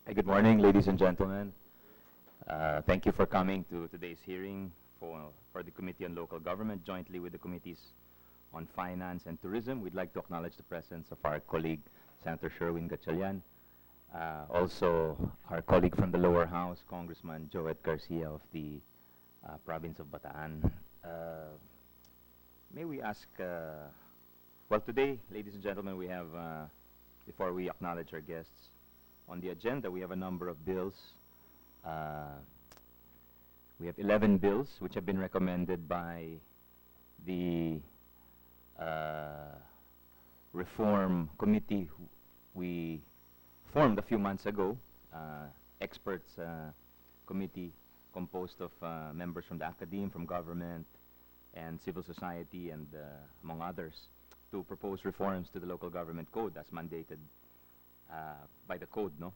Good morning, ladies and gentlemen. Thank you for coming to today's hearing for the Committee on Local Government, jointly with the Committees on Finance and Tourism. We'd like to acknowledge the presence of our colleague, Senator Sherwin Gatchalian. Also, our colleague from the lower house, Congressman Joet Garcia of the province of Bataan. May we ask, well, today, ladies and gentlemen, we have, before we acknowledge our guests, on the agenda, we have a number of bills. We have 11 bills which have been recommended by the Reform Committee we formed a few months ago, experts committee composed of members from the academe, from government, and civil society, and among others, to propose reforms to the local government code as mandated by the code, no?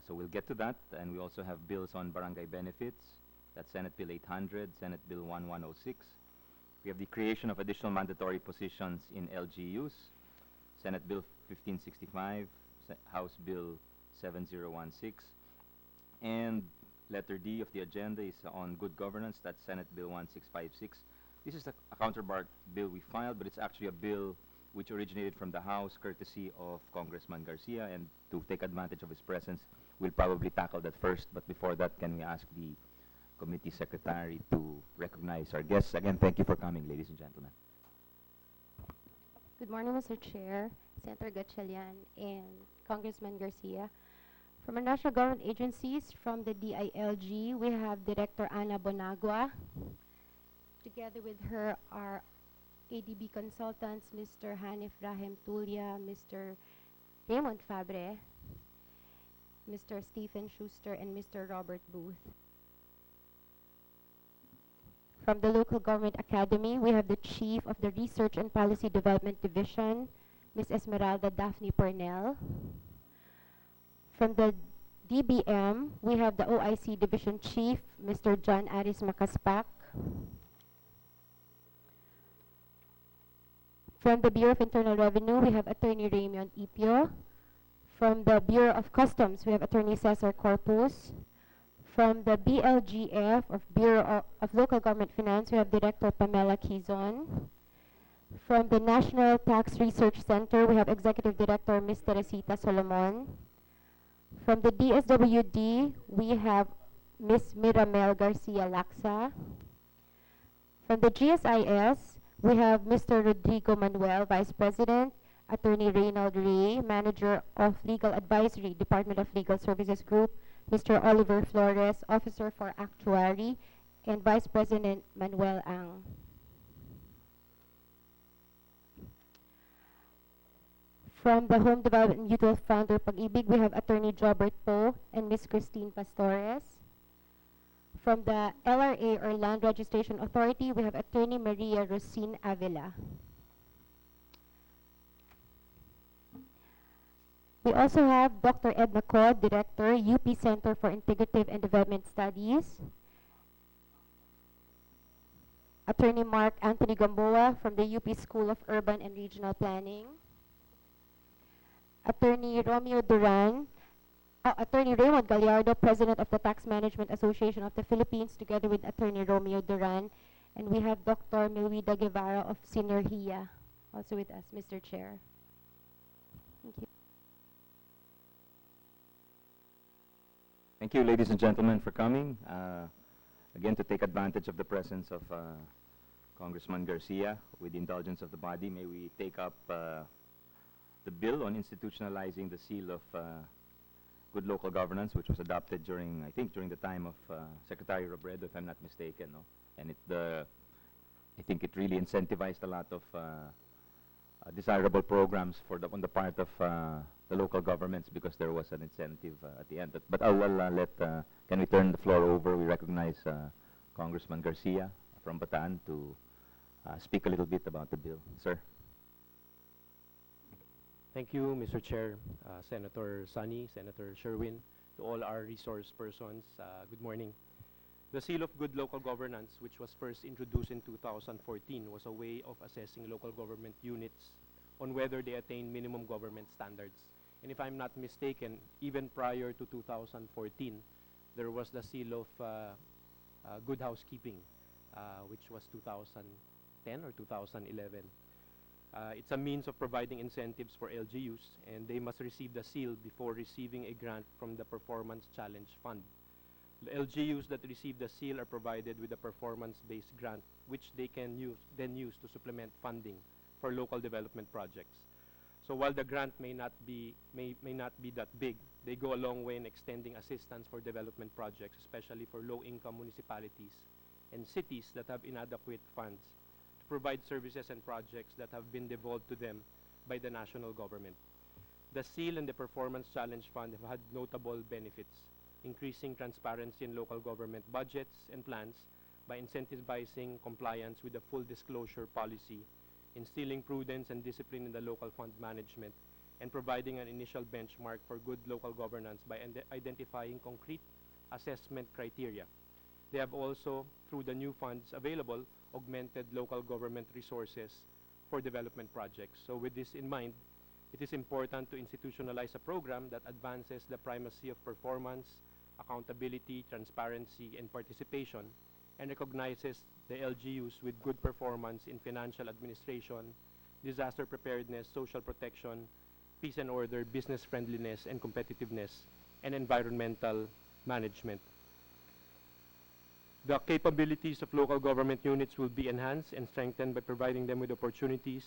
So we'll get to that, and we also have bills on Barangay Benefits. That's Senate Bill 800, Senate Bill 1106. We have the creation of additional mandatory positions in LGUs, Senate Bill 1565, House Bill 7016, and letter D of the agenda is on good governance. That's Senate Bill 1656. This is a counterpart bill we filed, but it's actually a bill which originated from the House, courtesy of Congressman Garcia, and to take advantage of his presence, we'll probably tackle that first. But before that, can we ask the committee secretary to recognize our guests? Again, thank you for coming, ladies and gentlemen. Good morning, Mr. Chair, Senator Gatchalian, and Congressman Garcia. From our national government agencies, from the DILG, we have Director Ana Bonagua. Together with her are ADB consultants, Mr. Hanif Rahim Tulia, Mr. Raymond Fabre, Mr. Stephen Schuster, and Mr. Robert Booth. From the Local Government Academy, we have the Chief of the Research and Policy Development Division, Ms. Esmeralda Daphne Purnell. From the DBM, we have the OIC Division Chief, Mr. John Aris Makaspak. From the Bureau of Internal Revenue, we have Attorney Raymond Ipio. From the Bureau of Customs, we have Attorney Cesar Corpus. From the BLGF, of Bureau of Local Government Finance, we have Director Pamela Quizon. From the National Tax Research Center, we have Executive Director Ms. Teresita Solomon. From the DSWD, we have Ms. Miramel Garcia Laksa. From the GSIS, we have Mr. Rodrigo Manuel, Vice President, Attorney Reynald Ray, Manager of Legal Advisory, Department of Legal Services Group, Mr. Oliver Flores, Officer for Actuary, and Vice President Manuel Ang. From the Home Development Mutual Fund or Pag-ibig, we have Attorney Jobert Poe and Ms. Christine Pastores. From the LRA or Land Registration Authority, we have Attorney Maria Rosine Avila. We also have Dr. Edna Cod, Director, UP Center for Integrative and Development Studies. Attorney Mark Anthony Gamboa from the UP School of Urban and Regional Planning. Attorney Romeo Duran, Attorney Raymond Gallardo, President of the Tax Management Association of the Philippines, together with Attorney Romeo Duran. And we have Dr. Milwida Guevara of Sinergia, also with us, Mr. Chair. Thank you. Thank you, ladies and gentlemen, for coming. Again, to take advantage of the presence of Congressman Garcia, with the indulgence of the body, may we take up the bill on institutionalizing the seal of good local governance, which was adopted during, I think, during the time of Secretary Robredo, if I'm not mistaken, no? And I think it really incentivized a lot of desirable programs on the part of the local governments, because there was an incentive at the end. But I'll can we turn the floor over? We recognize Congressman Garcia from Bataan to speak a little bit about the bill. Sir. Thank you, Mr. Chair, Senator Sonny, Senator Sherwin, to all our resource persons. Good morning. The Seal of Good Local Governance, which was first introduced in 2014, was a way of assessing local government units on whether they attain minimum government standards And if I'm not mistaken, even prior to 2014, there was the seal of good housekeeping, which was 2010 or 2011. It's a means of providing incentives for LGUs, and they must receive the seal before receiving a grant from the Performance Challenge Fund. The LGUs that receive the seal are provided with a performance-based grant, which they can then use to supplement funding for local development projects. So while the grant may not be that big, they go a long way in extending assistance for development projects, especially for low-income municipalities and cities that have inadequate funds to provide services and projects that have been devolved to them by the national government. The seal and the Performance Challenge Fund have had notable benefits, increasing transparency in local government budgets and plans by incentivizing compliance with the full disclosure policy, instilling prudence and discipline in the local fund management, and providing an initial benchmark for good local governance by identifying concrete assessment criteria. They have also, through the new funds available, augmented local government resources for development projects. So with this in mind, it is important to institutionalize a program that advances the primacy of performance, accountability, transparency, and participation, and recognizes the LGUs with good performance in financial administration, disaster preparedness, social protection, peace and order, business friendliness and competitiveness, and environmental management. The capabilities of local government units will be enhanced and strengthened by providing them with opportunities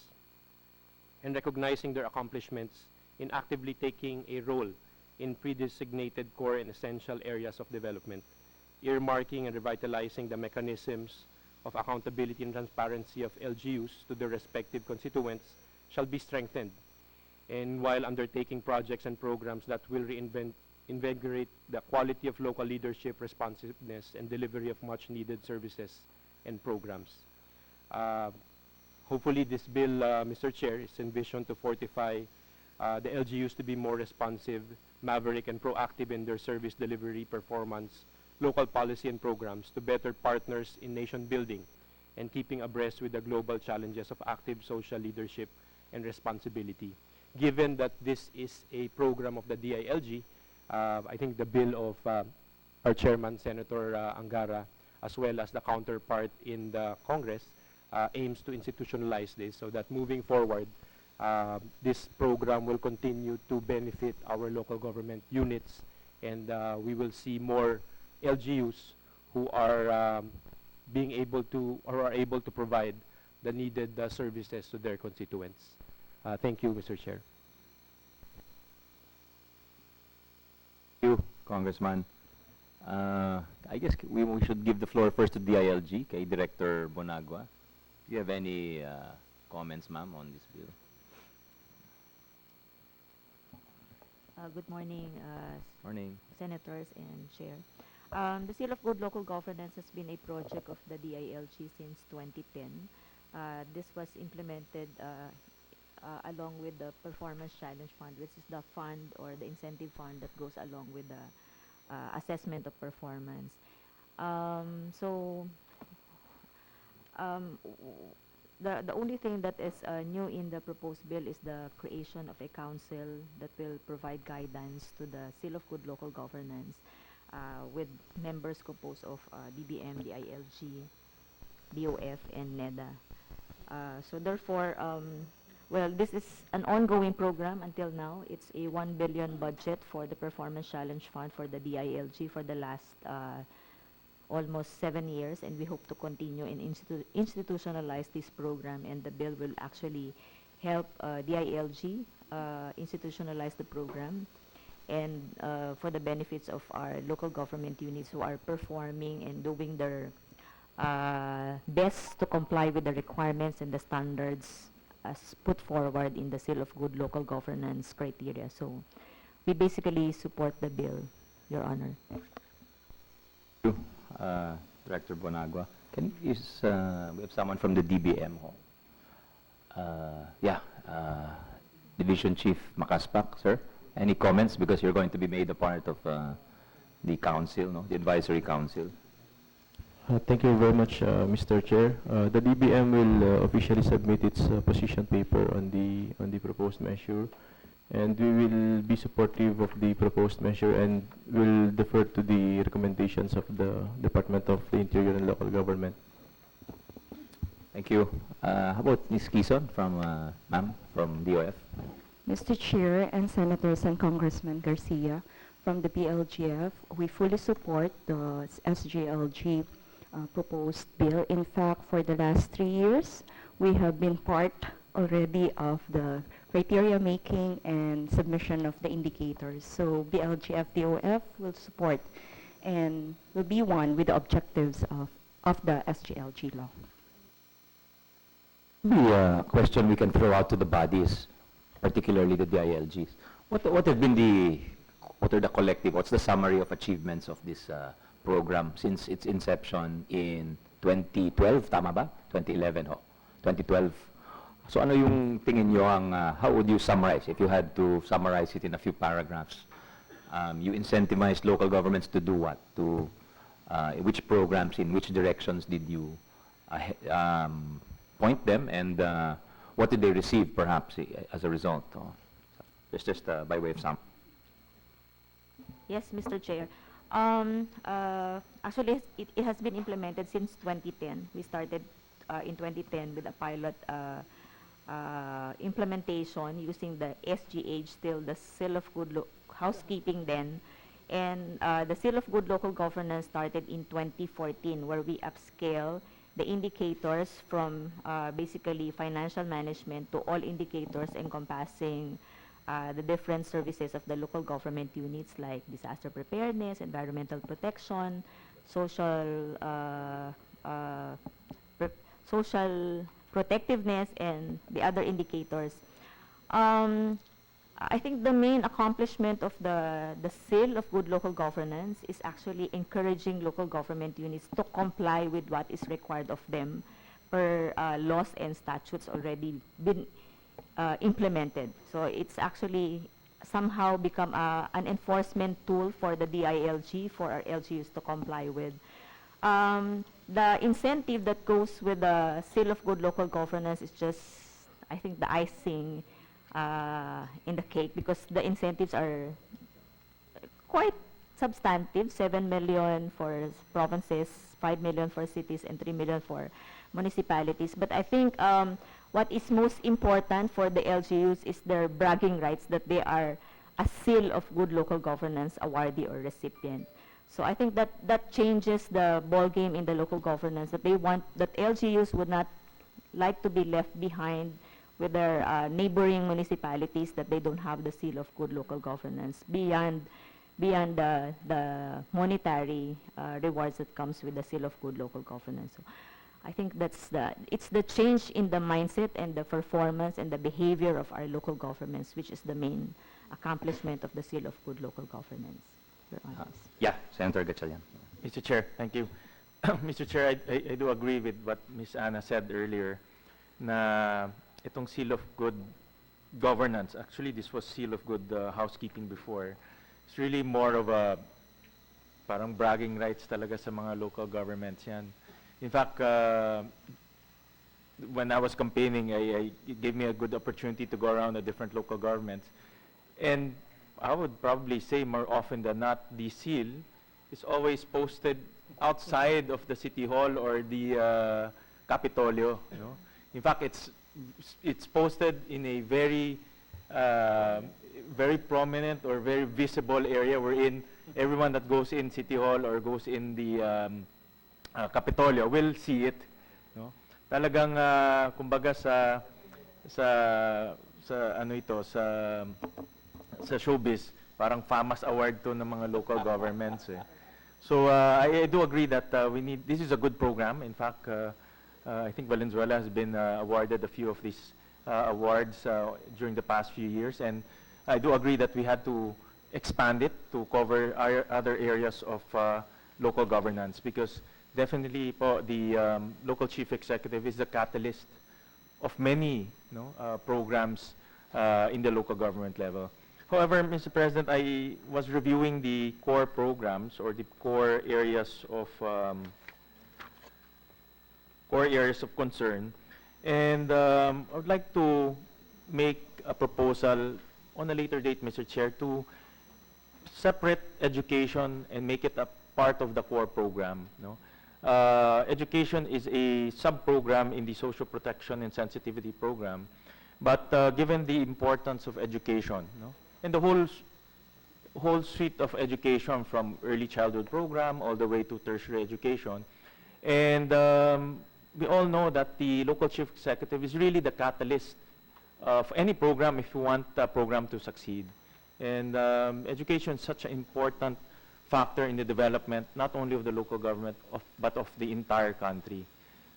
and recognizing their accomplishments in actively taking a role in pre-designated core and essential areas of development, earmarking and revitalizing the mechanisms of accountability and transparency of LGUs to their respective constituents shall be strengthened, and while undertaking projects and programs that will invigorate the quality of local leadership, responsiveness, and delivery of much-needed services and programs. Hopefully this bill, Mr. Chair, is envisioned to fortify the LGUs to be more responsive, maverick, and proactive in their service delivery, performance, local policy, and programs to better partners in nation building and keeping abreast with the global challenges of active social leadership and responsibility. Given that this is a program of the DILG, I think the bill of our chairman, Senator Angara, as well as the counterpart in the Congress, aims to institutionalize this so that moving forward, this program will continue to benefit our local government units, and we will see more LGUs who are being able to or are able to provide the needed services to their constituents. Thank you, Mr. Chair. Thank you, Congressman. I guess we should give the floor first to DILG, kay Director Bonagua. Do you have any comments, ma'am, on this bill? Good morning, Morning. Senators and Chair. The Seal of Good Local Governance has been a project of the DILG since 2010. This was implemented along with the Performance Challenge Fund, which is the fund or the incentive fund that goes along with the assessment of performance. The only thing that is new in the proposed bill is the creation of a council that will provide guidance to the Seal of Good Local Governance with members composed of DBM, DILG, DOF, and NEDA. So therefore, well, this is an ongoing program until now. It's a 1 billion budget for the Performance Challenge Fund for the DILG for the last almost 7 years, and we hope to continue and institutionalize this program, and the bill will actually help DILG institutionalize the program and for the benefits of our local government units who are performing and doing their best to comply with the requirements and the standards as put forward in the Seal of Good Local Governance criteria. So we basically support the bill, Your Honor. Thank you, Director Bonagua. Can you use, we have someone from the DBM. Division Chief Makaspak, sir. Any comments, because you're going to be made a part of the council, no? The advisory council. Thank you very much, Mr. Chair. The DBM will officially submit its position paper on the proposed measure And we will be supportive of the proposed measure and will defer to the recommendations of the Department of the Interior and Local Government. Thank you. How about Ms. Quezon from, ma'am, from DOF? Mr. Chair and Senators and Congressman Garcia, from the BLGF, we fully support the SGLG proposed bill. In fact, for the last 3 years, we have been part already of the criteria making and submission of the indicators. So BLGF DOF will support and will be one with the objectives of the SGLG law. Maybe a question we can throw out to the bodies, particularly the DILGs. What are the collective, what's the summary of achievements of this program since its inception in 2012, tama ba? 2011, 2012. So ano yung tingin nyo ang, how would you summarize, if you had to summarize it in a few paragraphs? You incentivized local governments to do what? To, which programs, in which directions did you point them, and what did they receive, perhaps, as a result? It's just by way of some. Yes, Mr. Chair. Actually, it has been implemented since 2010. We started in 2010 with a pilot implementation using the SGH, still the Seal of Good Housekeeping then. And the Seal of Good Local Governance started in 2014, where we upscale the indicators from basically financial management to all indicators encompassing the different services of the local government units, like disaster preparedness, environmental protection, social protectiveness, and the other indicators. I think the main accomplishment of the Seal of Good Local Governance is actually encouraging local government units to comply with what is required of them per laws and statutes already been implemented. So it's actually somehow become an enforcement tool for the DILG, for our LGUs to comply with. The incentive that goes with the Seal of Good Local Governance is just, I think, the icing in the cake, because the incentives are quite substantive: 7 million for provinces, 5 million for cities, and 3 million for municipalities. But I think what is most important for the LGUs is their bragging rights that they are a Seal of Good Local Governance awardee or recipient. So I think that changes the ball game in the local governance, that they want, that LGUs would not like to be left behind with their neighboring municipalities, that they don't have the Seal of Good Local Governance beyond the monetary rewards that comes with the Seal of Good Local Governance. So I think it's the change in the mindset and the performance and the behavior of our local governments, which is the main accomplishment of the Seal of Good Local Governance. Your Honors. Yeah, Senator Gatchalian. Mr. Chair, thank you. Mr. Chair, I do agree with what Ms. Anna said earlier, na itong Seal of Good Governance, actually this was Seal of Good Housekeeping before. It's really more of a parang bragging rights talaga sa mga local governments yan. In fact, when I was campaigning, it gave me a good opportunity to go around the different local governments. And I would probably say more often than not, the seal is always posted outside of the City Hall or the Capitolio. You know? In fact, it's posted in a very prominent or very visible area wherein everyone that goes in City Hall or goes in the Capitolio will see it. No? Talagang kumbaga sa ano ito, sa showbiz, parang FAMAS award to ng mga local governments. So I do agree that this is a good program. In fact, I think Valenzuela has been awarded a few of these awards during the past few years, and I do agree that we had to expand it to cover other areas of local governance, because definitely po, the local chief executive is the catalyst of many programs in the local government level. However, Mr. President, I was reviewing the core programs or the core areas of concern, and I would like to make a proposal on a later date, Mr. Chair, to separate education and make it a part of the core program. No? Education is a sub-program in the social protection and sensitivity program, but given the importance of education, no? And the whole suite of education from early childhood program all the way to tertiary education, and we all know that the local chief executive is really the catalyst of any program if you want a program to succeed. And education is such an important factor in the development, not only of the local government, but of the entire country.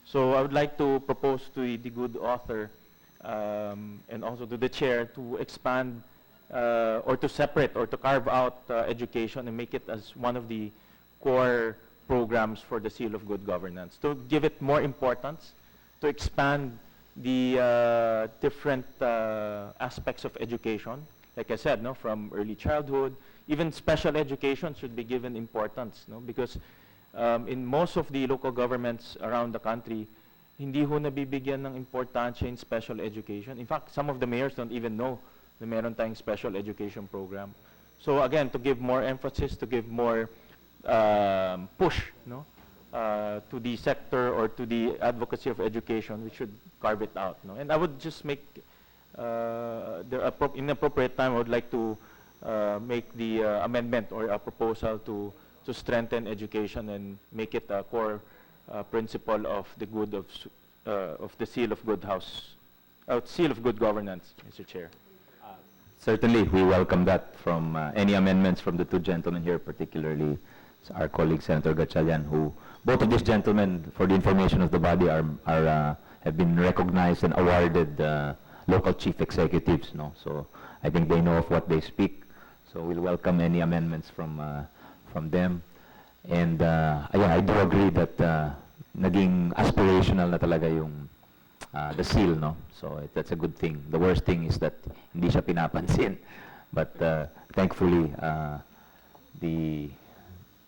So I would like to propose to the good author and also to the chair to expand or to separate or to carve out education and make it as one of the core programs for the Seal of Good Governance, to give it more importance, to expand the different aspects of education. Like I said, no, from early childhood, even special education should be given importance, no, because in most of the local governments around the country, hindi ho nabibigyan ng importansya in special education. In fact, some of the mayors don't even know na meron tayong special education program. So again, to give more emphasis, to give more push, no, to the sector or to the advocacy of education, we should carve it out. No? And I would just make, in appropriate time, I would like to make the amendment or a proposal to strengthen education and make it a core principle of the good of the Seal of Good Seal of Good Governance, Mr. Chair. Certainly, we welcome that from any amendments from the two gentlemen here, particularly our colleague Senator Gatchalian, who both of these gentlemen, for the information of the body, have been recognized and awarded local chief executives. No, so I think they know of what they speak. So we'll welcome any amendments from them. And yeah, I do agree that naging aspirational na talaga yung the seal, no? So that's a good thing. The worst thing is that hindi siya pinapansin. But thankfully,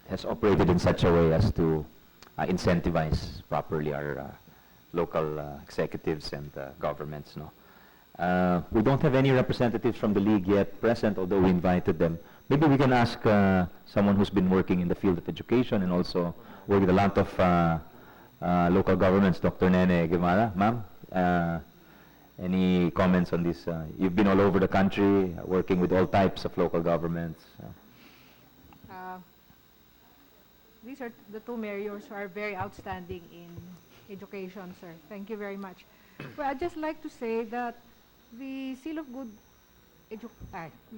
has operated in such a way as to incentivize properly our local executives and governments, no? We don't have any representatives from the league yet present, although we invited them. Maybe we can ask someone who's been working in the field of education and also work with a lot of local governments, Dr. Nene Guevara. Ma'am, any comments on this? You've been all over the country, working with all types of local governments. These are the two mayors who are very outstanding in education, sir. Thank you very much. Well, I'd just like to say that the Seal of Good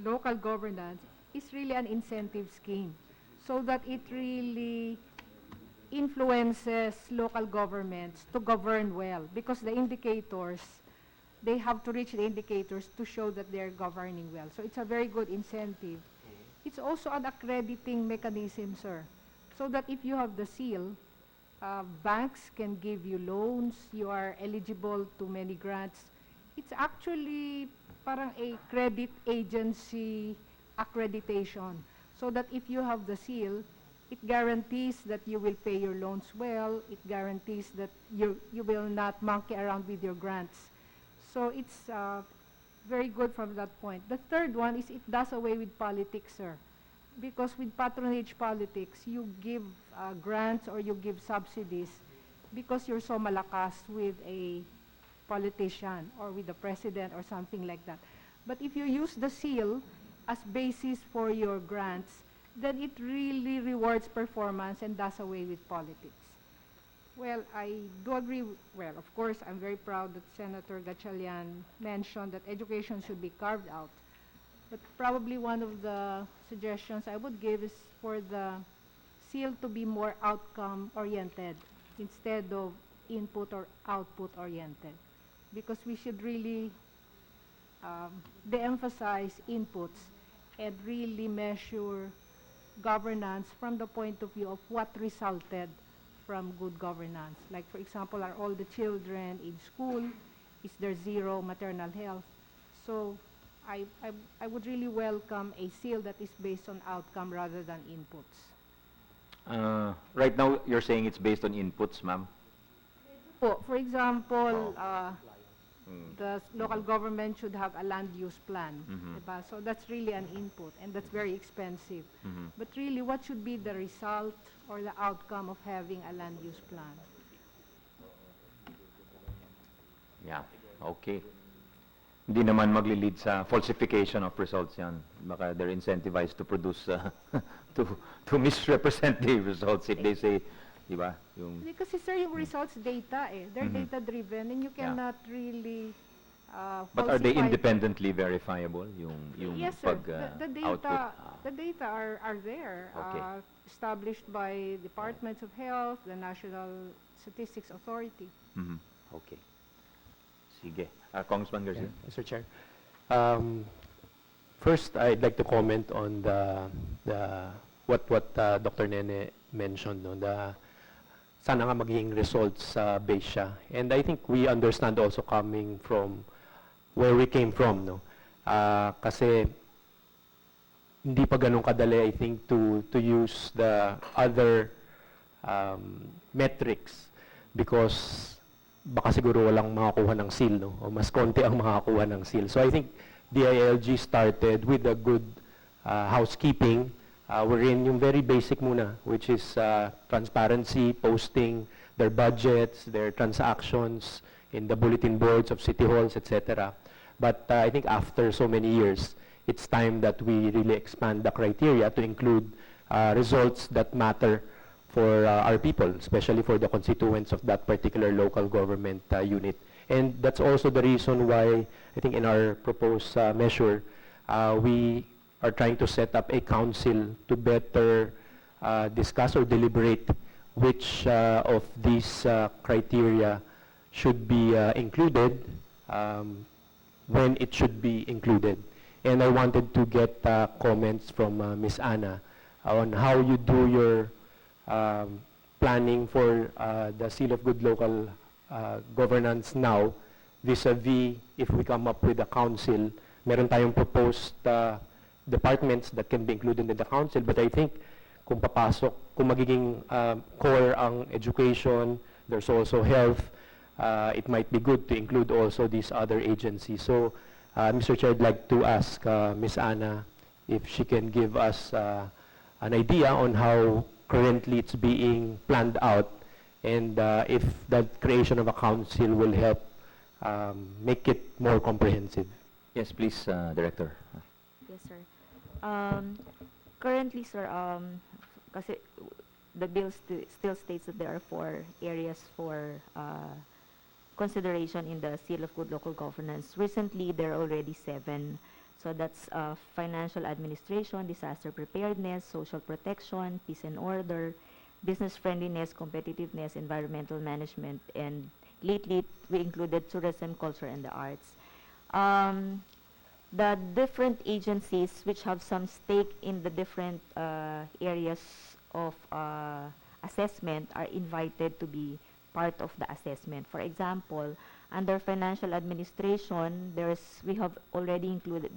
Local Governance is really an incentive scheme so that it really influences local governments to govern well, because the indicators, they have to reach the indicators to show that they're governing well. So it's a very good incentive. It's also an accrediting mechanism, sir, so that if you have the seal, banks can give you loans, you are eligible to many grants. It's actually parang a credit agency accreditation, so that if you have the seal, it guarantees that you will pay your loans well, it guarantees that you will not monkey around with your grants. So it's very good from that point. The third one is it does away with politics, sir. Because with patronage politics, you give grants or you give subsidies because you're so malakas with a politician or with the president or something like that. But if you use the seal as basis for your grants, then it really rewards performance and does away with politics. Well, I do agree. Well, of course, I'm very proud that Senator Gatchalian mentioned that education should be carved out. But probably one of the suggestions I would give is for the seal to be more outcome-oriented instead of input or output-oriented. Because we should really de-emphasize inputs and really measure governance from the point of view of what resulted from good governance. Like, for example, are all the children in school? Is there zero maternal health? So I would really welcome a seal that is based on outcome rather than inputs. Right now, you're saying it's based on inputs, ma'am? For example, the local government should have a land use plan. Mhm. Diba? So that's really an input, and that's very expensive. Mhm. But really, what should be the result or the outcome of having a land use plan? Yeah, okay. Hindi naman magli-lead sa falsification of results yan. Baka they're incentivized to produce, to misrepresent the results if they say, di ba? Yung, Kasi sir, yung results data eh. They're Mhm. data-driven, and you Yeah. cannot really but are they falsify- independently verifiable? Yung Yes, sir. pag, The output? data, the data are there, Okay. established by departments of health, the National Statistics Authority. Mhm. Okay. Sige. Congressman Garcia? Mr. Chair. First, I'd like to comment on what Dr. Nene mentioned, no, sana nga magiging results based siya. And I think we understand also coming from where we came from, no. Kasi hindi pa ganun kadali, I think, to use the other metrics because baka siguro walang makakuha ng seal, no? O mas konti ang makakuha ng seal. So I think DILG started with a good housekeeping, wherein yung very basic muna, which is transparency, posting their budgets, their transactions in the bulletin boards of city halls, etc. But I think after so many years, it's time that we really expand the criteria to include results that matter for our people, especially for the constituents of that particular local government unit. And that's also the reason why I think in our proposed measure, we are trying to set up a council to better discuss or deliberate which of these criteria should be included, when it should be included. And I wanted to get comments from Ms. Anna on how you do your planning for the Seal of Good Local Governance now, vis-a-vis if we come up with a council. Meron tayong proposed departments that can be included in the council, but I think kung papasok, kung magiging core ang education, there's also health, it might be good to include also these other agencies. So, Mr. Chair, I'd like to ask Ms. Anna if she can give us an idea on how currently it's being planned out, and if the creation of a council will help make it more comprehensive. Yes, please, Director. Yes, sir. Currently, sir, kasi the bill still states that there are 4 areas for consideration in the Seal of Good Local Governance. Recently, there are already 7. So that's financial administration, disaster preparedness, social protection, peace and order, business friendliness, competitiveness, environmental management, and lately we included tourism, culture, and the arts. The different agencies which have some stake in the different areas of assessment are invited to be part of the assessment. For example, under financial administration, we have already included,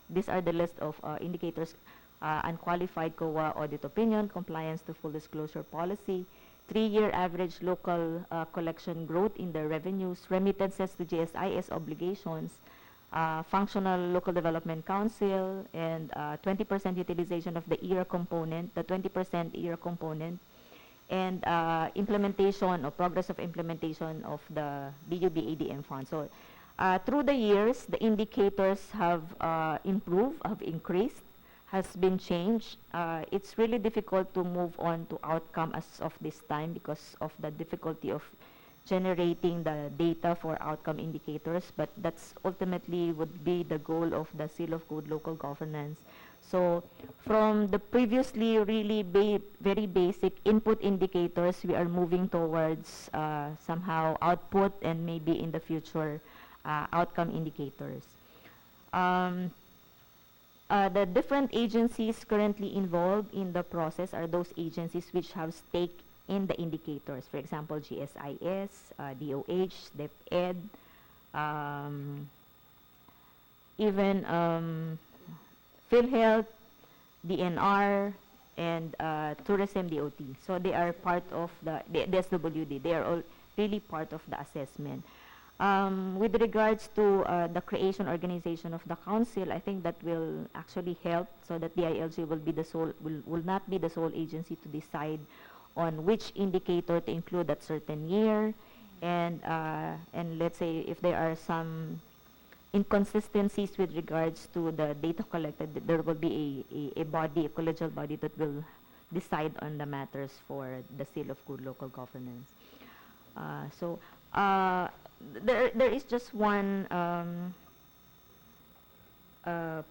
these are the list of indicators: unqualified COA audit opinion, compliance to full disclosure policy, 3-year average local collection growth in the revenues, remittances to GSIS obligations, functional local development council, and 20% utilization of the ERA component, the 20% ERA component, and implementation or progress of implementation of the BUB ADM fund. So through the years, the indicators have improved, have increased, has been changed. It's really difficult to move on to outcome as of this time because of the difficulty of generating the data for outcome indicators, but that's ultimately would be the goal of the Seal of Good Local Governance. So from the previously really very basic input indicators, we are moving towards somehow output and maybe in the future outcome indicators. The different agencies currently involved in the process are those agencies which have stake in the indicators. For example, GSIS, DOH, DepEd, even PhilHealth, DNR, and Tourism DOT. So they are part of the SWD. They are all really part of the assessment. With regards to the creation organization of the council, I think that will actually help so that DILG will not be the sole agency to decide on which indicator to include that certain year, and let's say if there are some inconsistencies with regards to the data collected, there will be a collegial body that will decide on the matters for the seal of good local governance. There is just one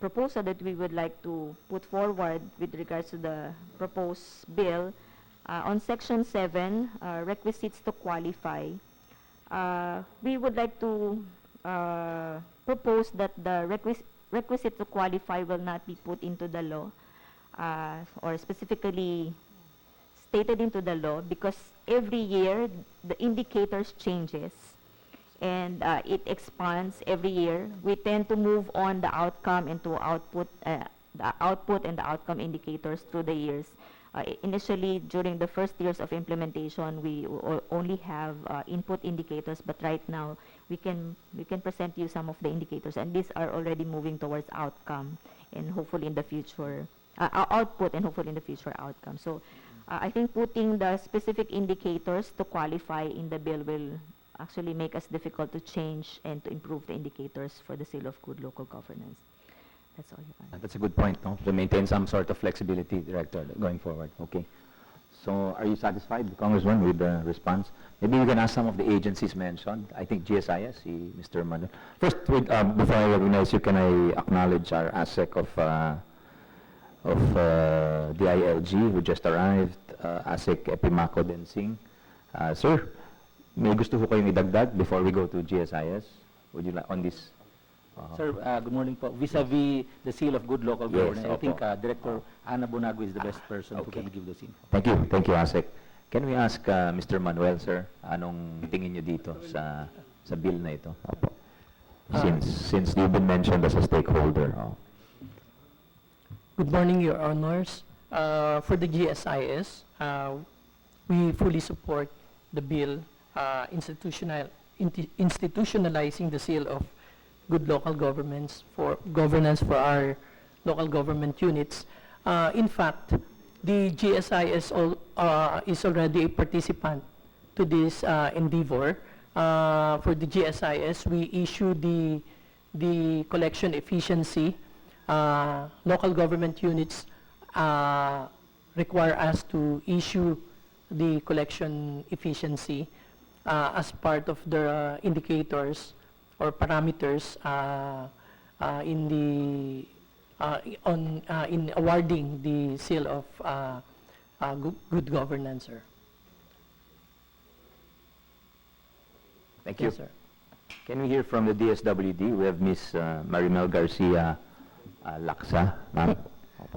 proposal that we would like to put forward with regards to the proposed bill. On Section 7, requisites to qualify, we would like to propose that the requisite to qualify will not be put into the law or specifically stated into the law, because every year the indicators changes and it expands every year. We tend to move on the outcome into output, the output and the outcome indicators through the years. Initially, during the first years of implementation, we only have input indicators, but right now we can present you some of the indicators, and these are already moving towards outcome and hopefully in the future output, and hopefully in the future outcome. So I think putting the specific indicators to qualify in the bill will actually make us difficult to change and to improve the indicators for the seal of good local governance. That's all, Your Honor. That's a good point, no? To maintain some sort of flexibility, Director, going forward. Okay. So are you satisfied, Congressman, with the response? Maybe we can ask some of the agencies mentioned. I think GSIS, Mr. Manuel. First, before I recognize you, can I acknowledge our ASEC of DILG who just arrived, ASEC Epimaco Densing. Sir, may gusto ko kayong idagdag before we go to GSIS? Would you like on this? Sir, good morning po. Vis-a-vis the seal of good local governance, I think Director Ana Bonago is the best person who can give those info. Thank you, ASEC. Can we ask Mr. Manuel, sir, anong tingin niyo dito sa bill na ito? Opo. Since you've been mentioned as a stakeholder. Good morning, Your Honors. For the GSIS, we fully support the bill institutionalizing the seal of good local governance for our local government units. In fact, the GSIS is already a participant to this endeavor. For the GSIS, we issue the collection efficiency. Local government units require us to issue the collection efficiency as part of the indicators or parameters in awarding the seal of good governance, sir. Thank you. Yes, sir. Can we hear from the DSWD? We have Ms. Marimel Garcia Laksa. Ma'am.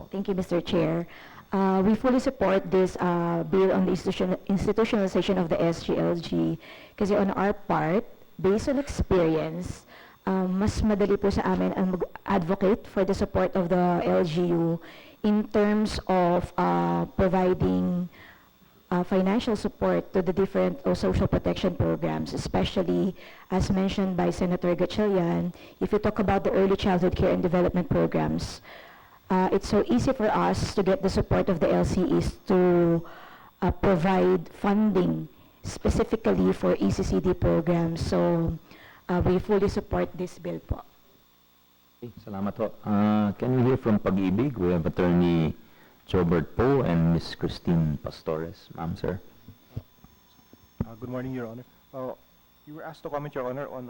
Thank you, Mr. Chair. We fully support this bill on the institutionalization of the SGLG kasi on our part, based on experience, mas madali po sa amin ang mag-advocate for the support of the LGU in terms of providing financial support to the different social protection programs, especially as mentioned by Senator Gatchalian. If you talk about the early childhood care and development programs, it's so easy for us to get the support of the LCEs to provide funding specifically for ECCD programs. So we fully support this bill po. Okay, salamat po. Can we hear from Pag-ibig? We have Attorney Jobert Poe and Ms. Christine Pastores. Ma'am, sir. Good morning, Your Honor. You were asked to comment, Your Honor, on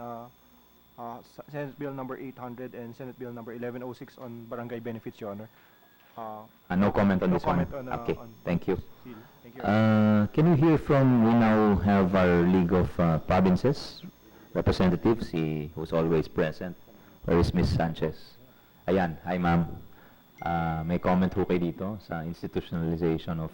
Senate Bill number 800 and Senate Bill number 1106 on Barangay Benefits, Your Honor. No comment on no this one. comment on, Okay, on thank you. seal. Thank you, Your Honor. Can we hear from, we now have our League of Provinces representatives, who's always present. Where is Ms. Sanchez? Ayan, hi ma'am. May comment ho kayo dito sa institutionalization of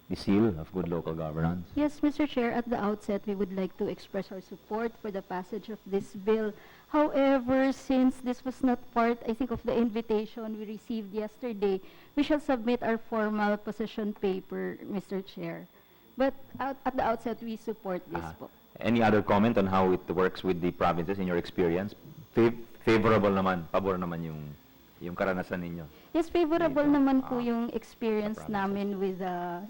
the seal of good local governance? Yes, Mr. Chair, at the outset, we would like to express our support for the passage of this bill. However, since this was not part, I think, of the invitation we received yesterday, we shall submit our formal position paper, Mr. Chair. But at the outset, we support this po. Any other comment on how it works with the provinces in your experience? Favorable naman, pabor naman yung karanasan ninyo. Yes, favorable Dito. naman po yung Sa experience provinces. namin with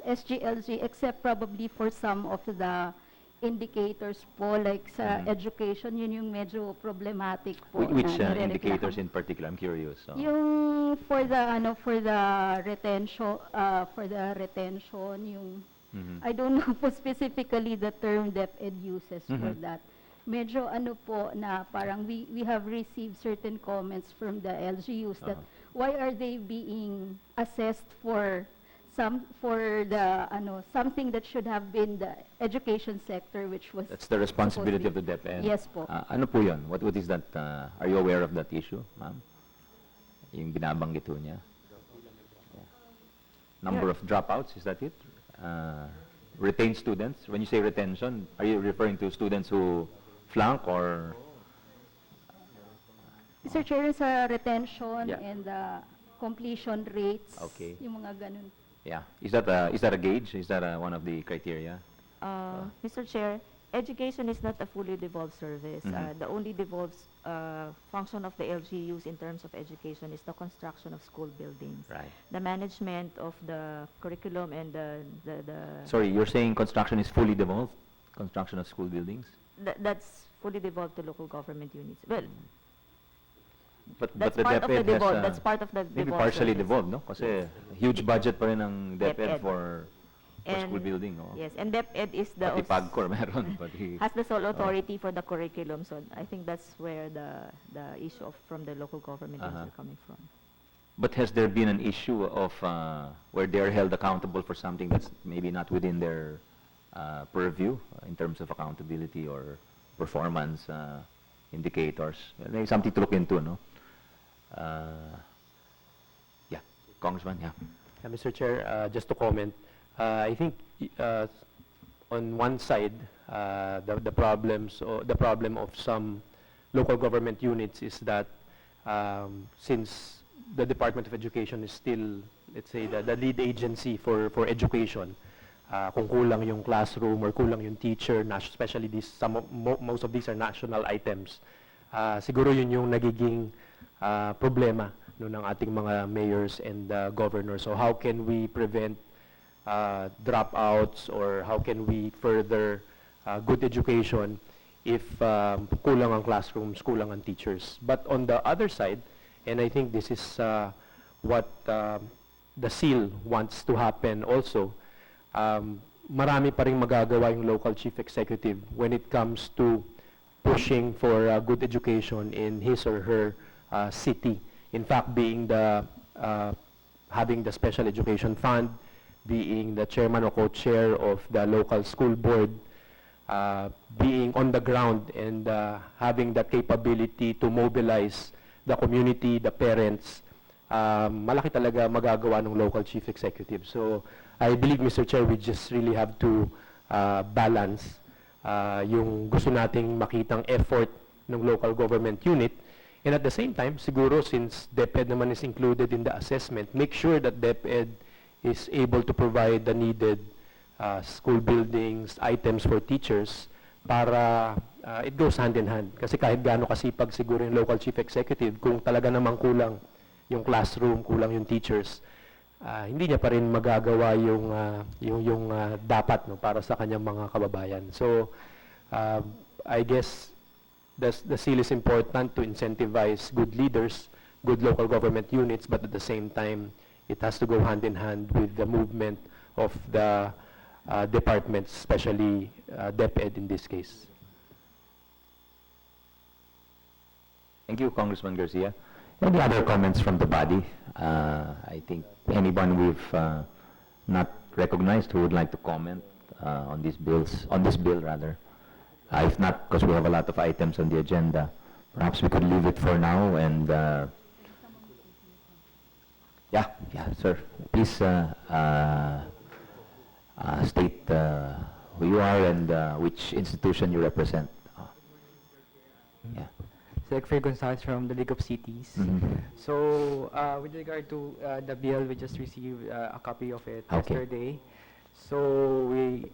SGLG, except probably for some of the indicators po, like sa education, yun yung medyo problematic po. Which na nirereklamo. indicators in particular? I'm curious. So. Yung for the retention, yung Mhm. I don't know po specifically the term DepEd uses for that. Medyo po na parang we have received certain comments from the LGUs that why are they being assessed for something that should have been the education sector, which was That's the responsibility of supposed the to be- DepEd. Yes po. Ano po yun? What is that? Are you aware of that issue, ma'am? Yung binabanggit ho niya? Yeah. Number of dropouts, is that it? Retained students? When you say retention, are you referring to students who flunk or... Mr. Chair, sa retention Yeah. and completion rates, Okay. yung mga ganun. Yeah. Is that a gauge? Is that one of the criteria? Mr. Chair, education is not a fully devolved service. The only devolved function of the LGUs in terms of education is the construction of school buildings. Right. The management of the curriculum and the Sorry, you're saying construction is fully devolved? Construction of school buildings? that's fully devolved to local government units. Well, But that's the part of the DepEd has devolved. That's part of the maybe devolved partially service. devolved, no? Kasi huge budget pa rin ng DepEd DepEd. for school building, no? Yes, and DepEd is the Pati PAGCOR meron, has the sole authority for the curriculum. So I think that's where the issue from the local government units are coming from. But has there been an issue of where they're held accountable for something that's maybe not within their purview in terms of accountability or performance indicators? Maybe something to look into, no? Yeah, Congressman, yeah. Mr. Chair, just to comment, I think on one side, the problem of some local government units is that since the Department of Education is still, let's say, the lead agency for education, kung kulang yung classroom or kulang yung teacher, especially most of these are national items, siguro yun yung nagiging problema ng ating mga mayors and governors. So how can we prevent dropouts, or how can we further good education if kulang ang classrooms, kulang ang teachers? But on the other side, and I think this is what the SEAL wants to happen also, marami pa ring magagawa yung local chief executive when it comes to pushing for good education in his or her city. In fact, being having the special education fund, being the chairman or co-chair of the local school board, being on the ground and having the capability to mobilize the community, the parents, malaki talaga magagawa ng local chief executive. So I believe, Mr. Chair, we just really have to balance yung gusto nating makitang effort ng local government unit, and at the same time, siguro since DepEd naman is included in the assessment, make sure that DepEd is able to provide the needed school buildings, items for teachers para it goes hand in hand. Kasi kahit gaano kasipag siguro yung local chief executive, kung talaga namang kulang yung classroom, kulang yung teachers, hindi niya pa rin magagawa yung dapat, no, para sa kanyang mga kababayan. So I guess the SEAL is important to incentivize good leaders, good local government units, but at the same time, it has to go hand in hand with the movement of the departments, especially DepEd in this case. Thank you, Congressman Garcia. Any other comments from the body? I think anyone we've not recognized who would like to comment on this bill, rather. If not, because we have a lot of items on the agenda, perhaps we could leave it for now and yeah, sir. Please state who you are and which institution you represent. Yeah. Secretary Gonzalez from the League of Cities. So, with regard to the bill, we just received a copy of it Okay. yesterday. So we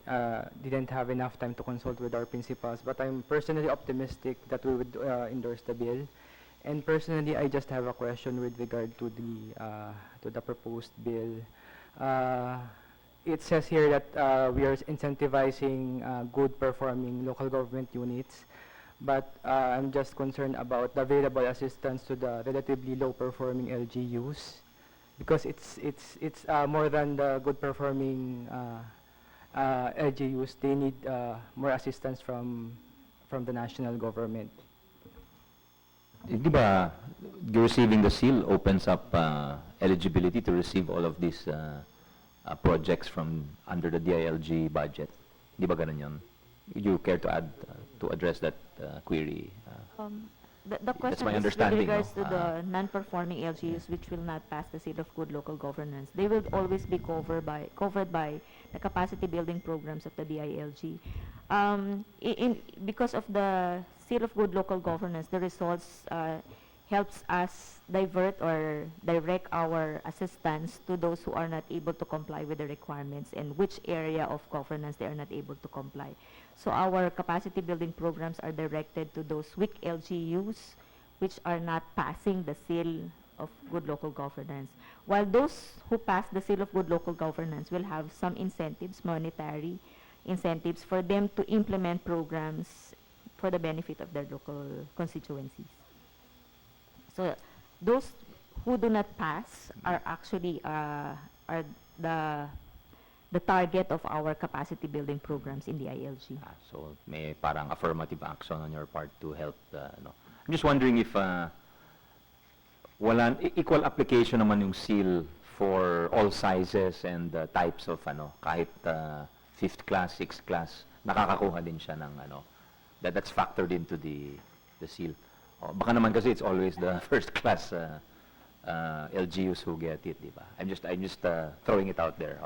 didn't have enough time to consult with our principals, but I'm personally optimistic that we would endorse the bill. And personally, I just have a question with regard to the proposed bill. It says here that we are incentivizing good performing local government units, but I'm just concerned about the available assistance to the relatively low performing LGUs, because it's more than the good performing LGUs. They need more assistance from the national government. Di ba, receiving the seal opens up eligibility to receive all of these projects from under the DILG budget? Di ba ganun yun? Would you care to add, to address that query? The question my is with understanding, regards no? to the non-performing LGUs which will not pass the seal of good local governance. They will always be covered by the capacity building programs of the DILG. Because of the seal of good local governance, the results helps us divert or direct our assistance to those who are not able to comply with the requirements and which area of governance they are not able to comply. So our capacity building programs are directed to those weak LGUs which are not passing the seal of good local governance. While those who pass the seal of good local governance will have some incentives, monetary incentives, for them to implement programs for the benefit of their local constituencies. So those who do not pass are actually are the target of our capacity building programs in the ILG. So may parang affirmative action on your part to help no. I'm just wondering if equal application naman yung seal for all sizes and types of kahit 5th class, 6th class, nakakakuha din siya ng that's factored into the seal. Baka naman kasi it's always the first class LGUs who get it, di ba? I'm just throwing it out there.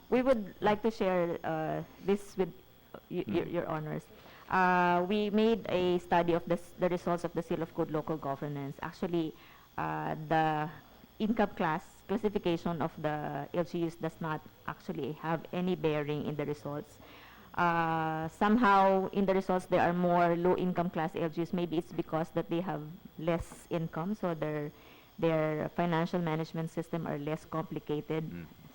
We would like to share this with your honors. We made a study of the results of the seal of good local governance. Actually, the income classification of the LGUs does not actually have any bearing in the results. Somehow in the results there are more low income class LGUs. Maybe it's because that they have less income, so their financial management system are less complicated,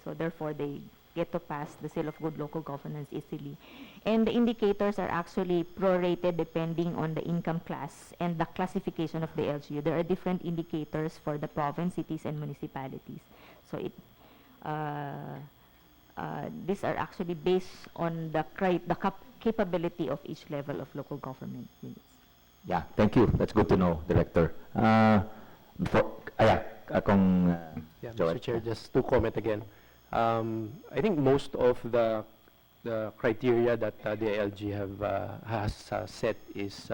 so therefore they get to pass the seal of good local governance easily. And the indicators are actually prorated depending on the income class and the classification of the LGU. There are different indicators for the province, cities, and municipalities. So these are actually based on the capability of each level of local government units. Yeah, thank you. That's good to know, Director. Mr. Chair, just to comment again. I think most of the criteria that the LG has set is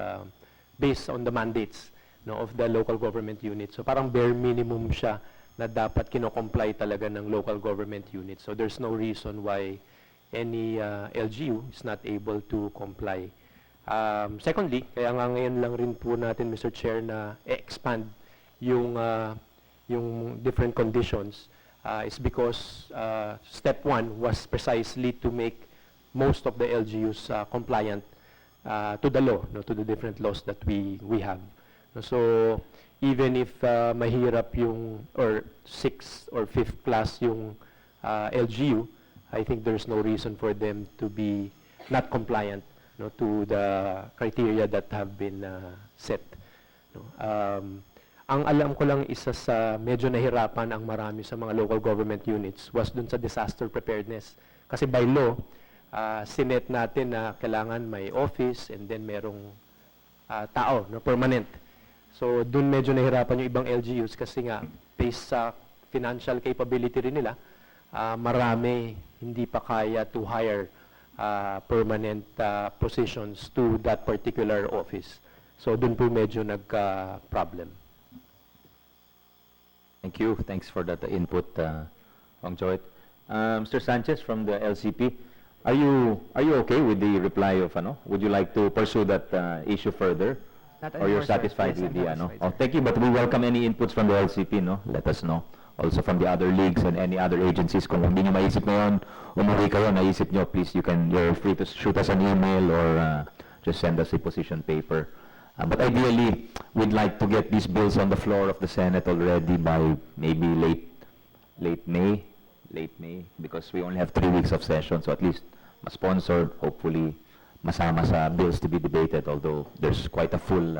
based on the mandates of the local government unit. So parang bare minimum siya na dapat kino-comply talaga ng local government unit. So there's no reason why any LGU is not able to comply. Secondly, kaya nga ngayon lang rin po natin, Mr. Chair, na expand yung different conditions is because step 1 was precisely to make most of the LGUs compliant to the law, to the different laws that we have. So even if mahirap yung or 6th or 5th class yung LGU, I think there's no reason for them to be not compliant to the criteria that have been set. Ang alam ko lang isa sa medyo nahirapan ang marami sa mga local government units was dun sa disaster preparedness. Kasi by law, sinet natin na kailangan may office and then merong tao, permanent. So dun medyo nahirapan yung ibang LGUs kasi nga based sa financial capability rin nila, marami hindi pa kaya to hire permanent positions to that particular office. So dun po medyo nagka-problem. Thank you. Thanks for that input, Hong Joet. Mr. Sanchez from the LCP, are you okay with the reply of Would you like to pursue that issue further, or you're satisfied with the Oh, thank you. But we welcome any inputs from the LCP. Let us know. also from the other leagues and any other agencies. Kung hindi nyo maisip ngayon, umuwi kayo, naisip nyo, please, you're free to shoot us an email or just send us a position paper. But ideally, we'd like to get these bills on the floor of the Senate already by maybe late May, because we only have 3 weeks of session, so at least ma-sponsored, hopefully masama sa bills to be debated, although there's quite a full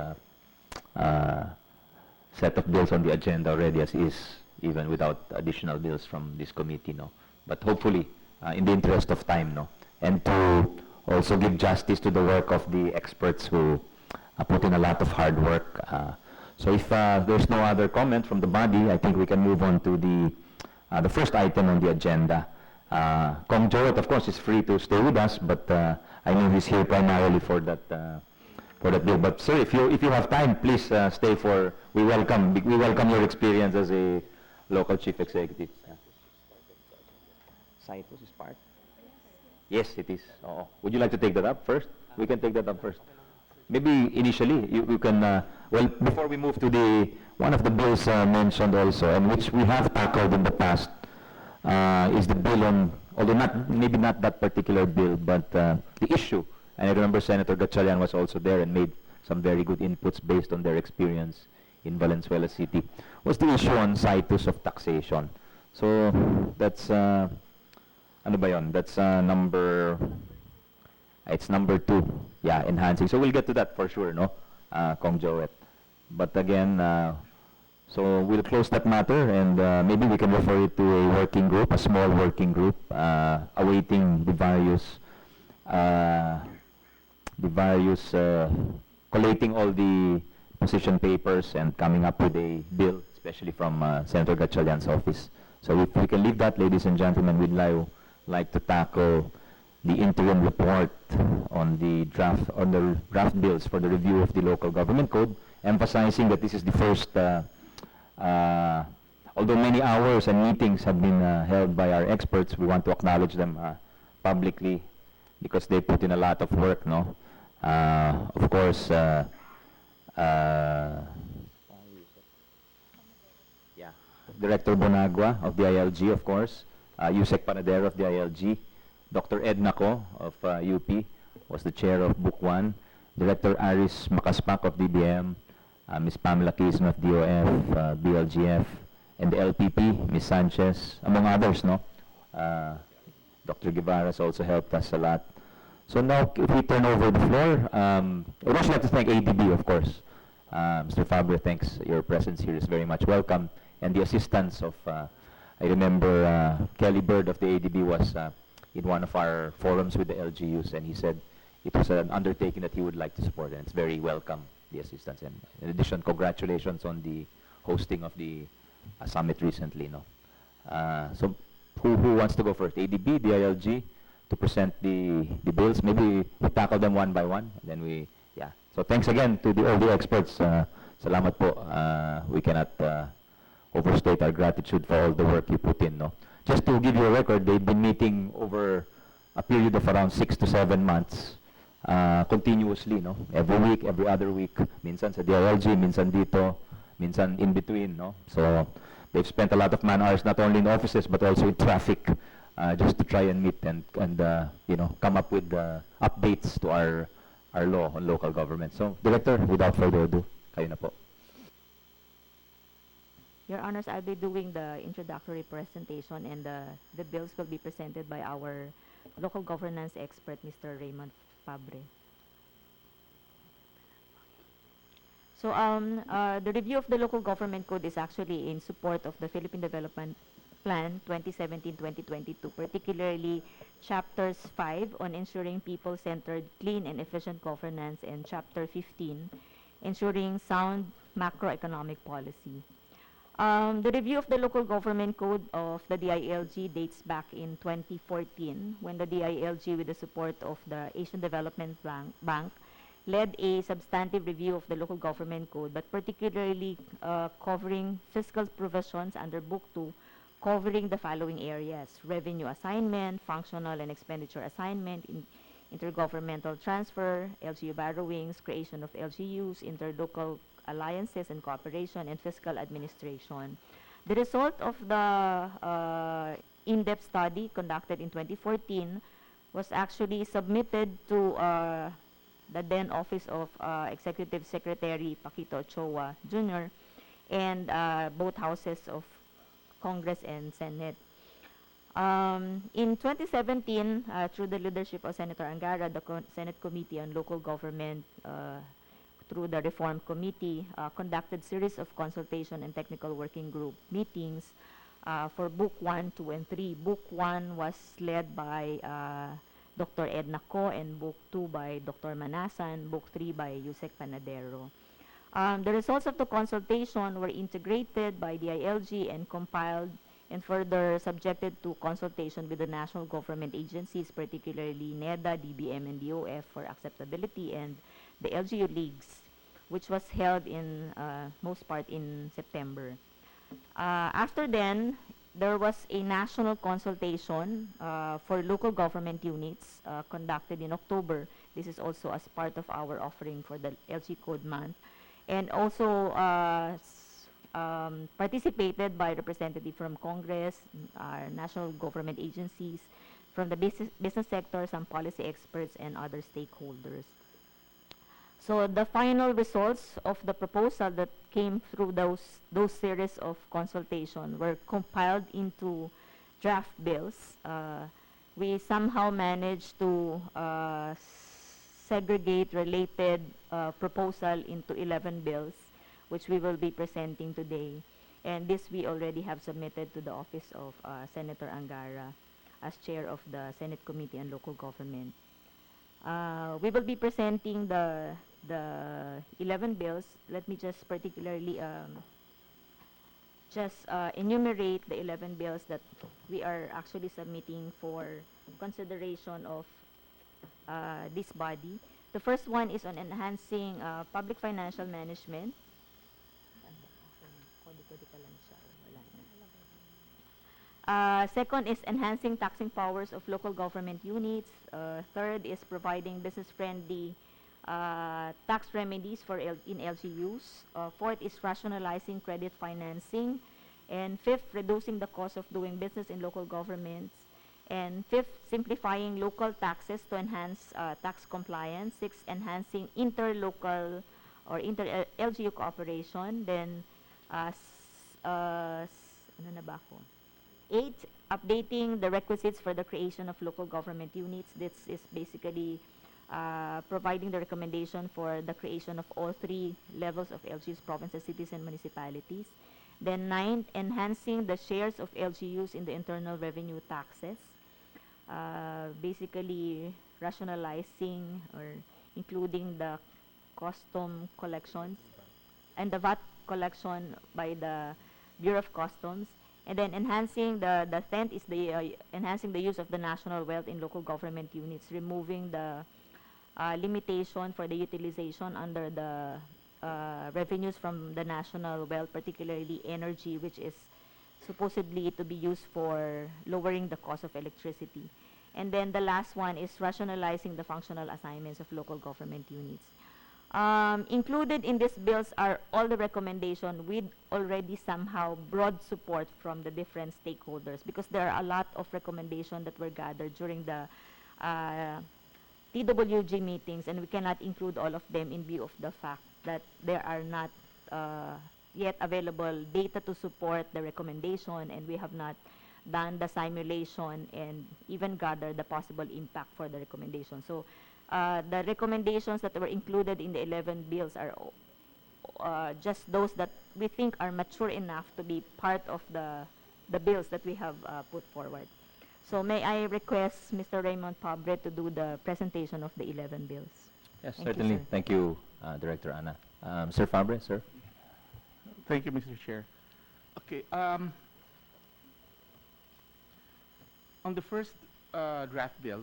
set of bills on the agenda already as is, even without additional bills from this committee, no? But hopefully, in the interest of time, no? And to also give justice to the work of the experts who put in a lot of hard work. So if there's no other comment from the body, I think we can move on to the first item on the agenda. Kong Joet, of course, is free to stay with us, but I know he's here primarily for that bill. But sir, if you have time, please stay for. We welcome your experience as a local chief executive. Situs is part. Yes, it is. Would you like to take that up first? We can take that up first. Maybe initially you can. Well, before we move to one of the bills mentioned also, and which we have tackled in the past, is the bill on, although maybe not that particular bill, but the issue. And I remember Senator Gatchalian was also there and made some very good inputs based on their experience in Valenzuela City. Was the issue on Situs of taxation. So that's ano ba yun? That's number. It's number 2. Yeah, enhancing. So we'll get to that for sure, no? Kong Joet. But again, so we'll close that matter, and maybe we can refer it to a working group, a small working group, awaiting the various collating all the position papers and coming up with a bill, especially from Senator Gatchalian's office. So if we can leave that, ladies and gentlemen, we'd like to tackle the interim report on the draft bills for the review of the local government code, emphasizing that this is the first, although many hours and meetings have been held by our experts, we want to acknowledge them publicly because they put in a lot of work, no? Of course, Director Bonagua of the ILG, of course, Yusek Panadero of the ILG, Dr. Ed Naco of UP was the chair of Book 1, Director Aris Makaspak of DBM, Ms. Pamela Quizno of DOF, BLGF, and the LPP, Ms. Sanchez, among others, no? Dr. Guevara has also helped us a lot. So now, if we turn over the floor, I would also like to thank ADB, of course. Mr. Fabre, thanks. Your presence here is very much welcome. And the assistance of, I remember Kelly Bird of the ADB was in one of our forums with the LGUs, and he said it was an undertaking that he would like to support, and it's very welcome, the assistance. And in addition, congratulations on the hosting of the summit recently, no? So who wants to go first? ADB, DILG, to present the bills? Maybe we tackle them one by one, and then we, yeah. So thanks again to all the experts. Salamat po. We cannot overstate our gratitude for all the work you put in, no? Just to give you a record, they've been meeting over a period of around 6 to 7 months, continuously, no? Every week, every other week. Minsan sa DILG, minsan dito, minsan in between, no? So they've spent a lot of man hours not only in offices but also in traffic, just to try and meet and you know, come up with updates to our law on local government. So, Director, without further ado, kayo na po. Your Honors, I'll be doing the introductory presentation, and the bills will be presented by our local governance expert, Mr. Raymond Fabre. So the review of the local government code is actually in support of the Philippine Development Plan 2017-2022, particularly Chapters 5 on ensuring people-centered, clean, and efficient governance, and Chapter 15, ensuring sound macroeconomic policy. The review of the local government code of the DILG dates back in 2014, when the DILG, with the support of the Asian Development Bank, led a substantive review of the local government code, but particularly covering fiscal provisions under Book 2, covering the following areas: revenue assignment, functional and expenditure assignment, intergovernmental transfer, LGU borrowings, creation of LGUs, interlocal alliances and cooperation, and fiscal administration. The result of the in-depth study conducted in 2014 was actually submitted to the then Office of Executive Secretary Paquito Ochoa Jr. and both houses of Congress and Senate. In 2017, through the leadership of Senator Angara, the Senate Committee on Local Government, through the Reform Committee, conducted series of consultation and technical working group meetings for Book 1, 2, and 3. Book 1 was led by Dr. Edna Co, and Book 2 by Dr. Manasan, Book 3 by Yusek Panadero. The results of the consultation were integrated by DILG and compiled and further subjected to consultation with the national government agencies, particularly NEDA, DBM, and DOF for acceptability, and the LGU leagues, which was held in most part in September. After then, there was a national consultation for local government units conducted in October. This is also as part of our offering for the LG Code Month, and also participated by representatives from Congress, national government agencies, from the business sector, some policy experts, and other stakeholders. So the final results of the proposal that came through those series of consultation were compiled into draft bills. We somehow managed to segregate related proposal into 11 bills, which we will be presenting today. And this we already have submitted to the office of Senator Angara as chair of the Senate Committee on Local Government. We will be presenting the 11 bills. Let me just particularly enumerate the 11 bills that we are actually submitting for consideration of this body. The first one is on enhancing public financial management. Second is enhancing taxing powers of local government units. Third is providing business-friendly tax remedies in LGUs. Fourth is rationalizing credit financing. And fifth, reducing the cost of doing business in local governments. And fifth, simplifying local taxes to enhance tax compliance. Sixth, enhancing interlocal or inter-LGU cooperation. Then, Eight, updating the requisites for the creation of local government units. This is basically providing the recommendation for the creation of all three levels of LGUs, provinces, cities, and municipalities. Then ninth, enhancing the shares of LGUs in the internal revenue taxes. Basically rationalizing or including the custom collections and the VAT collection by the Bureau of Customs. And then enhancing the 10th is the enhancing the use of the national wealth in local government units, removing the limitation for the utilization under the revenues from the national wealth, particularly energy, which is supposedly to be used for lowering the cost of electricity. And then the last one is rationalizing the functional assignments of local government units. Included in these bills are all the recommendations with already somehow broad support from the different stakeholders, because there are a lot of recommendations that were gathered during the TWG meetings, and we cannot include all of them in view of the fact that there are not yet available data to support the recommendation, and we have not done the simulation and even gather the possible impact for the recommendation. So the recommendations that were included in the 11 bills are just those that we think are mature enough to be part of the bills that we have put forward. So may I request Mr. Raymond Pabre to do the presentation of the 11 bills. Yes, Thank you, certainly. sir. Thank you, Director Ana. Sir Fabre, sir. Thank you, Mr. Chair. Okay. On the first draft bill,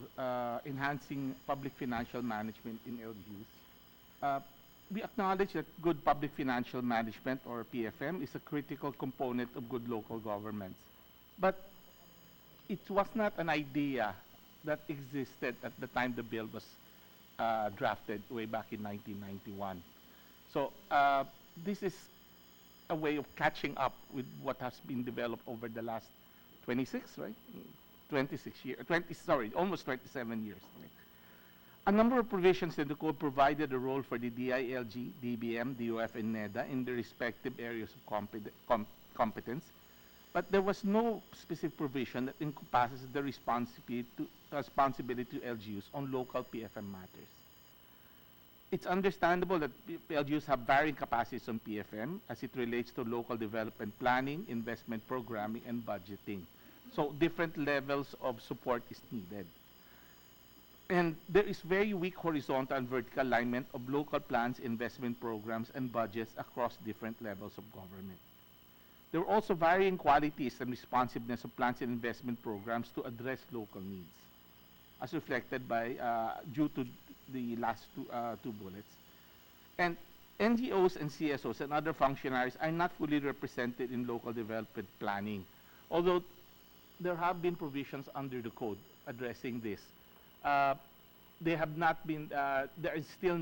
enhancing public financial management in LGUs, we acknowledge that good public financial management, or PFM, is a critical component of good local governments. But it was not an idea that existed at the time the bill was drafted way back in 1991. So this is a way of catching up with what has been developed over the last 26, right? 26 years, almost 27 years. Right? A number of provisions in the code provided a role for the DILG, DBM, DOF, and NEDA in their respective areas of competence, but there was no specific provision that encompasses the responsibility to LGUs on local PFM matters. It's understandable that LGUs have varying capacities on PFM as it relates to local development planning, investment programming, and budgeting. So different levels of support is needed. And there is very weak horizontal and vertical alignment of local plans, investment programs, and budgets across different levels of government. There are also varying qualities and responsiveness of plans and investment programs to address local needs, as reflected by, due to the last two bullets. And NGOs and CSOs and other functionaries are not fully represented in local development planning, although there have been provisions under the code addressing this. They have not been, there are still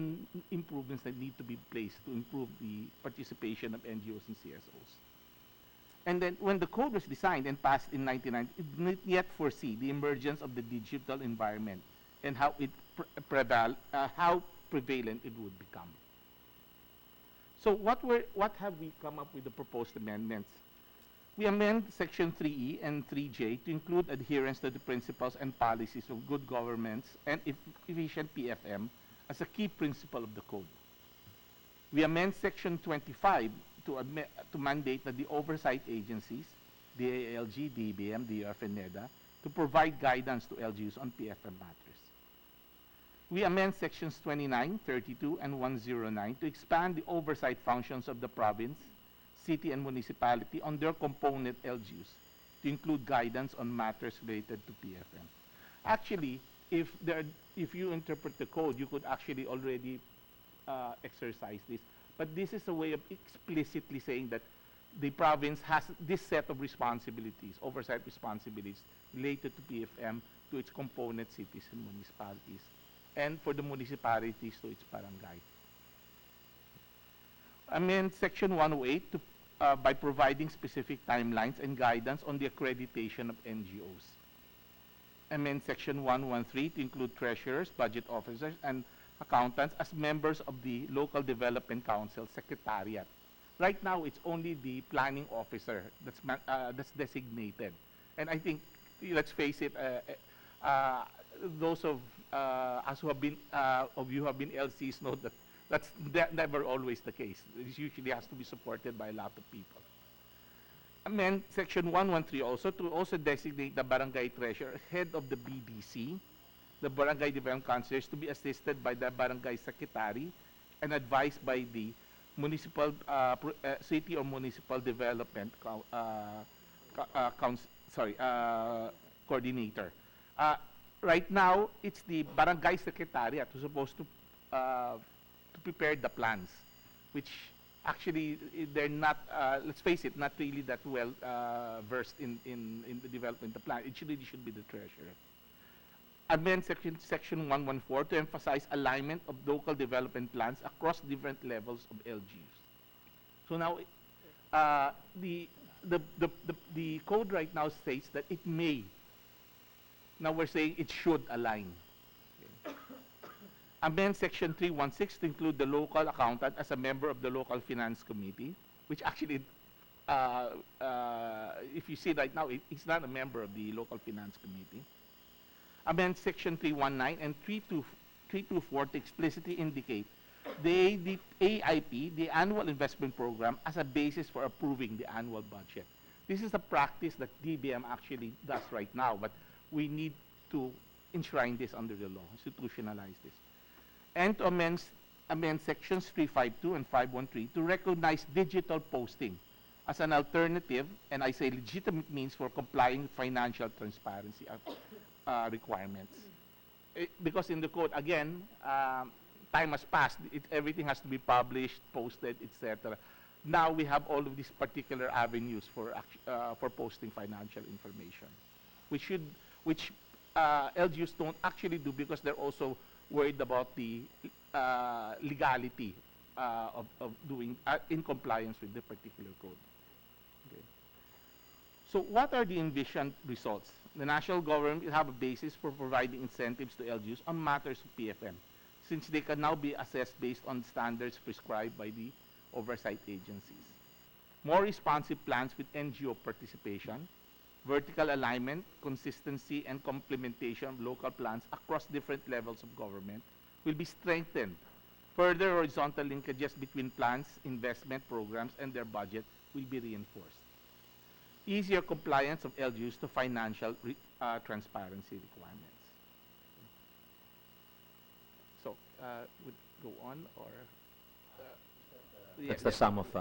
improvements that need to be placed to improve the participation of NGOs and CSOs. And then when the code was designed and passed in 1990, it did not yet foresee the emergence of the digital environment and how how prevalent it would become. So what have we come up with the proposed amendments? We amend Section 3E and 3J to include adherence to the principles and policies of good governance and efficient PFM as a key principle of the code. We amend Section 25 to mandate that the oversight agencies, DILG, DBM, DOF, and NEDA, to provide guidance to LGUs on PFM matters. We amend Sections 29, 32, and 109 to expand the oversight functions of the province, city, and municipality on their component LGUs to include guidance on matters related to PFM. Actually, if you interpret the code, you could actually already exercise this. But this is a way of explicitly saying that the province has this set of responsibilities, oversight responsibilities related to PFM to its component cities and municipalities, and for the municipalities to its barangay. Amend Section 108 to, by providing specific timelines and guidance on the accreditation of NGOs. Amend Section 113 to include treasurers, budget officers, and accountants as members of the Local Development Council Secretariat. Right now, it's only the planning officer that's designated. And I think, let's face it, those of us who have been, of you who have been LCs know that that's never always the case. It usually has to be supported by a lot of people. Amend Section 113 also to also designate the barangay treasurer head of the BDC, the barangay development councilors, to be assisted by the barangay secretary and advised by the municipal city or municipal development coordinator. Right now, it's the barangay secretariat who's supposed to prepare the plans, which actually they're not, let's face it, not really that well versed in the development of the plan. It should be the treasurer. Amend Section 114 to emphasize alignment of local development plans across different levels of LGUs. So now, the code right now states that it may. Now we're saying it should align. Okay. Amend Section 316 to include the local accountant as a member of the local finance committee, which actually, if you see right now, it's not a member of the local finance committee. Amend Section 319 and 324 to explicitly indicate the AIP, the Annual Investment Program, as a basis for approving the annual budget. This is a practice that DBM actually does right now, but we need to enshrine this under the law, institutionalize this. And to amend Sections 352 and 513 to recognize digital posting as an alternative, and I say legitimate means for complying with financial transparency requirements. Because in the code, again, time has passed. Everything has to be published, posted, etc. Now we have all of these particular avenues for posting financial information, which LGUs don't actually do because they're also worried about the legality of doing in compliance with the particular code. Okay. So what are the envisioned results? The national government will have a basis for providing incentives to LGUs on matters of PFM, since they can now be assessed based on standards prescribed by the oversight agencies. More responsive plans with NGO participation, vertical alignment, consistency, and complementation of local plans across different levels of government will be strengthened. Further horizontal linkages between plans, investment programs, and their budget will be reinforced. Easier compliance of LGUs to financial transparency requirements. So, would go on or? That's the sum of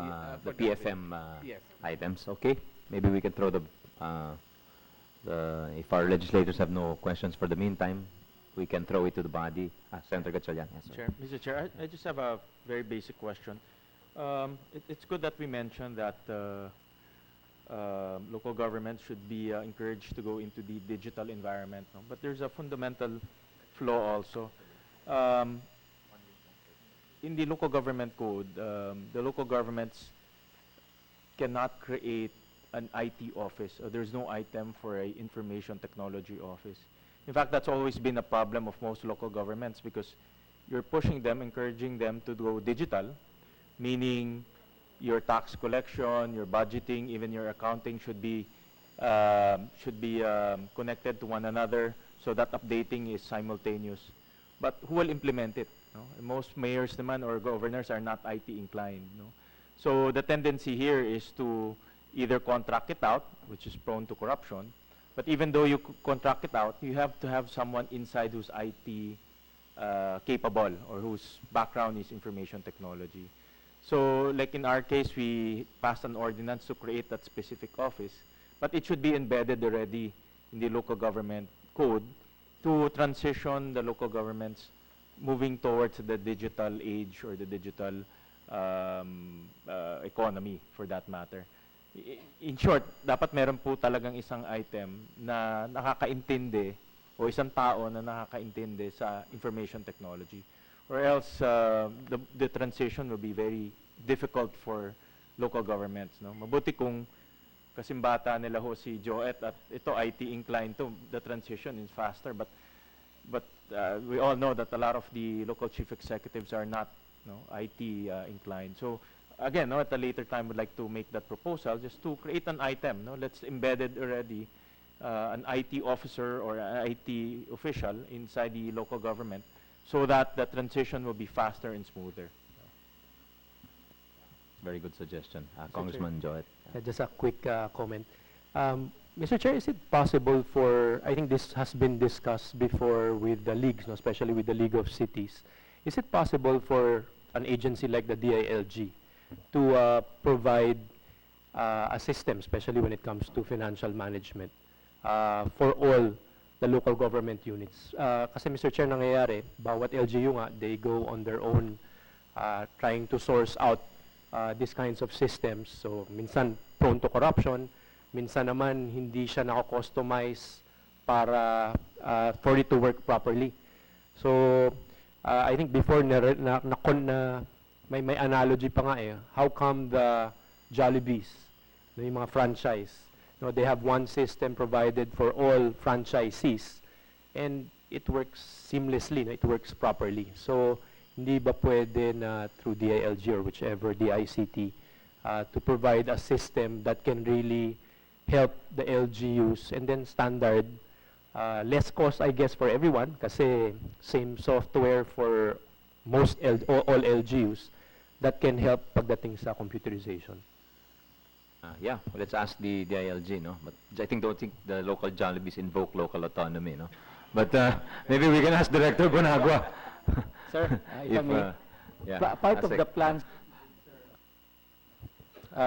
the PFM yes. items. Okay, maybe we can throw if our legislators have no questions for the meantime, we can throw it to the body. Senator Gatchalian. Yes, sir. Mr. Chair, I just have a very basic question. It's good that we mentioned that local governments should be encouraged to go into the digital environment, no? But there's a fundamental flaw also. In the local government code, the local governments cannot create an IT office, or there's no item for an information technology office. In fact, that's always been a problem of most local governments, because you're pushing them, encouraging them to go digital, meaning your tax collection, your budgeting, even your accounting should be connected to one another, so that updating is simultaneous. But who will implement it? No? Most mayors naman or governors are not IT inclined. No? So the tendency here is to either contract it out, which is prone to corruption, but even though you contract it out, you have to have someone inside who's IT capable, or whose background is information technology. So like in our case, we passed an ordinance to create that specific office, but it should be embedded already in the local government code to transition the local governments moving towards the digital age, or the digital economy for that matter. In short, dapat meron po talagang isang item na nakakaintindi, o isang tao na nakakaintindi sa information technology. Or else, the transition will be very difficult for local governments. No? Mabuti kung kasimbata nila ho si Joet at ito IT inclined to, the transition is faster. But we all know that a lot of the local chief executives are not IT inclined. So again, at a later time, we'd like to make that proposal just to create an item. Let's embed it already, an IT officer or an IT official inside the local government, so that the transition will be faster and smoother. Very good suggestion. Congressman Joet. Just a quick comment. Mr. Chair, is it possible for, I think this has been discussed before with the leagues, especially with the League of Cities, is it possible for an agency like the DILG to provide a system, especially when it comes to financial management, for all the local government units? Kasi Mr. Chair, nangyayari, bawat LGU nga, they go on their own trying to source out these kinds of systems. So minsan prone to corruption, minsan naman hindi siya nako-customize para for it to work properly. So I think before may analogy pa nga how come the Jollibees, yung mga franchise, they have one system provided for all franchisees, and it works seamlessly, it works properly. So hindi ba pwede na through DILG or whichever DICT to provide a system that can really help the LGUs, and then standard, less cost I guess for everyone kasi same software for all LGUs, that can help pagdating sa computerization. Yeah, well, let's ask the DILG, no? But I don't think the local Jollibees invoke local autonomy, no? But maybe we can ask Director Bonagua. Sir, if I may, part of the plans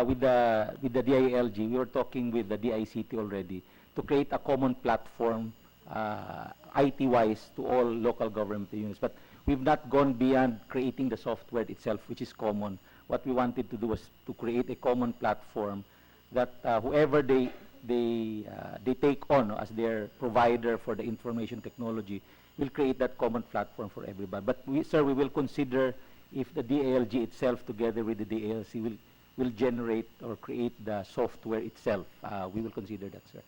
with the DILG, we were talking with the DICT already to create a common platform IT-wise to all local government units. But we've not gone beyond creating the software itself, which is common. What we wanted to do was to create a common platform that whoever they take on as their provider for the information technology will create that common platform for everybody. But we will consider if the DILG itself together with the DILC will generate or create the software itself. We will consider that, sir.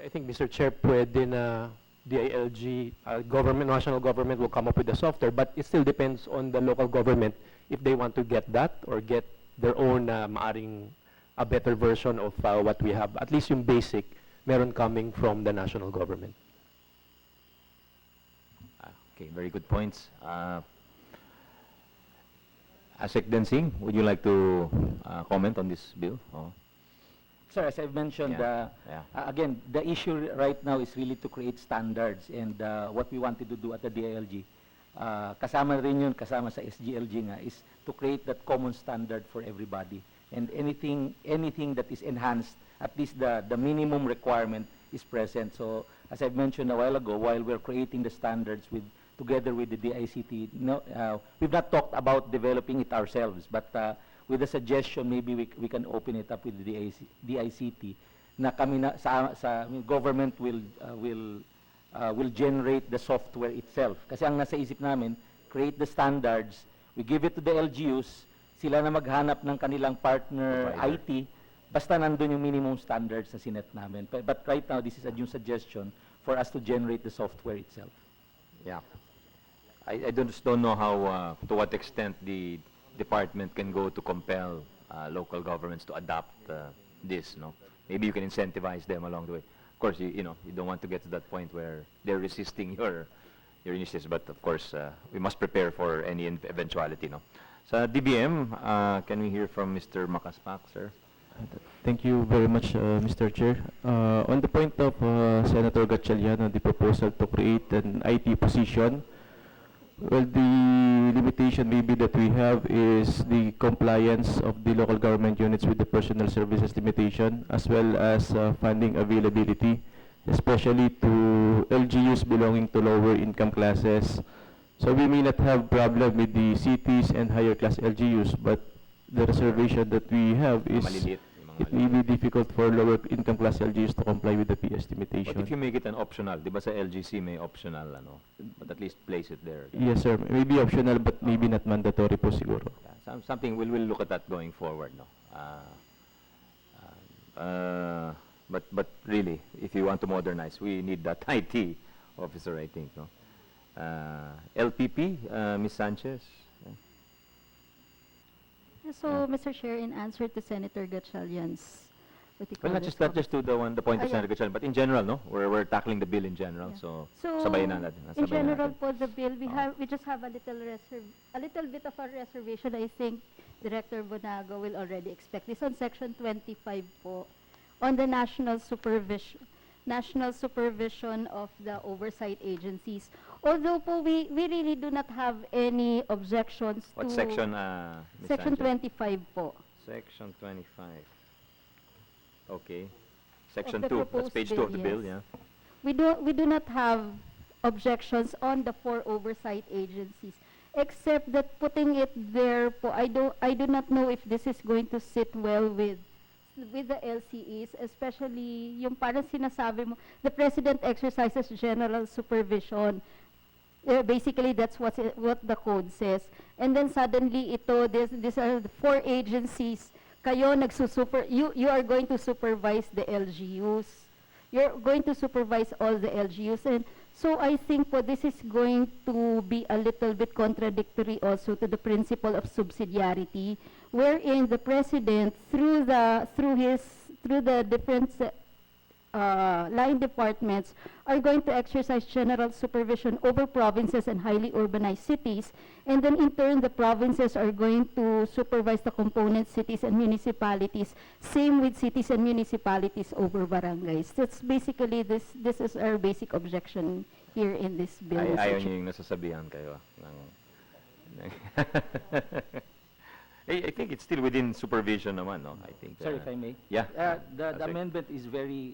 I think, Mr. Chair, pwede na DILG, government, national government will come up with the software, but it still depends on the local government if they want to get that or get their own maaring a better version of what we have. At least yung basic, meron coming from the national government. Okay, very good points. Asek Dancing, would you like to comment on this bill? Oh. Sir, as I've mentioned, again, the issue right now is really to create standards, and what we wanted to do at the DILG, kasama rin yun, kasama sa SGLG nga, is to create that common standard for everybody. And anything that is enhanced, at least the minimum requirement is present. So, as I've mentioned a while ago, while we're creating the standards together with the DICT, we've not talked about developing it ourselves, but with a suggestion, maybe we can open it up with the DICT, na kami na, government will generate the software itself. Kasi ang nasa isip namin, create the standards, we give it to the LGUs, sila na maghanap ng kanilang partner IT, basta nandun yung minimum standards na sinet namin. But right now, this is a new suggestion for us to generate the software itself. Yeah. I just don't know how, to what extent the department can go to compel local governments to adopt this, no? Maybe you can incentivize them along the way. Of course, you don't want to get to that point where they're resisting your initiatives, but of course, we must prepare for any eventuality, no? Sa DBM, can we hear from Mr. Makaspak, sir? Thank you very much, Mr. Chair. On the point of Senator Gatchalian, the proposal to create an IT position, well, the limitation maybe that we have is the compliance of the local government units with the personal services limitation, as well as funding availability, especially to LGUs belonging to lower income classes. So we may not have problem with the cities and higher class LGUs, but the reservation that we have is it may be difficult for lower income class LGUs to comply with the PS limitation. But if you make it an optional, di ba sa LGC may optional, ano? But at least place it there. Yes, sir. Maybe optional, but maybe not mandatory po siguro. Yeah, something we'll look at that going forward, no? But really, if you want to modernize, we need that IT officer, I think, no? LPP, Ms. Sanchez. So, Mr. Chair, in answer to Senator Gatchalian's, well, not just to the point of Senator Gatchalian, but in general, no? We're tackling the bill in general, so sabayin na natin. In general po, the bill, we just have a little bit of a reservation. I think Director Bonago will already expect this on Section 25 po, on the national supervision of the oversight agencies. Although po, we really do not have any objections to... What section, Ms. Section Sanchez? 25 po. Section 25. Okay. Section 2. That's page 2 of the bill, yeah. We do not have objections on the 4 oversight agencies, except that putting it there po, I do not know if this is going to sit well with the LCEs, especially yung parang sinasabi mo, the President exercises general supervision. Basically, that's what the code says. And then suddenly, these are the 4 agencies. Kayo you are going to supervise the LGUs. You're going to supervise all the LGUs. And so I think this is going to be a little bit contradictory also to the principle of subsidiarity, wherein the President, through the different line departments, are going to exercise general supervision over provinces and highly urbanized cities, and then in turn the provinces are going to supervise the component cities and municipalities, same with cities and municipalities over barangays. That's basically, this is our basic objection here in this bill. Ayaw niyo yung nasasabihan kayo. I think it's still within supervision naman, no? I think. Sir, if I may? Yeah. The amendment is very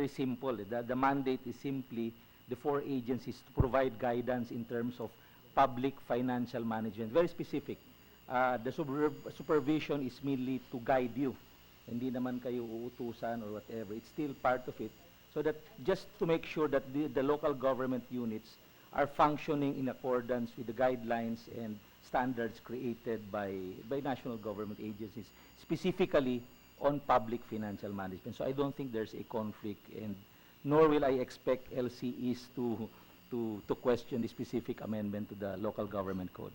simple. The mandate is simply the 4 agencies to provide guidance in terms of public financial management. Very specific. The supervision is merely to guide you. Hindi naman kayo uutusan or whatever. It's still part of it. So that just to make sure that the local government units are functioning in accordance with the guidelines and standards created by national government agencies, specifically on public financial management. So I don't think there's a conflict, and nor will I expect LCEs to question the specific amendment to the local government code.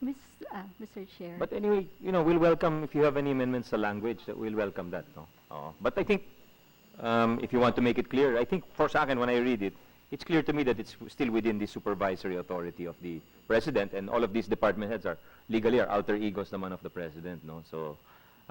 Mr. Chair. But anyway, we'll welcome, if you have any amendments to language, we'll welcome that, no? But I think, if you want to make it clear, I think for sa akin, when I read it, it's clear to me that it's still within the supervisory authority of the President, and all of these department heads are legally alter egos naman of the President, no? So,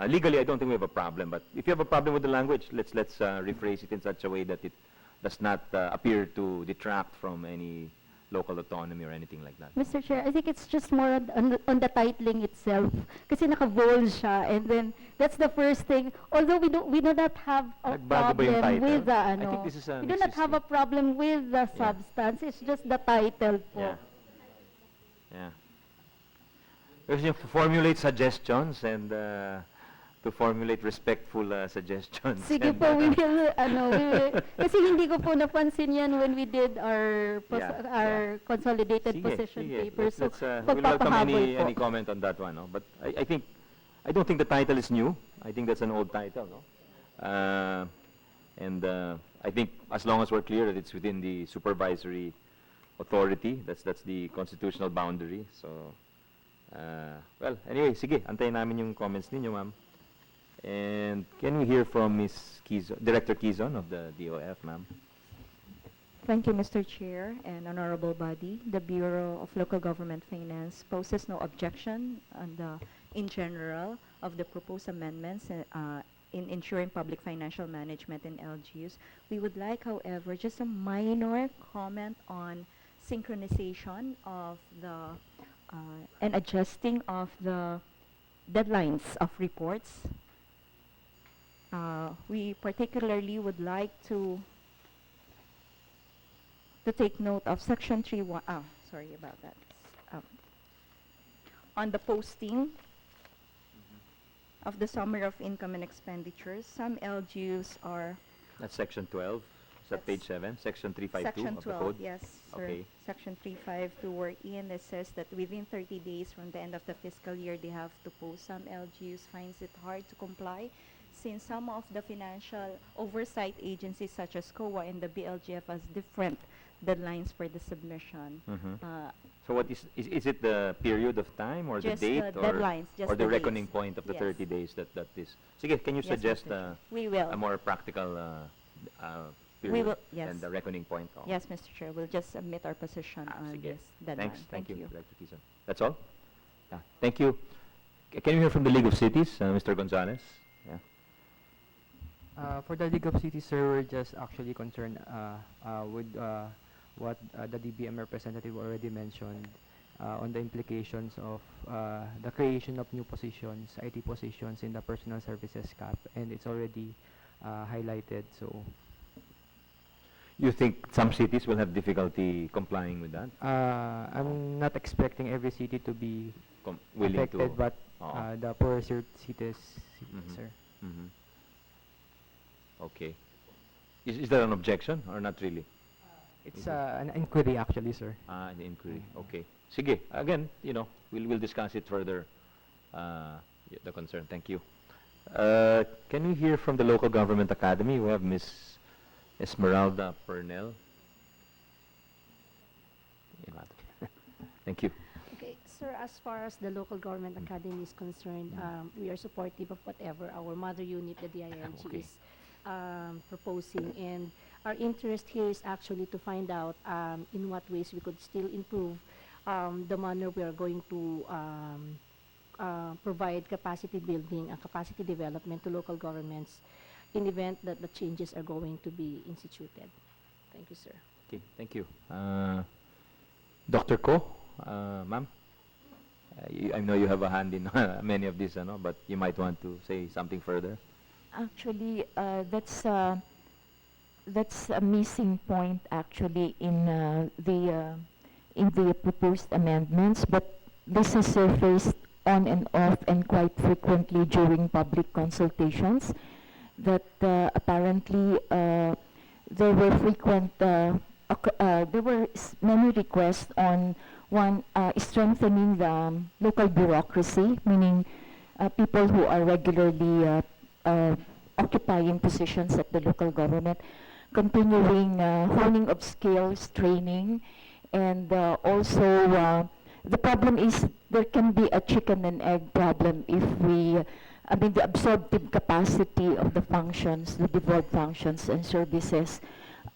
legally, I don't think we have a problem, but if you have a problem with the language, let's rephrase it in such a way that it does not appear to detract from any local autonomy or anything like that. Mr. Chair, I think it's just more on the titling itself. Kasi naka-bold siya, and then that's the first thing. Although we do not have a Nagbago ba yung problem title? with the I think this is we do not have a problem with the substance. It's just the title po. Yeah. Because you formulate suggestions and to formulate respectful suggestions. Sige and, po, we will, kasi hindi ko po napansin yan when we did our consolidated position paper. So, we'll welcome pagpapahabol po. any comment on that one, no? But I don't think the title is new. I think that's an old title, no? And I think as long as we're clear that it's within the supervisory authority, that's the constitutional boundary. So, well, anyway, sige, antayin namin yung comments ninyo, ma'am. And can we hear from Ms. Quizon, Director Quizon of the DOF, ma'am? Thank you, Mr. Chair and Honorable Body. The Bureau of Local Government Finance poses no objection in general of the proposed amendments in ensuring public financial management in LGUs. We would like, however, just a minor comment on synchronization of the and adjusting of the deadlines of reports. We particularly would like to take note of Section 3.1. Sorry about that. On the posting of the summary of income and expenditures, some LGUs are... That's Section 12. Is that page 7? Section 352 Section of the 12, code? yes, sir. Okay. Section 352, wherein it says that within 30 days from the end of the fiscal year, they have to post. Some LGUs finds it hard to comply, since some of the financial oversight agencies such as COA and the BLGF has different deadlines for the submission. So what is it the period of time or the Just date the or deadlines, just or the the reckoning dates. point of the Yes. 30 days that is? Sige, can you Yes, suggest Mr. Chair. We will. a more practical We period will, yes. and the reckoning point? Oh. Yes, Mr. Chair, we'll just submit our position on Sige. this deadline. Thanks. Thank you, you. Director Quezon. That's all? Yeah. Thank you. Can you hear from the League of Cities, Mr. Gonzalez? Yeah. For the League of Cities, sir, we're just actually concerned with what the DBM representative already mentioned on the implications of the creation of new positions, IT positions in the personal services cap, and it's already highlighted. So, You think some cities will have difficulty complying with that? I'm not expecting every city to be Willing affected, to? but Oo. the poorer cities, Mhm. sir. Mhm. Okay. Is there an objection or not really? It's an inquiry, actually, sir. An inquiry. Okay. Sige. Again, we'll discuss it further. The concern. Thank you. Can we hear from the Local Government Academy? We have Ms. Esmeralda Pernell. Thank you. Okay, sir, as far as the Local Government Academy is concerned, we are supportive of whatever our mother unit, the DILG, Okay. is proposing. And our interest here is actually to find out in what ways we could still improve the manner we are going to provide capacity building and capacity development to local governments in event that the changes are going to be instituted. Thank you, sir. Okay. Thank you. Dr. Ko, ma'am, I know you have a hand in many of these, but you might want to say something further. Actually, that's a missing point actually in the proposed amendments, but this has surfaced on and off and quite frequently during public consultations, that apparently there were many requests on One, strengthening the local bureaucracy, meaning people who are regularly occupying positions at the local government, continuing honing of skills, training, and also the problem is there can be a chicken and egg problem if the absorptive capacity of the functions, the devolved functions and services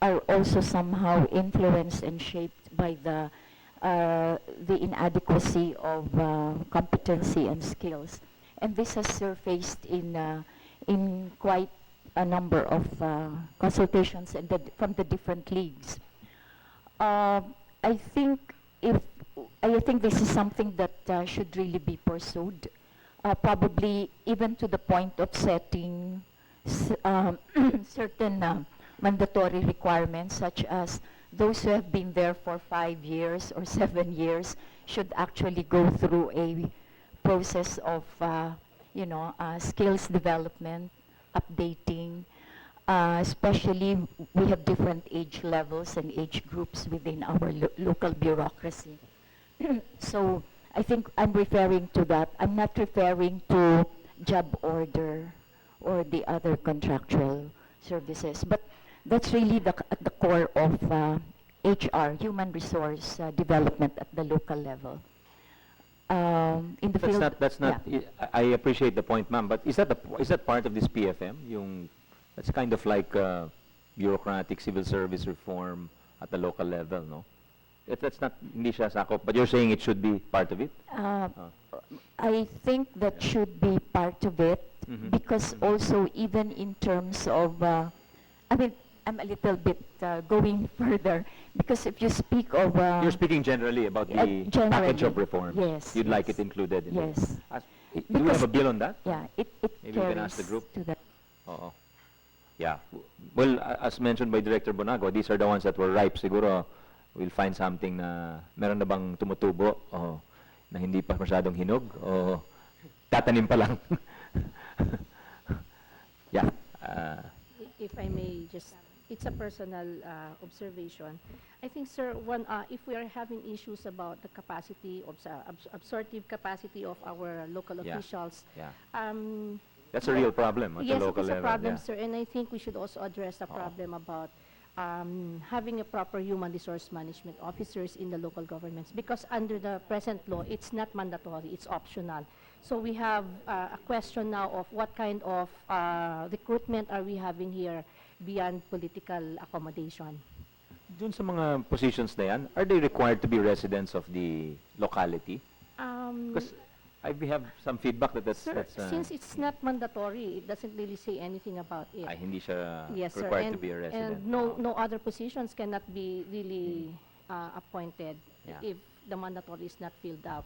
are also somehow influenced and shaped by the inadequacy of competency and skills. And this has surfaced in quite a number of consultations and from the different leagues. I think this is something that should really be pursued, probably even to the point of setting certain mandatory requirements, such as those who have been there for 5 years or 7 years should actually go through a process of skills development, updating, especially we have different age levels and age groups within our local bureaucracy. So I think I'm referring to that. I'm not referring to job order or the other contractual services, but that's really at the core of HR, human resource development at the local level. In the field, that's not. yeah. I appreciate the point, ma'am. But is that part of this PFM? That's kind of like bureaucratic civil service reform at the local level, no? That's not hindi siya sakop, but you're saying it should be part of it. I think that should be part of it because also even in terms of, I'm a little bit going further because if you speak of... You're speaking generally about the package of reform. Yes. You'd like it included in yes. Do we have a bill on that? Yeah, it Maybe we can ask the group. To that. Yeah. Well, as mentioned by Director Bonago, these are the ones that were ripe. Siguro, we'll find something na meron na bang tumutubo o na hindi pa masyadong hinog o tatanim pa lang. Yeah. If I may just, it's a personal observation. I think, sir, if we are having issues about the capacity, absorptive capacity of our local officials, that's a real problem at the local level. Yes, it's a problem, sir, and I think we should also address the problem about having a proper human resource management officers in the local governments, because under the present law, it's not mandatory, it's optional. So we have a question now of what kind of recruitment are we having here beyond political accommodation. Dun sa mga positions na yan, are they required to be residents of the locality? Because we have some feedback that that's since it's not mandatory, it doesn't really say anything about it. Ay, hindi siya Yes, required sir. to be a resident. And no other positions cannot be really appointed if the mandatory is not filled up.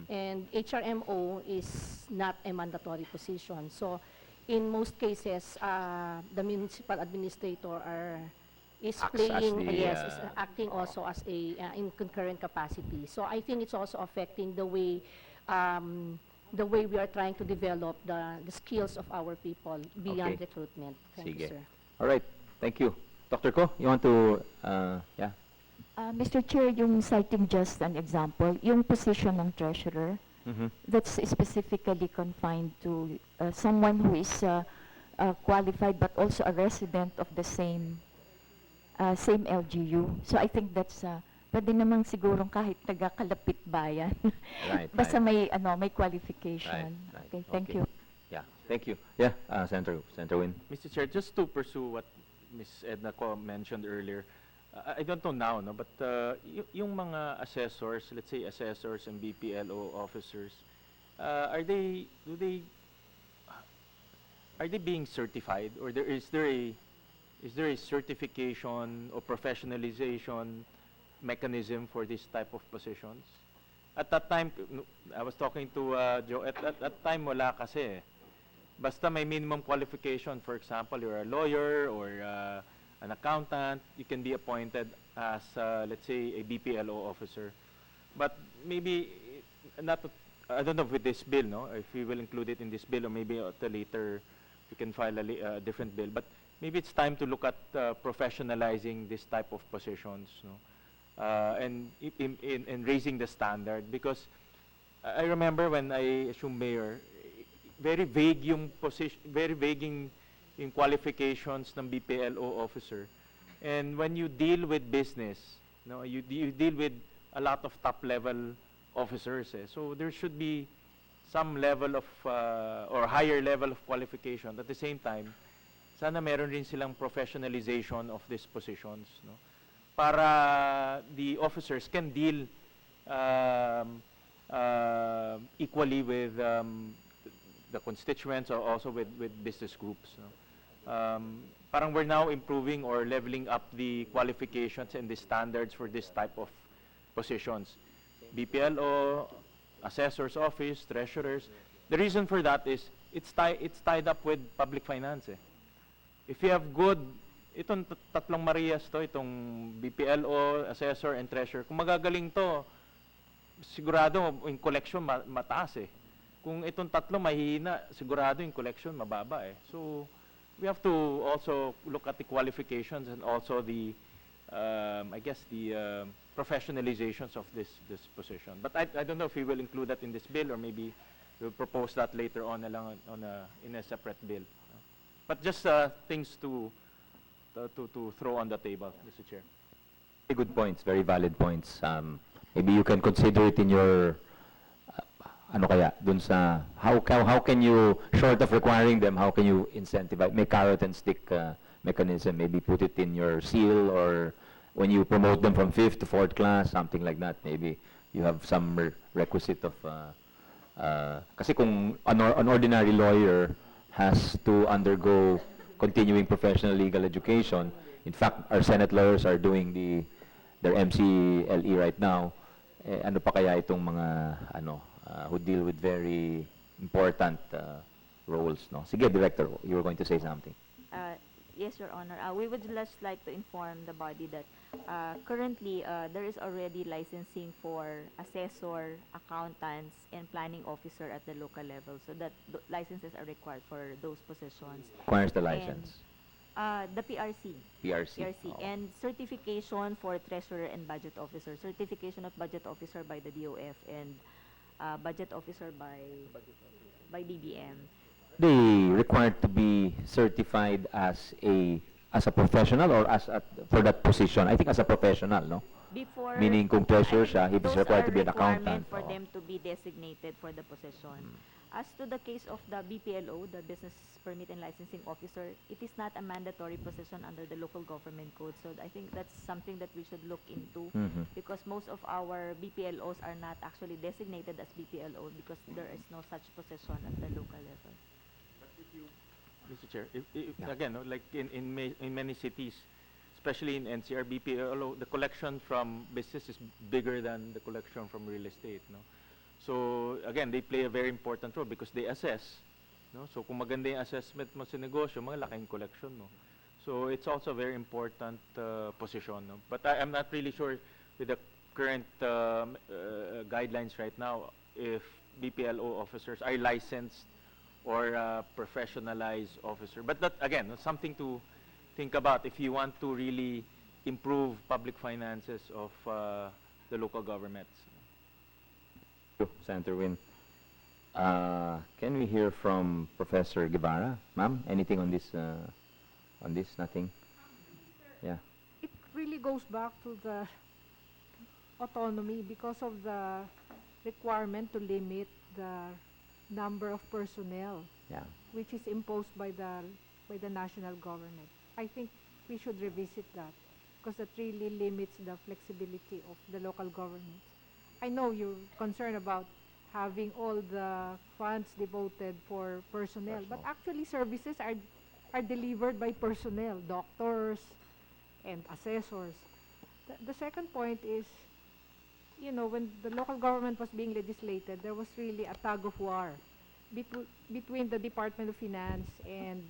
And HRMO is not a mandatory position. So in most cases, the municipal administrator is acting also as a in concurrent capacity. So I think it's also affecting the way we are trying to develop the skills of our people beyond recruitment. Thank you, sir. All right. Thank you. Dr. Ko, you want to, Mr. Chair, yung citing just an example, yung position ng treasurer, that's specifically confined to someone who is qualified but also a resident of the same LGU. So I think that's pwede namang sigurong kahit taga-kalapit bayan. Basta may qualification. Okay, thank you. Yeah, thank you. Yeah, Senator Win. Mr. Chair, just to pursue what Ms. Edna Co mentioned earlier, I don't know now, no, but yung mga assessors, let's say assessors and BPLO officers, are they being certified, or is there a certification or professionalization mechanism for this type of positions? At that time, I was talking to Joe, at that time wala kasi. Basta may minimum qualification. For example, you're a lawyer or an accountant, you can be appointed as, let's say, a BPLO officer. But maybe, I don't know with this bill, no? If we will include it in this bill, or maybe at a later, we can file a different bill. But maybe it's time to look at professionalizing this type of positions, no? and in raising the standard. Because I remember when I assumed mayor, very vague yung position, very vague yung qualifications ng BPLO officer. And when you deal with business, no, you deal with a lot of top-level officers. So there should be some level of, or higher level of qualification. At the same time, sana meron rin silang professionalization of these positions, no? Para the officers can deal equally with the constituents or also with business groups, no? Parang we're now improving or leveling up the qualifications and the standards for this type of positions. BPLO, assessor's office, treasurers. The reason for that is it's tied up with public finance. If you have good, itong tatlong Marias to, itong BPLO, assessor, and treasurer, kung magagaling to, sigurado yung collection mataas eh. Kung itong tatlo mahihina, sigurado yung collection mababa eh. So, we have to also look at the qualifications and also the, I guess, the professionalizations of this position. But I don't know if we will include that in this bill or maybe we'll propose that later on in a separate bill. But just things to throw on the table, Mr. Chair. Very good points, very valid points. Maybe you can consider it in your ano kaya dun sa how can you, short of requiring them, how can you incentivize, make carrot and stick mechanism, maybe put it in your seal, or when you promote them from 5th to 4th class, something like that. Maybe you have some requisite of kasi kung an ordinary lawyer has to undergo continuing professional legal education. In fact, our Senate lawyers are doing their MCLE right now. Ano pa kaya itong mga who deal with very important roles, no? Sige, Director, you were going to say something. Yes, Your Honor. We would just like to inform the body that currently there is already licensing for assessor, accountants, and planning officer at the local level. So that licenses are required for those positions. Requires the license? The PRC. PRC. Oh. And certification for treasurer and budget officer. Certification of budget officer by the DOF and budget officer by DBM. They required to be certified as a professional or for that position? I think as a professional, no? Before, meaning kung treasurer siya, he is required to be an accountant. For them to be designated for the position. As to the case of the BPLO, the Business Permit and Licensing Officer, it is not a mandatory position under the local government code. So I think that's something that we should look into because most of our BPLOs are not actually designated as BPLO because there is no such position at the local level. Mr. Chair, again, no, like in many cities, especially in NCR, BPLO, the collection from business is bigger than the collection from real estate, no? So again, they play a very important role because they assess, no? So kung maganda yung assessment mo sa negosyo, malaking collection mo. So it's also a very important position, no? But I'm not really sure with the current guidelines right now if BPLO officers are licensed or professionalized officer. But that, again, that's something to think about if you want to really improve public finances of the local governments. Senator Win. Can we hear from Professor Guevara? Ma'am, anything on this? Nothing? Yeah. It really goes back to the autonomy because of the requirement to limit the number of personnel, which is imposed by the national government. I think we should revisit that because that really limits the flexibility of the local governments. I know you're concerned about having all the funds devoted for personnel, but actually services are delivered by personnel, doctors and assessors. The second point is, you know, when the local government was being legislated, there was really a tug of war between the Department of Finance and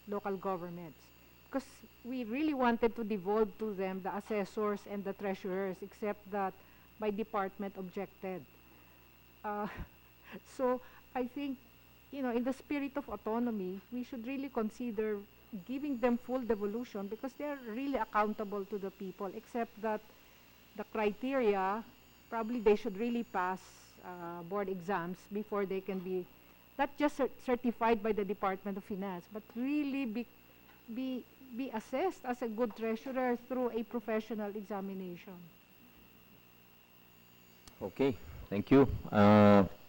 local governments. Because we really wanted to devolve to them the assessors and the treasurers, except that my department objected. So I think, you know, in the spirit of autonomy, we should really consider giving them full devolution because they're really accountable to the people, except that the criteria, probably they should really pass board exams before they can be not just certified by the Department of Finance, but really be assessed as a good treasurer through a professional examination. Okay, thank you.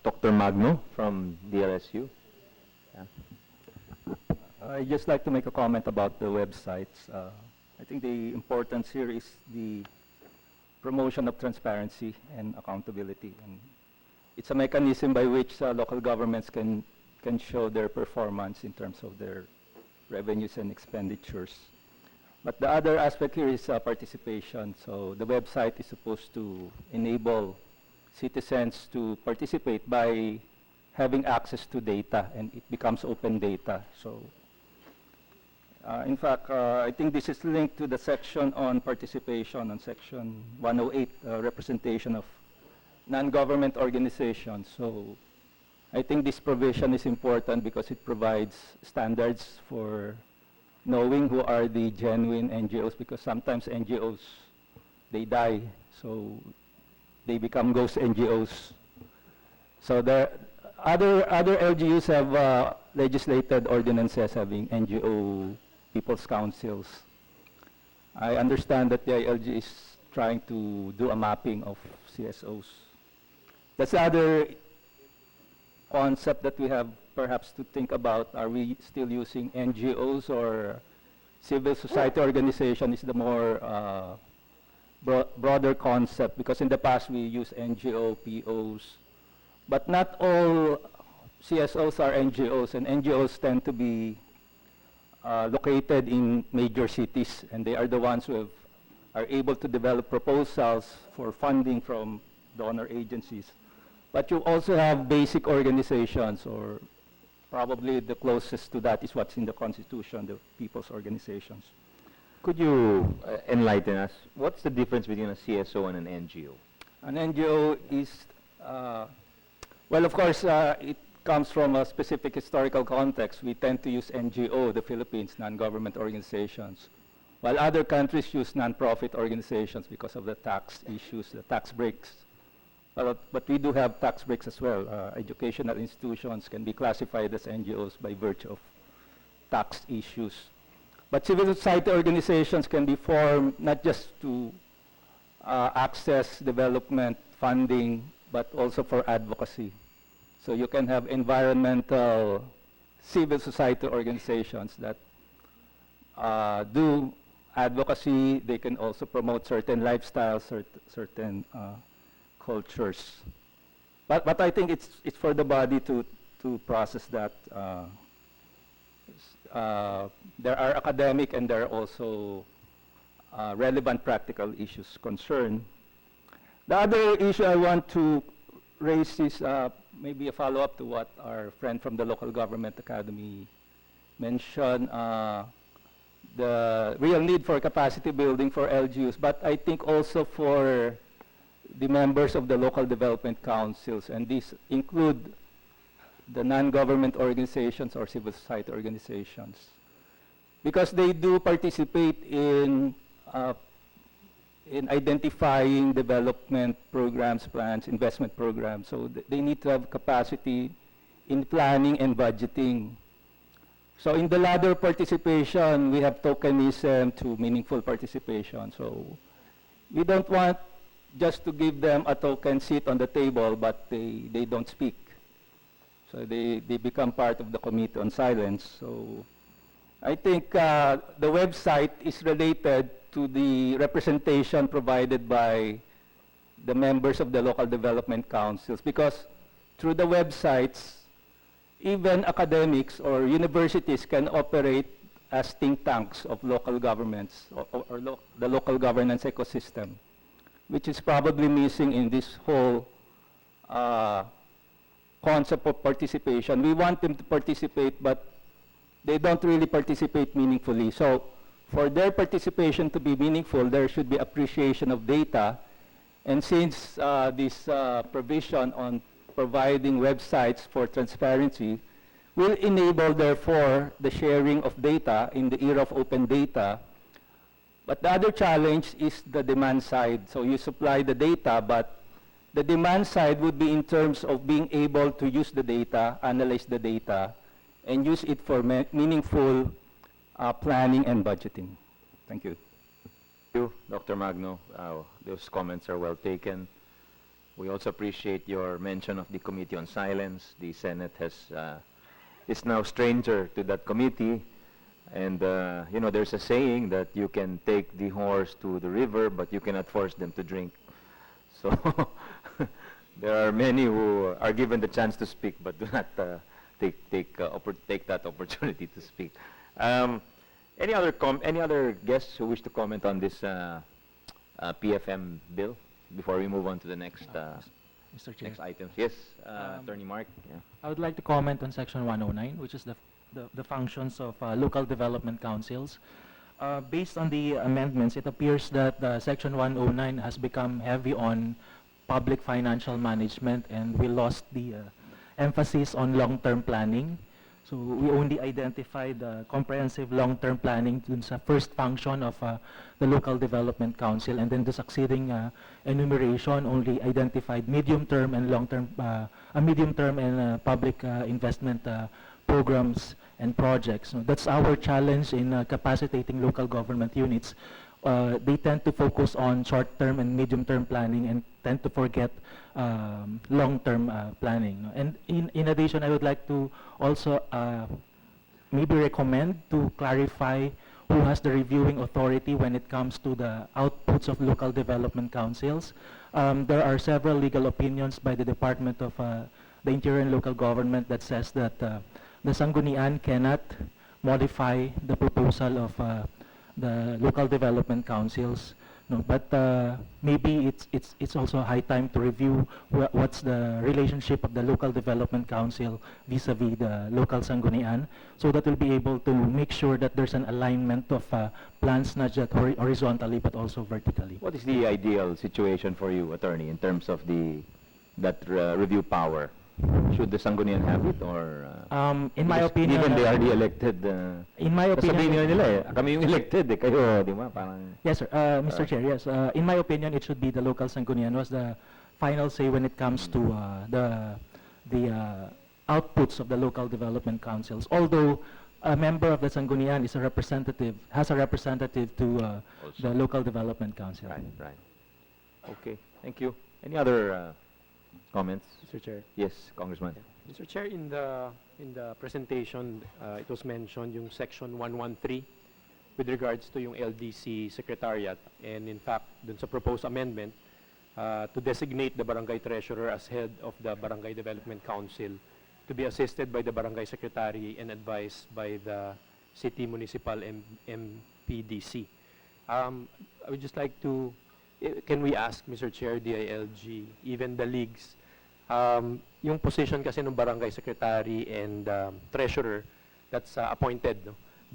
Dr. Magno from DRSU. Yeah. I'd just like to make a comment about the websites. I think the importance here is the promotion of transparency and accountability. And it's a mechanism by which local governments can show their performance in terms of their revenues and expenditures. But the other aspect here is participation. So the website is supposed to enable citizens to participate by having access to data, and it becomes open data. So in fact, I think this is linked to the section on participation on section 108, representation of non-government organizations. So I think this provision is important because it provides standards for knowing who are the genuine NGOs, because sometimes NGOs, they die, so they become ghost NGOs. So there other LGUs have legislated ordinances having NGO people's councils. I understand that the DILG is trying to do a mapping of CSOs. That's the other concept that we have perhaps to think about. Are we still using NGOs or civil society organization is the more broader concept, because in the past we used NGO, POs, but not all CSOs are NGOs, and NGOs tend to be located in major cities, and they are the ones who are able to develop proposals for funding from donor agencies. But you also have basic organizations, or probably the closest to that is what's in the Constitution, the people's organizations. Could you enlighten us? What's the difference between a CSO and an NGO? An NGO is, well, of course, it comes from a specific historical context. We tend to use NGO, the Philippines, non-government organizations, while other countries use non-profit organizations because of the tax issues, the tax breaks. But we do have tax breaks as well. Educational institutions can be classified as NGOs by virtue of tax issues. But civil society organizations can be formed not just to access development funding, but also for advocacy. So you can have environmental civil society organizations that do advocacy. They can also promote certain lifestyles, certain cultures. But I think it's for the body to process that. There are academic and there are also relevant practical issues concerned. The other issue I want to raise is maybe a follow-up to what our friend from the Local Government Academy mentioned, the real need for capacity building for LGUs, but I think also for the members of the local development councils, and these include the non-government organizations or civil society organizations, because they do participate in identifying development programs, plans, investment programs. So they need to have capacity in planning and budgeting. So in the latter participation, we have tokenism to meaningful participation. So we don't want just to give them a token seat on the table, but they don't speak. So they become part of the committee on silence. So I think the website is related to the representation provided by the members of the local development councils, because through the websites, even academics or universities can operate as think tanks of local governments or the local governance ecosystem, which is probably missing in this whole concept of participation. We want them to participate, but they don't really participate meaningfully. So for their participation to be meaningful, there should be appreciation of data. And since this provision on providing websites for transparency will enable, therefore, the sharing of data in the era of open data, But the other challenge is the demand side. So you supply the data, but the demand side would be in terms of being able to use the data, analyze the data, and use it for meaningful planning and budgeting. Thank you. Thank you, Dr. Magno. Those comments are well taken. We also appreciate your mention of the Committee on Silence. The Senate is now stranger to that committee. And, you know, there's a saying that you can take the horse to the river, but you cannot force them to drink. So there are many who are given the chance to speak, but do not take that opportunity to speak. Any other guests who wish to comment on this PFM bill before we move on to the next Mr. Chair. next items? Yes, Attorney Mark. Yeah. I would like to comment on Section 109, which is the functions of local development councils. Based on the amendments, it appears that Section 109 has become heavy on public financial management, and we lost the emphasis on long-term planning. So we only identified comprehensive long-term planning dun sa first function of the local development council, and then the succeeding enumeration only identified medium-term and long-term, medium-term and public investment programs and projects. So that's our challenge in capacitating local government units. They tend to focus on short-term and medium-term planning and tend to forget long-term planning. And in addition, I would like to also maybe recommend to clarify who has the reviewing authority when it comes to the outputs of local development councils. There are several legal opinions by the Department of the Interior and Local Government that says that the Sanggunian cannot modify the proposal of the local development councils. No, but maybe it's also high time to review what's the relationship of the local development council vis-a-vis the local Sanggunian, so that we'll be able to make sure that there's an alignment of plans not just horizontally but also vertically. What is the ideal situation for you, Attorney, in terms of that review power? Should the Sanggunian have it, or in my opinion, given they are the elected, in my opinion, sasabihin nila kami yung elected kayo, di ba? Parang yes, sir. Mr. Chair, yes. In my opinion, it should be the local Sanggunian was the final say when it comes to the outputs of the local development councils. Although a member of the Sanggunian is a representative, has a representative to the local development council. Right. Okay, thank you. Any other comments? Mr. Chair. Yes, Congressman. Yeah. Mr. Chair, in the presentation, it was mentioned yung Section 113 with regards to yung LDC Secretariat, and in fact, dun sa proposed amendment, to designate the Barangay Treasurer as head of the Barangay Development Council, to be assisted by the Barangay Secretary and advised by the City Municipal MPDC. I would just like to, can we ask, Mr. Chair, DILG, even the leagues, yung position kasi ng Barangay Secretary and Treasurer, that's appointed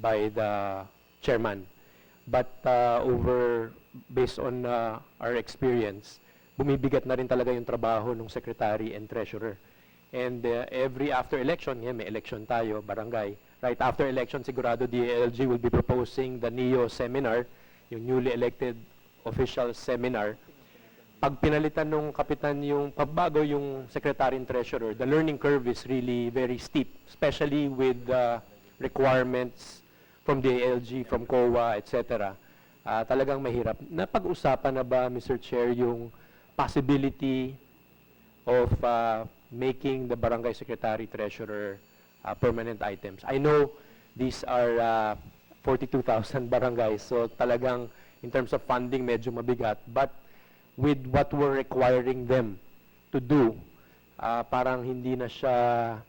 by the Chairman. But based on our experience, bumibigat na rin talaga yung trabaho ng Secretary and Treasurer. And every after election, may election tayo, barangay. Right after election, sigurado DILG will be proposing the NEO seminar, yung newly elected official seminar. Pag pinalitan nung kapitan yung pagbago yung Secretary and Treasurer, the learning curve is really very steep, especially with requirements from DILG, from COA, etc. Talagang mahirap. Napag-usapan na ba, Mr. Chair, yung possibility of making the Barangay Secretary Treasurer permanent items? I know these are 42,000 barangays, so talagang in terms of funding medyo mabigat, but with what we're requiring them to do, parang hindi na siya,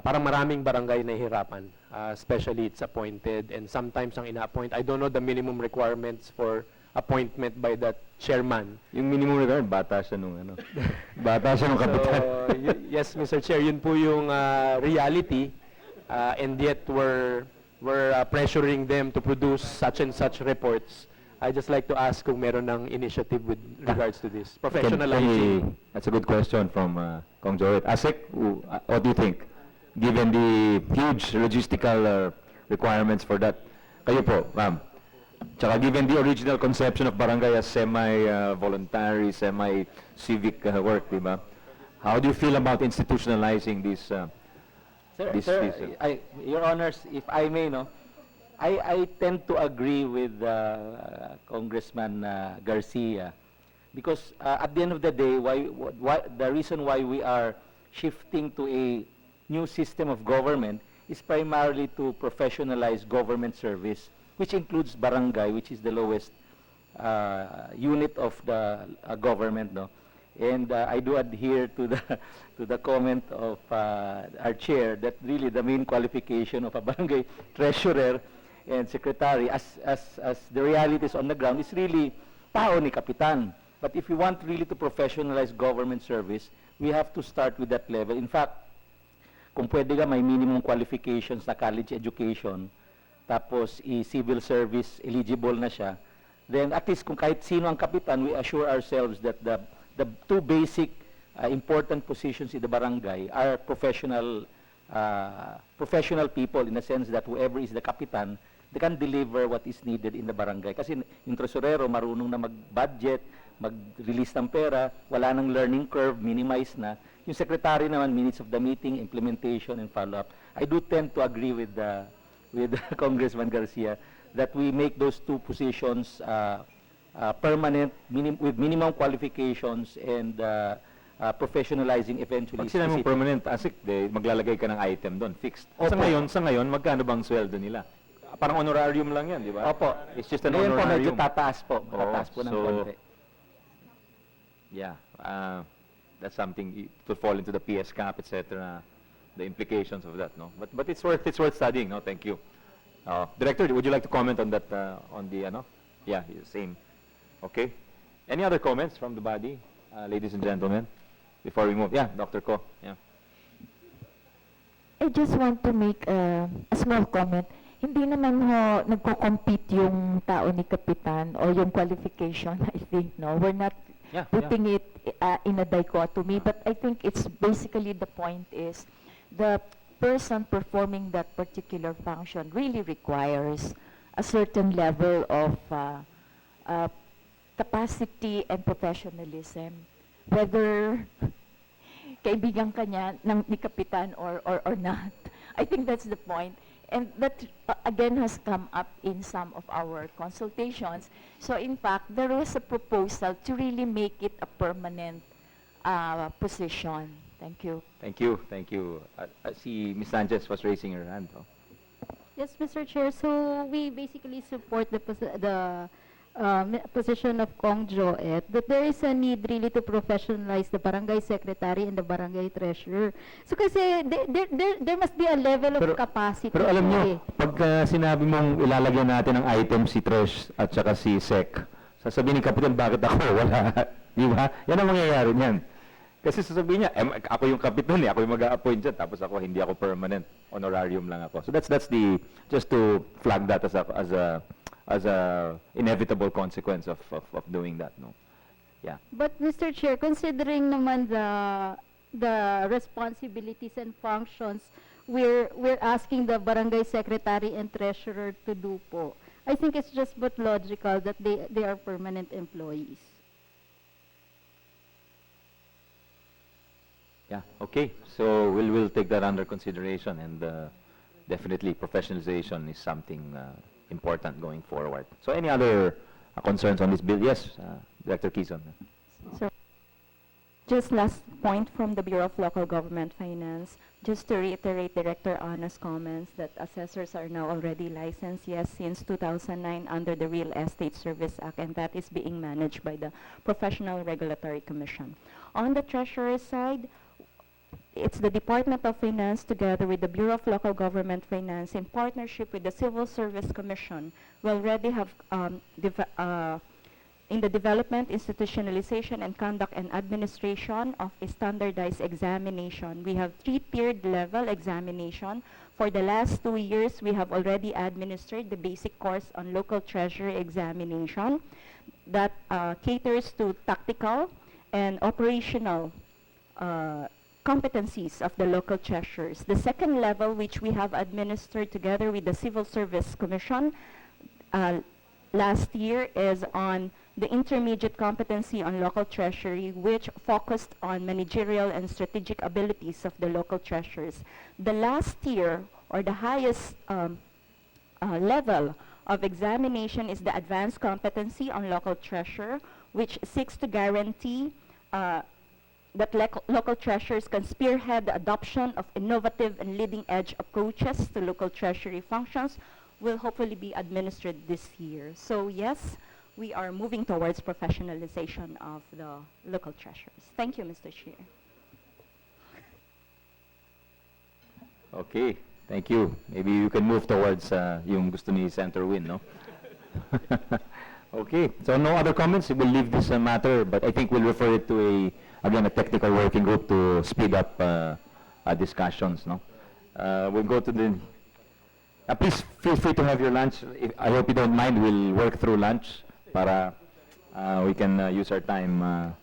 parang maraming barangay na hihirapan, especially it's appointed, and sometimes ang ina-appoint, I don't know the minimum requirements for appointment by the chairman. Yung minimum requirement, bata siya nung bata siya nung kapitan. So, yes, Mr. Chair, yun po yung reality, and yet we're pressuring them to produce such and such reports. I just like to ask kung meron ng initiative with regards to this. Professionalizing. That's a good question from Kong Joet. Asik, what do you think? Given the huge logistical requirements for that. Kayo po, ma'am. Tsaka given the original conception of barangay as semi-voluntary, semi-civic work, di ba? How do you feel about institutionalizing this? Your Honors, if I may, no, I tend to agree with Congressman Garcia, because at the end of the day, the reason why we are shifting to a new system of government is primarily to professionalize government service, which includes barangay, which is the lowest unit of the government, no? And I do adhere to the comment of our chair that really the main qualification of a barangay treasurer and secretary, as the realities on the ground, is really tao ni kapitan. But if we want really to professionalize government service, we have to start with that level. In fact, kung pwede ka may minimum qualifications na college education, tapos i-civil service eligible na siya, then at least kung kahit sino ang kapitan, we assure ourselves that the two basic important positions in the barangay are professional people, in the sense that whoever is the kapitan, they can deliver what is needed in the barangay. Kasi yung tresurero, marunong na mag-budget, mag-release ng pera, wala nang learning curve, minimize na. Yung secretary naman, minutes of the meeting, implementation, and follow-up. I do tend to agree with Congressman Garcia that we make those two positions permanent, with minimum qualifications, and professionalizing eventually. Pag sinabi mo permanent, asik, maglalagay ka ng item doon, fixed. Sa ngayon, magkano bang sweldo nila? Parang honorarium lang yan, di ba? Opo. It's just an Ngayon honorarium. po, medyo tataas po. Tataas po ng konti. Yeah, that's something to fall into the PS cap, etc. The implications of that, no? But it's worth studying, no? Thank you. Director, would you like to comment on that? Yeah, same. Okay. Any other comments from the body, ladies and gentlemen, before we move? Yeah, Dr. Ko. Yeah. I just want to make a small comment. Hindi naman ho nagko-compete yung tao ni Kapitan or yung qualification, I think, no? We're not putting it in a dichotomy, but I think it's basically the point is the person performing that particular function really requires a certain level of capacity and professionalism, whether kaibigan ka niya ni Kapitan or not. I think that's the point. And that, again, has come up in some of our consultations. So, in fact, there was a proposal to really make it a permanent position. Thank you. Thank you. Thank you. See, Ms. Sanchez was raising her hand. Oh. Yes, Mr. Chair. So we basically support the position of Kong Joet that there is a need really to professionalize the barangay secretary and the barangay treasurer. So kasi there must be a level of capacity. Pero alam nyo, pag sinabi mong ilalagyan natin ng item si Tresh at saka si Sec, sasabihin ni Kapitan, bakit ako? Wala. Di ba? Yan ang mangyayari niyan. Kasi sasabihin niya, ako yung kapitan ako yung mag-a-appoint dyan, tapos ako, hindi ako permanent, honorarium lang ako. So that's the, just to flag that as a inevitable consequence of doing that, no? Yeah. But Mr. Chair, considering naman the responsibilities and functions we're asking the barangay secretary and treasurer to do po, I think it's just but logical that they are permanent employees. Yeah, okay. So we'll take that under consideration, and definitely professionalization is something important going forward. So any other concerns on this bill? Yes, Director Quezon. So, just last point from the Bureau of Local Government Finance, just to reiterate Director Ana's comments that assessors are now already licensed, yes, since 2009 under the Real Estate Service Act, and that is being managed by the Professional Regulatory Commission. On the Treasurer side, it's the Department of Finance together with the Bureau of Local Government Finance in partnership with the Civil Service Commission will already have in the development, institutionalization, and conduct and administration of a standardized examination. We have 3-tiered level examination. For the last 2 years, we have already administered the basic course on local treasury examination that caters to tactical and operational competencies of the local treasurers. The second level, which we have administered together with the Civil Service Commission, last year is on the intermediate competency on local treasury, which focused on managerial and strategic abilities of the local treasurers. The last tier, or the highest level of examination, is the advanced competency on local treasurer, which seeks to guarantee that local treasurers can spearhead the adoption of innovative and leading-edge approaches to local treasury functions, will hopefully be administered this year. So yes, we are moving towards professionalization of the local treasurers. Thank you, Mr. Chair. Okay, thank you. Maybe you can move towards yung gusto ni Senator Win, no? Okay, so no other comments. We'll leave this matter, but I think we'll refer it to again, a technical working group to speed up discussions, no? We'll go to the... please feel free to have your lunch. I hope you don't mind. We'll work through lunch para we can use our time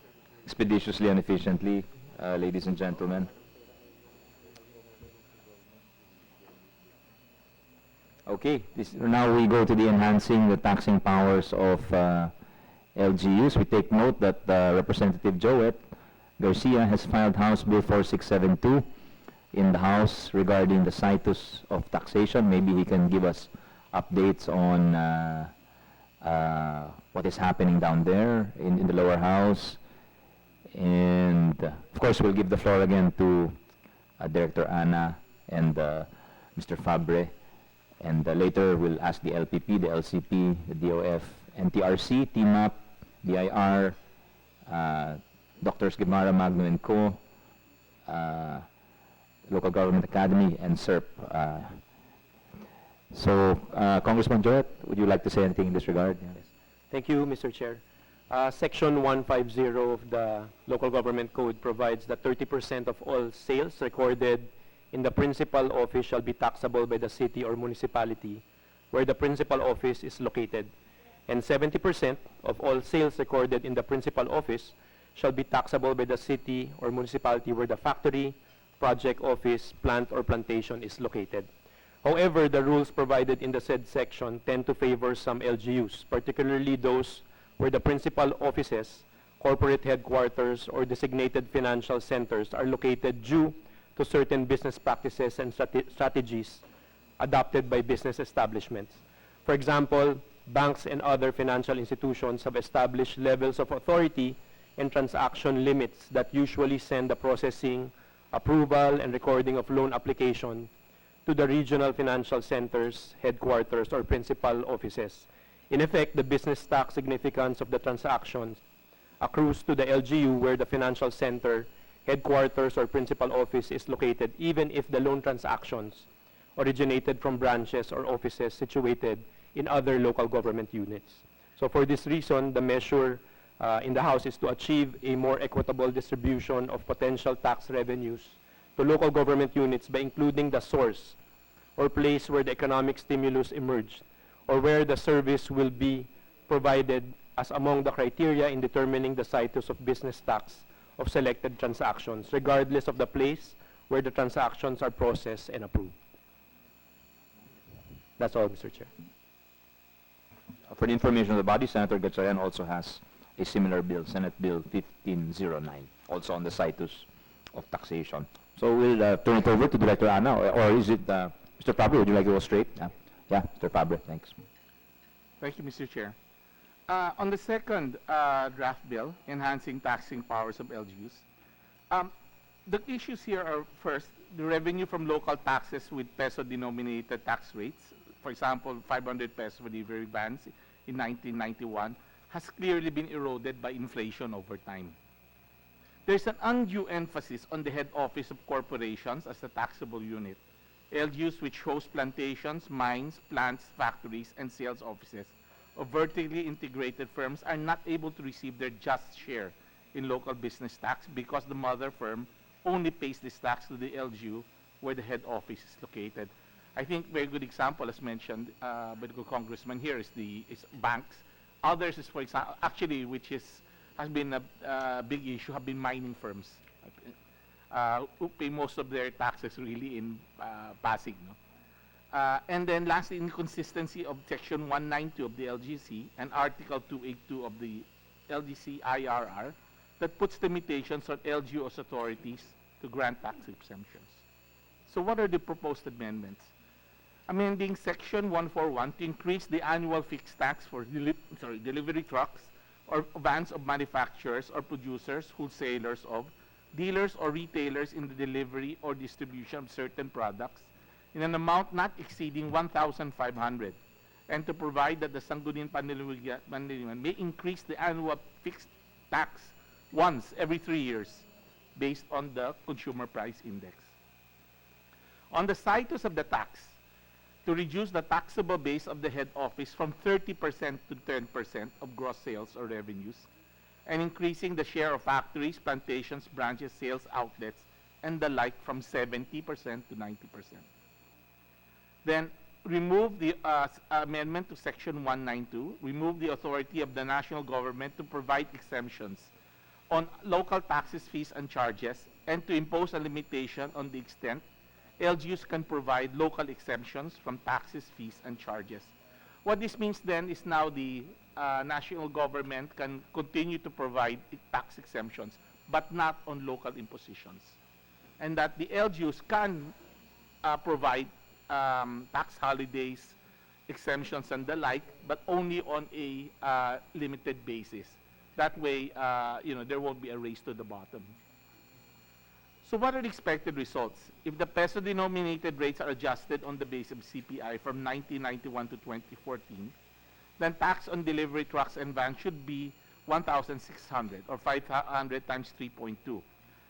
expeditiously and efficiently, ladies and gentlemen. Okay, now we go to the enhancing the taxing powers of LGUs. We take note that Representative Joet Garcia has filed House Bill 4672 in the House regarding the Situs of taxation. Maybe he can give us updates on what is happening down there in the lower house. And of course, we'll give the floor again to Director Ana and Mr. Fabre. And later, we'll ask the LPP, the LCP, the DOF, NTRC, TMAP, BIR, Drs. Guimara, Magno and Co., Local Government Academy, and SERP. Congressman Joet, would you like to say anything in this regard? Yes. Thank you, Mr. Chair. Section 150 of the Local Government Code provides that 30% of all sales recorded in the principal office shall be taxable by the city or municipality where the principal office is located, and 70% of all sales recorded in the principal office shall be taxable by the city or municipality where the factory, project office, plant, or plantation is located. However, the rules provided in the said section tend to favor some LGUs, particularly those where the principal offices, corporate headquarters, or designated financial centers are located due to certain business practices and strategies adopted by business establishments. For example, banks and other financial institutions have established levels of authority and transaction limits that usually send the processing, approval, and recording of loan application to the regional financial centers, headquarters, or principal offices. In effect, the business tax significance of the transactions accrues to the LGU where the financial center, headquarters, or principal office is located, even if the loan transactions originated from branches or offices situated in other local government units. So for this reason, the measure in the House is to achieve a more equitable distribution of potential tax revenues to local government units by including the source or place where the economic stimulus emerged, or where the service will be provided as among the criteria in determining the situs of business tax of selected transactions, regardless of the place where the transactions are processed and approved. That's all, Mr. Chair. For the information of the body, Senator Gatchalian also has a similar bill, Senate Bill 1509, also on the situs of taxation. So we'll turn it over to Director Ana, or is it Mr. Fabre? Would you like to go straight? Yeah, Mr. Fabre, thanks. Thank you, Mr. Chair. On the second draft bill, enhancing taxing powers of LGUs, the issues here are, first, the revenue from local taxes with peso-denominated tax rates. For example, 500 pesos for delivery vans in 1991 has clearly been eroded by inflation over time. There's an undue emphasis on the head office of corporations as a taxable unit. LGUs which host plantations, mines, plants, factories, and sales offices of vertically integrated firms are not able to receive their just share in local business tax because the mother firm only pays this tax to the LGU where the head office is located. I think very good example, as mentioned by the good congressman here, is banks. Others is, for example, actually, which has been a big issue, have been mining firms who pay most of their taxes really in Pasig. No? And then lastly, inconsistency of Section 192 of the LGC and Article 282 of the LGC IRR that puts limitations on LGUs authorities to grant tax exemptions. So what are the proposed amendments? Amending Section 141 to increase the annual fixed tax for delivery trucks or vans of manufacturers or producers, wholesalers of, dealers or retailers in the delivery or distribution of certain products in an amount not exceeding 1,500, and to provide that the Sangguniang Panliliman may increase the annual fixed tax once every 3 years based on the consumer price index. On the situs of the tax, to reduce the taxable base of the head office from 30% to 10% of gross sales or revenues, and increasing the share of factories, plantations, branches, sales outlets, and the like from 70% to 90%. Then remove the amendment to Section 192, remove the authority of the national government to provide exemptions on local taxes, fees, and charges, and to impose a limitation on the extent LGUs can provide local exemptions from taxes, fees, and charges. What this means then is now the national government can continue to provide tax exemptions, but not on local impositions. And that the LGUs can provide tax holidays, exemptions, and the like, but only on a limited basis. That way, there won't be a race to the bottom. So what are the expected results? If the peso-denominated rates are adjusted on the base of CPI from 1991 to 2014, then tax on delivery trucks and vans should be 1,600 or 500 times 3.2.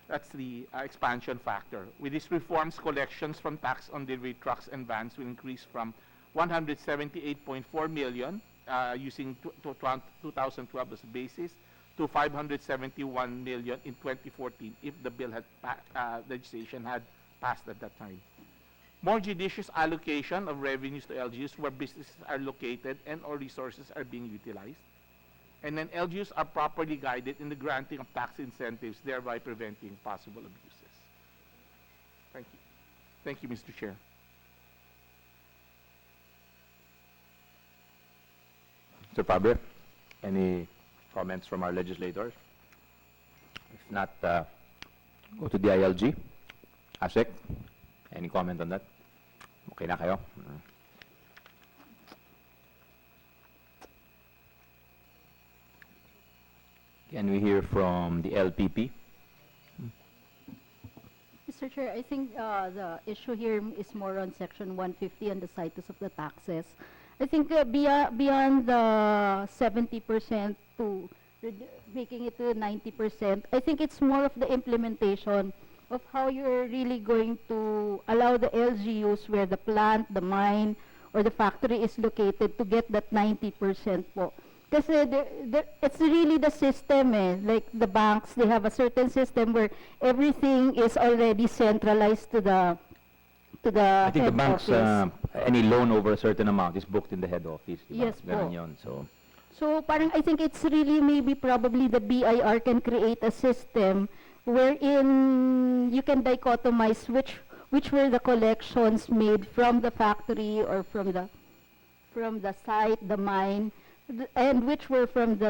That's the expansion factor. With these reforms, collections from tax on delivery trucks and vans will increase from 178.4 million using 2012 as a basis to 571 million in 2014 if the bill had legislation had passed at that time. More judicious allocation of revenues to LGUs where businesses are located and or resources are being utilized. And then LGUs are properly guided in the granting of tax incentives, thereby preventing possible abuses. Thank you. Thank you, Mr. Chair. Mr. Fabre, any comments from our legislators? If not, go to DILG. ASEC, any comment on that? Okay na kayo? Can we hear from the LPP? Mr. Chair, I think the issue here is more on Section 150 and the situs of the taxes. I think beyond the 70% to making it to 90%, I think it's more of the implementation of how you're really going to allow the LGUs where the plant, the mine, or the factory is located to get that 90% po. Kasi it's really the system like the banks, they have a certain system where everything is already centralized to the I think the head banks, office. any loan over a certain amount is booked in the head office. Diba? Yes po. Ganun yun, so. So parang I think it's really maybe probably the BIR can create a system wherein you can dichotomize which were the collections made from the factory or from the site, the mine, and which were from the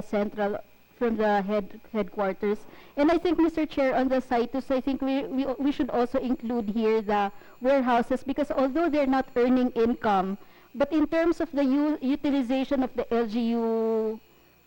headquarters. And I think, Mr. Chair, on the Situs, I think we should also include here the warehouses, because although they're not earning income, but in terms of the utilization of the LGU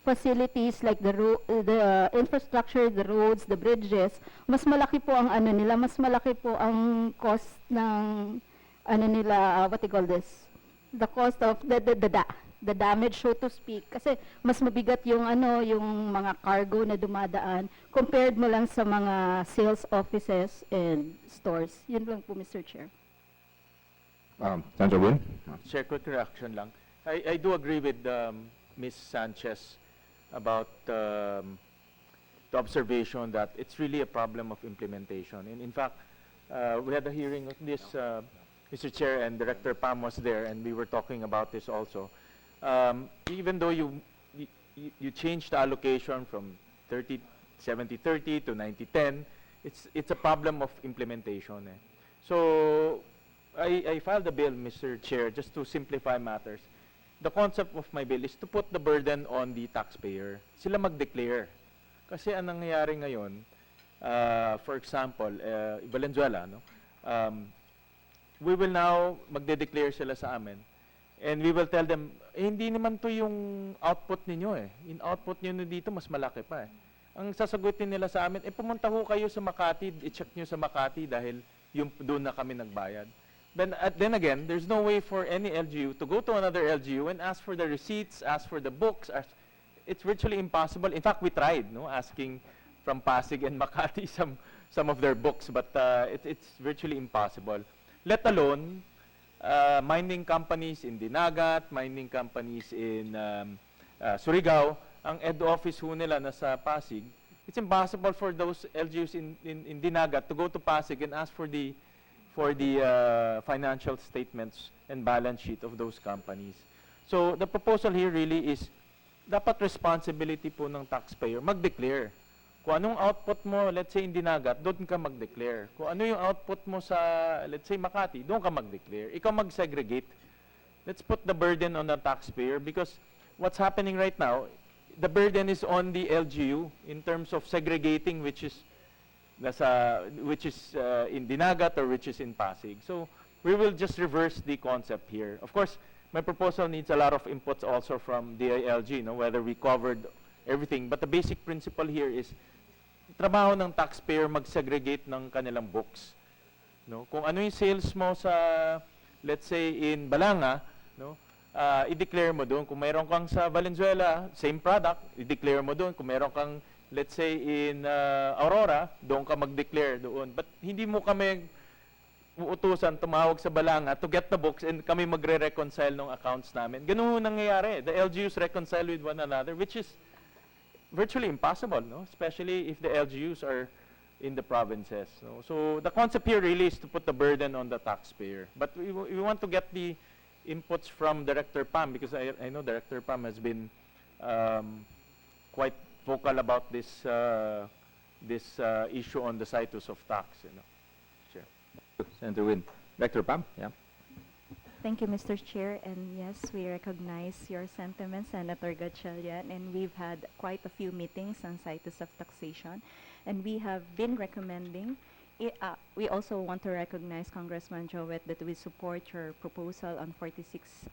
facilities like the infrastructure, the roads, the bridges, mas malaki po ang ano nila, mas malaki po ang cost ng ano nila, what do you call this? The cost of the damage, so to speak, kasi mas mabigat yung yung mga cargo na dumadaan compared mo lang sa mga sales offices and stores. Yun lang po, Mr. Chair. Senator Win? Chair, quick reaction lang. I do agree with Ms. Sanchez about the observation that it's really a problem of implementation. And in fact, we had a hearing on this, Mr. Chair, and Director Pam was there, and we were talking about this also. Even though you changed the allocation from 70-30 to 90-10, it's a problem of implementation. So I filed the bill, Mr. Chair, just to simplify matters. The concept of my bill is to put the burden on the taxpayer. Sila mag-declare. Kasi ang nangyayari ngayon, for example, Valenzuela, no? We will now magde-declare sila sa amin. And we will tell them, hindi naman to yung output ninyo eh. In output nyo dito, mas malaki pa eh. Ang sasagutin nila sa amin, pumunta ho kayo sa Makati, i-check nyo sa Makati dahil yung doon na kami nagbayad. Then again, there's no way for any LGU to go to another LGU and ask for the receipts, ask for the books. It's virtually impossible. In fact, we tried, no, asking from Pasig and Makati some of their books, but it's virtually impossible. Let alone mining companies in Dinagat, mining companies in Surigao, ang head office ho nila nasa Pasig. It's impossible for those LGUs in Dinagat to go to Pasig and ask for the financial statements and balance sheet of those companies. So the proposal here really is dapat responsibility po ng taxpayer mag-declare. Kung anong output mo, let's say in Dinagat, doon ka mag-declare. Kung ano yung output mo sa, let's say Makati, doon ka mag-declare. Ikaw mag-segregate. Let's put the burden on the taxpayer because what's happening right now, the burden is on the LGU in terms of segregating which is in Dinagat or which is in Pasig. So we will just reverse the concept here. Of course, my proposal needs a lot of inputs also from DILG, no, whether we covered everything. But the basic principle here is trabaho ng taxpayer mag-segregate ng kanilang books. No? Kung ano yung sales mo sa, let's say, in Balanga, no, i-declare mo doon. Kung mayroon kang sa Valenzuela, same product, i-declare mo doon. Kung mayroon kang, let's say, in Aurora, doon ka mag-declare doon. But hindi mo kami uutusan tumawag sa Balanga to get the books and kami magre-reconcile ng accounts namin. Ganun nangyayari. The LGUs reconcile with one another, which is virtually impossible, no? Especially if the LGUs are in the provinces. No? So the concept here really is to put the burden on the taxpayer. But we want to get the inputs from Director Pam because I know Director Pam has been quite vocal about this issue on the Situs of tax. You know. Sure. Senator Win. Director Pam, yeah. Thank you, Mr. Chair. And yes, we recognize your sentiments, Senator Gatchalian, and we've had quite a few meetings on Situs of taxation. And we have been recommending, we also want to recognize Congressman Jowett that we support your proposal on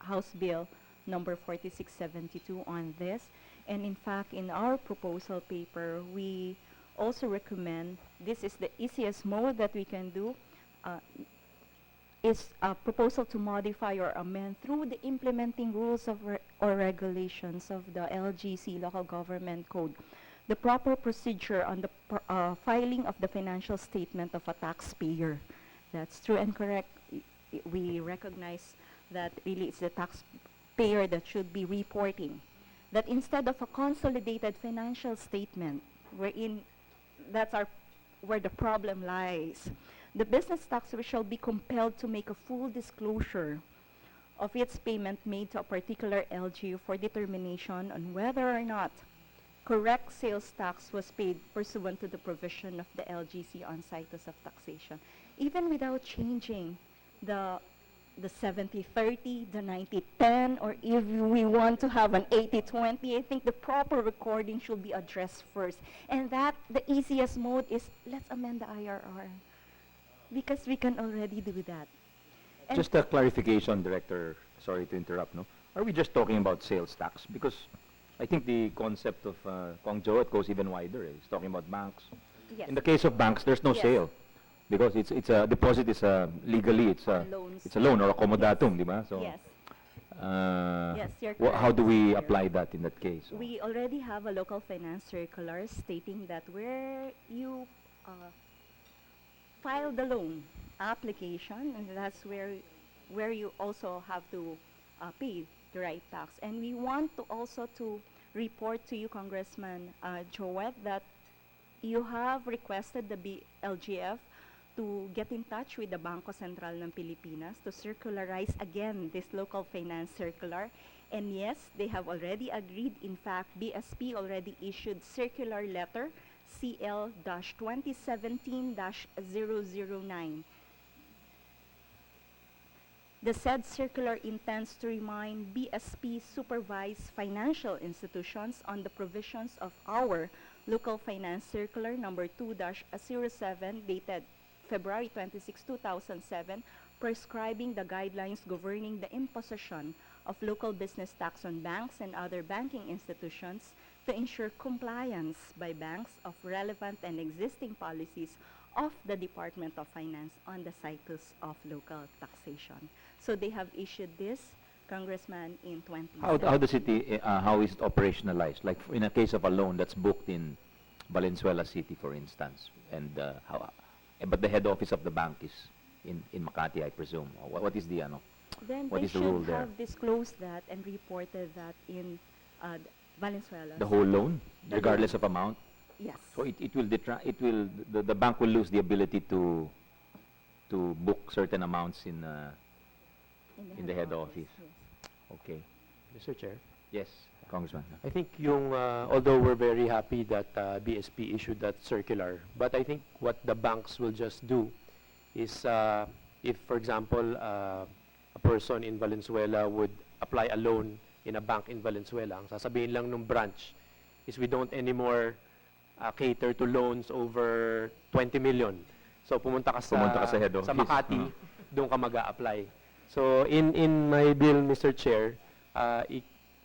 House Bill number 4672 on this. And in fact, in our proposal paper, we also recommend, this is the easiest mode that we can do, is a proposal to modify or amend through the implementing rules of or regulations of the LGC Local Government Code the proper procedure on the filing of the financial statement of a taxpayer. That's true and correct. We recognize that really it's the taxpayer that should be reporting. That instead of a consolidated financial statement, wherein where the problem lies, the business taxpayer shall be compelled to make a full disclosure of its payment made to a particular LGU for determination on whether or not correct sales tax was paid pursuant to the provision of the LGC on Situs of taxation, even without changing the 70-30, the 90-10, or if we want to have an 80-20, I think the proper recording should be addressed first. And that, the easiest mode is, let's amend the IRR. Because we can already do that. And just a clarification, Director, sorry to interrupt, no? Are we just talking about sales tax? Because I think the concept of Kong Joet goes even wider. It's talking about banks. yes. In the case of banks, there's no Yes. sale. Because it's a deposit is legally it's a loan or accommodatum, di ba? So yes. Yes, you're how correct, do we Mr. apply that in that case? We already have a local finance circular stating that where you file the loan application, and that's where you also have to pay the right tax. And we want to also to report to you, Congressman Joet, that you have requested the LGF to get in touch with the Bangko Sentral ng Pilipinas to circularize again this local finance circular. And yes, they have already agreed. In fact, BSP already issued circular letter CL-2017-009. The said circular intends to remind BSP-supervised financial institutions on the provisions of our Local Finance Circular number 2-07 dated February 26, 2007, prescribing the guidelines governing the imposition of local business tax on banks and other banking institutions to ensure compliance by banks of relevant and existing policies of the Department of Finance on the Situs of local taxation. So they have issued this, Congressman, in 2017. How the city, how is it operationalized? Like in a case of a loan that's booked in Valenzuela City, for instance, and but the head office of the bank is in Makati, I presume. What is the Then what they is the rule should there? have disclosed that and reported that in Valenzuela. The whole loan, The regardless loan. of amount. Yes. So the bank will lose the ability to book certain amounts in the head office. Yes. Okay. Mr. Chair, Yes, Congressman. I think although we're very happy that BSP issued that circular, but I think what the banks will just do is if, for example, a person in Valenzuela would apply a loan in a bank in Valenzuela, ang sasabihin lang nung branch is we don't anymore cater to loans over 20 million. So pumunta ka sa head office. sa Makati, doon ka mag-a-apply. So in my bill, Mr. Chair,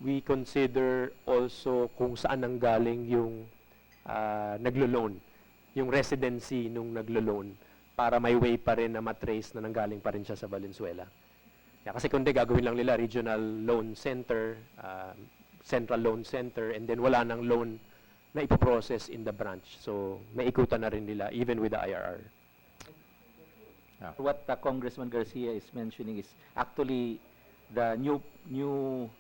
we consider also kung saan nanggaling yung naglo-loan, yung residency nung naglo-loan, para may way pa rin na matrace na nanggaling pa rin siya sa Valenzuela. Kasi kundi gagawin lang nila regional loan center, central loan center, and then wala nang loan na ipoprocess in the branch. So maikutan na rin nila even with the IRR. What Congressman Garcia is mentioning is actually the new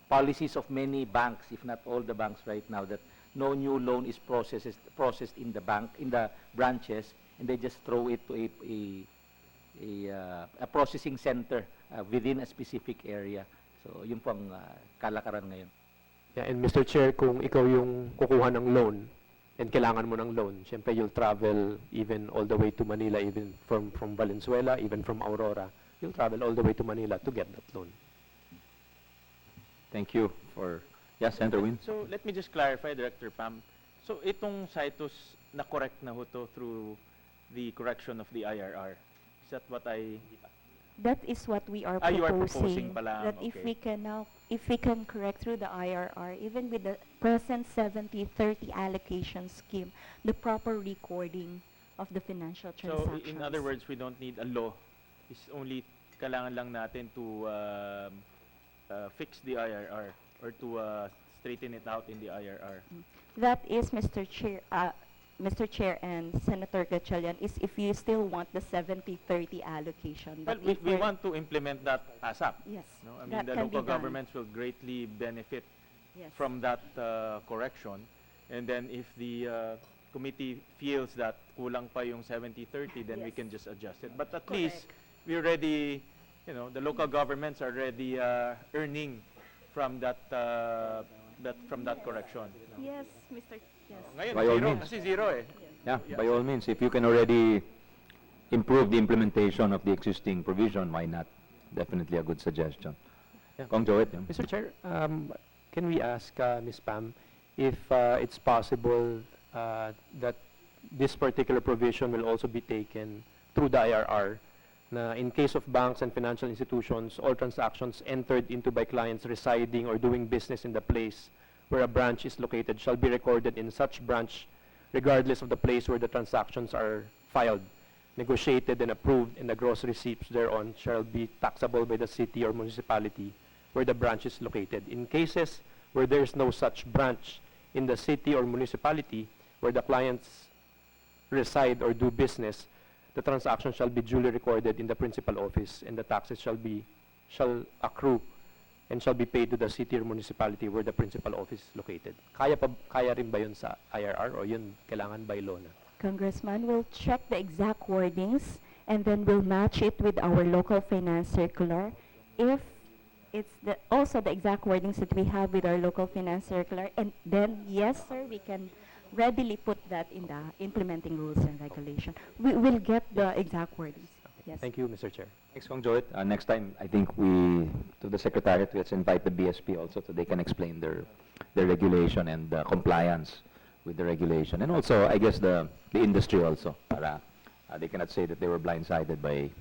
policies of many banks, if not all the banks right now, that no new loan is processed in the bank, in the branches, and they just throw it to a processing center within a specific area. So yun po ang kalakaran ngayon. Yeah, and Mr. Chair, kung ikaw yung kukuha ng loan and kailangan mo ng loan, syempre you'll travel even all the way to Manila, even from Valenzuela, even from Aurora. You'll travel all the way to Manila to get that loan. Thank you for... Yes, Senator Win. So let me just clarify, Director Pam. So itong Situs na correct na ho to through the correction of the IRR. Is that what I... That is what we are you are proposing. proposing pala. That if Okay. if we can correct through the IRR, even with the present 70-30 allocation scheme, the proper recording of the financial So transactions. in other words, we don't need a law. It's only kailangan lang natin to fix the IRR or to straighten it out in the IRR. That is, Mr. Chair and Senator Gatchalian, is if you still want the 70-30 allocation. Well, But if we we're- want to implement that ASAP. Yes, No? I mean, that the can be local done. governments will greatly benefit Yes. from that correction. And then if the committee feels that kulang pa yung 70-30, then we Yes. can just adjust it. But at least we already, the local governments are already earning from that correction. Yes, Mr. Yes. Ngayon, By all zero, means. kasi zero eh. Yeah, by all means, if you can already improve the implementation of the existing provision, why not? Definitely a good suggestion. Yeah. Kong Joet. Yeah. Mr. Chair, can we ask Ms. Pam if it's possible that this particular provision will also be taken through the IRR, na in case of banks and financial institutions, all transactions entered into by clients residing or doing business in the place where a branch is located shall be recorded in such branch regardless of the place where the transactions are filed, negotiated and approved, and the gross receipts thereon shall be taxable by the city or municipality where the branch is located. In cases where there is no such branch in the city or municipality where the clients reside or do business, the transaction shall be duly recorded in the principal office, and the taxes shall accrue and shall be paid to the city or municipality where the principal office is located. Kaya rin ba yun sa IRR o yun kailangan by law na? Congressman, we'll check the exact wordings and then we'll match it with our local finance circular. If it's also the exact wordings that we have with our local finance circular, and then yes, sir, we can readily put that in the implementing rules and regulation. We will get the exact wordings. Yes. Thank you, Mr. Chair. Thanks, Kong Joet. Next time, I think to the Secretariat, let's invite the BSP also so they can explain their regulation and compliance with the regulation. And also, I guess, the industry also. Para they cannot say that they were blindsided by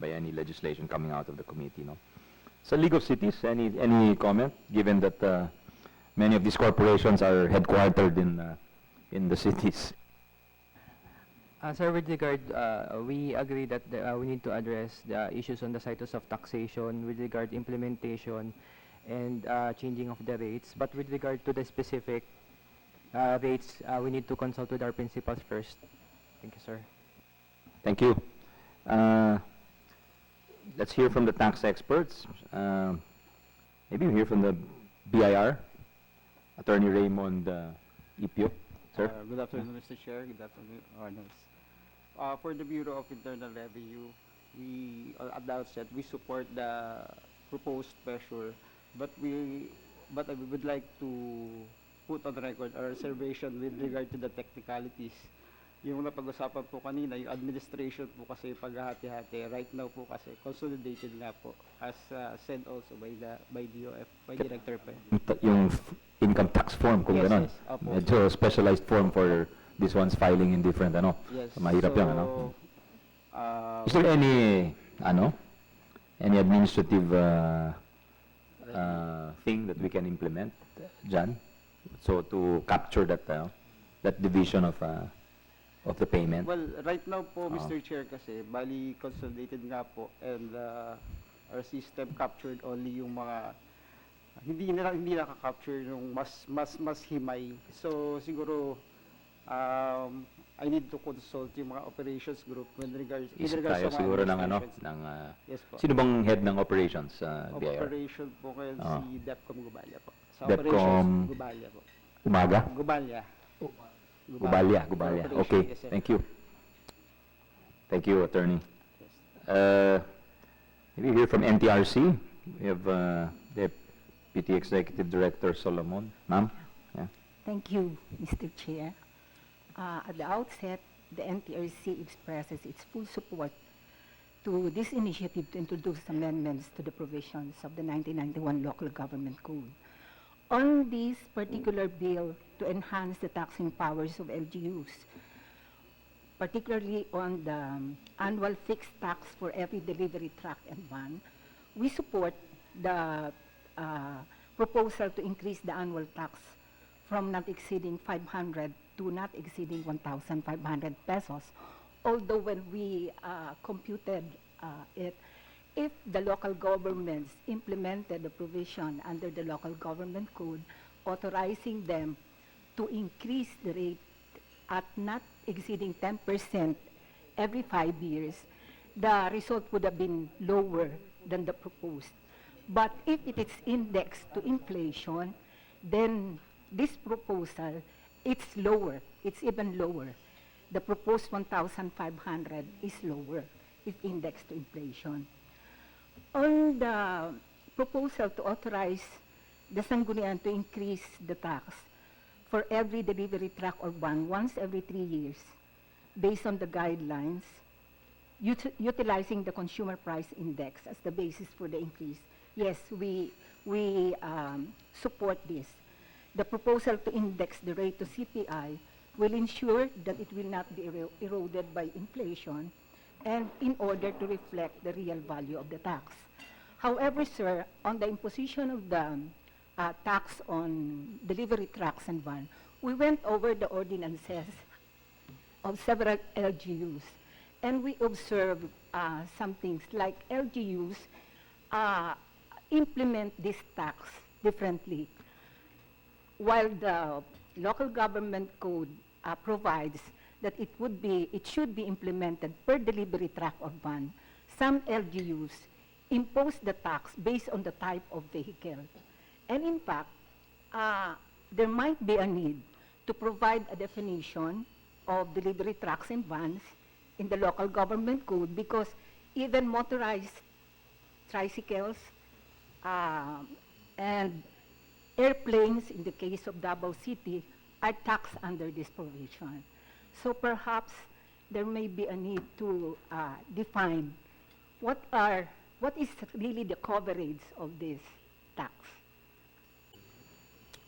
any legislation coming out of the committee, no? So, League of Cities, any comment, given that many of these corporations are headquartered in the cities? Sir, with regard, we agree that we need to address the issues on the Situs of taxation with regard implementation and changing of the rates. But with regard to the specific rates, we need to consult with our principals first. Thank you, sir. Thank you. Let's hear from the tax experts. Maybe we hear from the BIR, Attorney Raymond Ipio. Sir? Good afternoon, Mr. Chair. Good afternoon, Honors. For the Bureau of Internal Revenue, at the outset, we support the proposed measure, but I would like to put on record our reservation with regard to the technicalities. Yung napag-usapan po kanina, yung administration po kasi paghahati-hati. Right now po kasi consolidated nga po as said also by DOF, by Director Pen. Yung income tax form, kung Yes, ganon. yes, opo. Medyo specialized form for this one's filing in different, Yes. So, mahirap So, yan, Is there any administrative thing that we can implement, Jan? So to capture that division of the payment? Well, right now po, Mr. Chair, kasi bali consolidated nga po and our system captured only yung mga hindi naka-capture yung mas himay. So siguro I need to consult yung mga operations group with regards Isip sa tayo mga siguro ng administrations. Yes po. Sino bang head ng operations BIR? Operation po ngayon si DEPCOM Gubalya po. Sa DEPCOM operations Gubalya po. Umaga? Gubalya. Gubalya. Okay, Yes, sir. thank you. Thank you, Attorney. Maybe hear from NTRC. We have Deputy Executive Director Solomon. Ma'am? Yeah. Thank you, Mr. Chair. At the outset, the NTRC expresses its full support to this initiative to introduce amendments to the provisions of the 1991 Local Government Code. On this particular bill to enhance the taxing powers of LGUs, particularly on the annual fixed tax for every delivery truck and van, we support the proposal to increase the annual tax from not exceeding 500 to not exceeding 1,500 pesos. Although when we computed it, if the local governments implemented the provision under the local government code authorizing them to increase the rate at not exceeding 10% every 5 years, the result would have been lower than the proposed. But if it is indexed to inflation, then this proposal, it's lower. It's even lower. The proposed 1,500 is lower if indexed to inflation. On the proposal to authorize the Sangguniang to increase the tax for every delivery truck or van once every 3 years, based on the guidelines, utilizing the consumer price index as the basis for the increase. Yes, we support this. The proposal to index the rate to CPI will ensure that it will not be eroded by inflation and in order to reflect the real value of the tax. However, sir, on the imposition of the tax on delivery trucks and van, we went over the ordinances of several LGUs, and we observed some things like LGUs implement this tax differently, while the local government code provides that it should be implemented per delivery truck or van. Some LGUs impose the tax based on the type of vehicle. And in fact, there might be a need to provide a definition of delivery trucks and vans in the local government code, because even motorized tricycles and airplanes, in the case of Davao City, are taxed under this provision. So perhaps there may be a need to define what is really the coverage of this tax?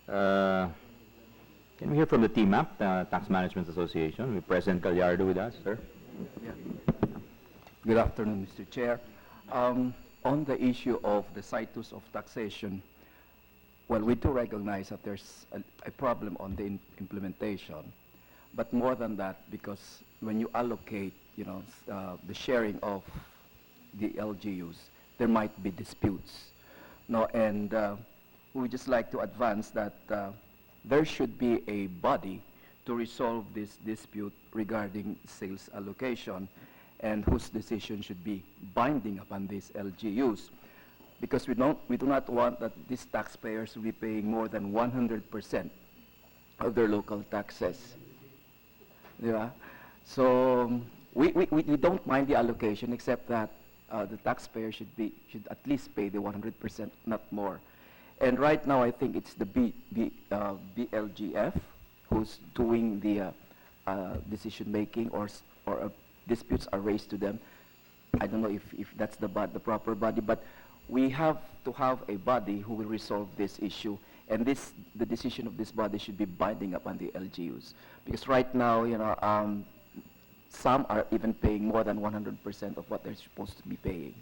Can we hear from the TMAP, Tax Management Association, with President Gallardo with us, sir? Good afternoon, Mr. Chair. On the issue of the Situs of taxation, well, we do recognize that there's a problem on the implementation, but more than that, because when you allocate, the sharing of the LGUs, there might be disputes. No, and we would just like to advance that there should be a body to resolve this dispute regarding sales allocation, and whose decision should be binding upon these LGUs, because we do not want that these taxpayers will be paying more than 100% of their local taxes. Yeah. So we don't mind the allocation, except that the taxpayer should at least pay the 100%, not more. And right now, I think it's the BLGF who's doing the decision making, or disputes are raised to them. I don't know if that's the proper body, but we have to have a body who will resolve this issue, and the decision of this body should be binding upon the LGUs, because right now, some are even paying more than 100% of what they're supposed to be paying.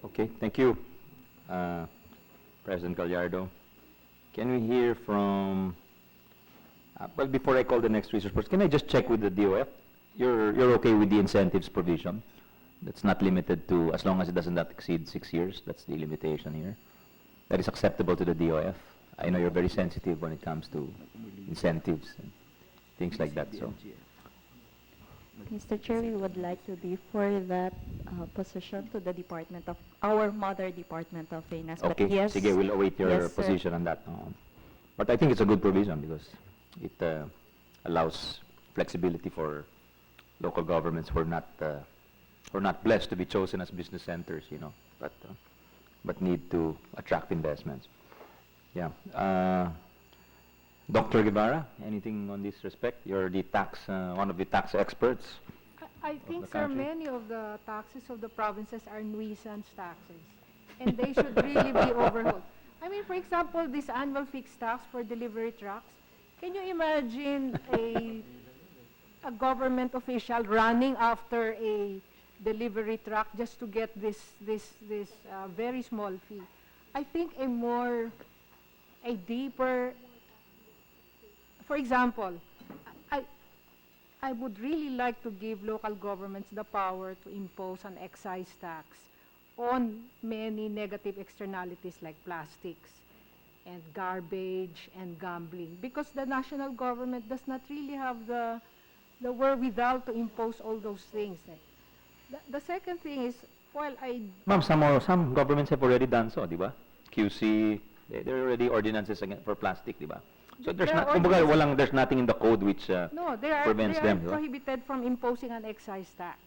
Okay, thank you, President Gallardo. Can we hear from, well, before I call the next resource person, can I just check with the DOF? You're okay with the incentives provision? That's not limited to, as long as it does not exceed 6 years, that's the limitation here. That is acceptable to the DOF. I know you're very sensitive when it comes to incentives and things like that, so. Mr. Chair, we would like to defer that position to the Department of, our mother Department of Finance. Okay, but yes, sige, we'll await your yes, position on that. But I think it's a good provision because it allows flexibility for local governments who are not blessed to be chosen as business centers, but need to attract investments. Yeah. Dr. Guevara, anything on this respect? You're the one of the tax experts. I think, sir, many of the taxes of the provinces are nuisance taxes, and they should really be overhauled. I mean, for example, this annual fixed tax for delivery trucks. Can you imagine a government official running after a delivery truck just to get this very small fee? I think a deeper, for example, I would really like to give local governments the power to impose an excise tax on many negative externalities like plastics and garbage and gambling, because the national government does not really have the wherewithal to impose all those things. The second thing is, while Ma'am, some governments have already done so, di ba? QC, there are already ordinances for plastic, di ba? So there's nothing in the code which prevents them. They are prohibited from imposing an excise tax.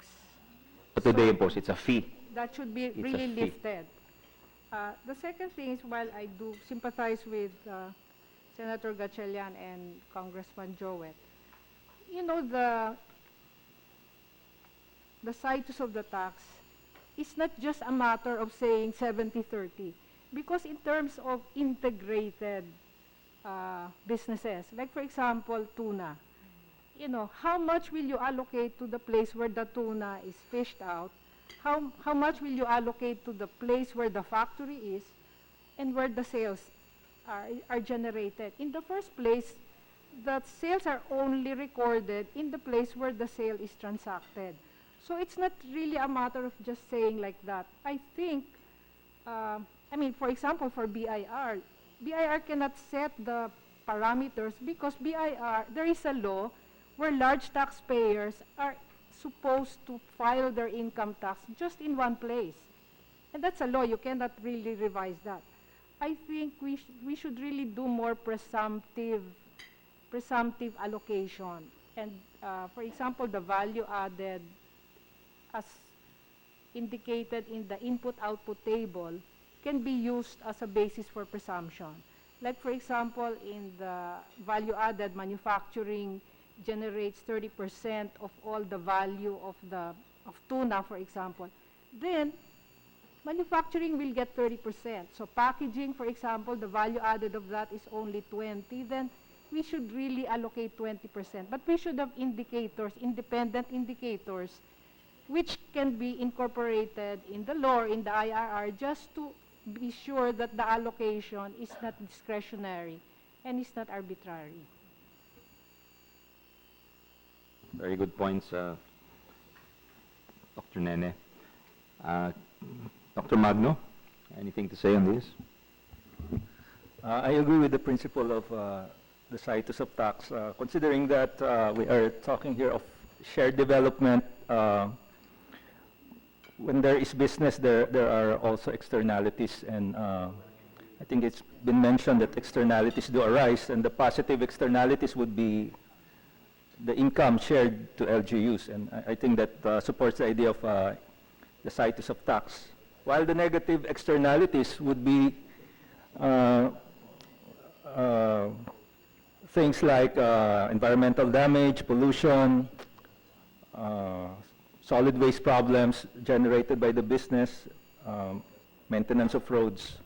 But do they impose? It's a fee. That should be really lifted. The second thing is, while I do sympathize with Senator Gatchalian and Congressman Jowett, the situs of the tax is not just a matter of saying 70-30, because in terms of integrated businesses, like for example, tuna, how much will you allocate to the place where the tuna is fished out? How much will you allocate to the place where the factory is and where the sales are generated? In the first place, the sales are only recorded in the place where the sale is transacted. So it's not really a matter of just saying like that. I think, for example, for BIR cannot set the parameters because there is a law where large taxpayers are supposed to file their income tax just in one place. And that's a law. You cannot really revise that. I think we should really do more presumptive allocation. And for example, the value added as indicated in the input-output table can be used as a basis for presumption. Like for example, in the value-added manufacturing generates 30% of all the value of tuna, for example, then manufacturing will get 30%. So packaging, for example, the value added of that is only 20, then we should really allocate 20%. But we should have indicators, independent indicators, which can be incorporated in the law or in the IRR just to be sure that the allocation is not discretionary and is not arbitrary. Very good points, Dr. Nene. Dr. Magno, anything to say on this? I agree with the principle of the Situs of tax, considering that we are talking here of shared development. When there is business, there are also externalities, and I think it's been mentioned that externalities do arise, and the positive externalities would be the income shared to LGUs, and I think that supports the idea of the Situs of tax. While the negative externalities would be things like environmental damage, pollution, solid waste problems generated by the business, maintenance of roads.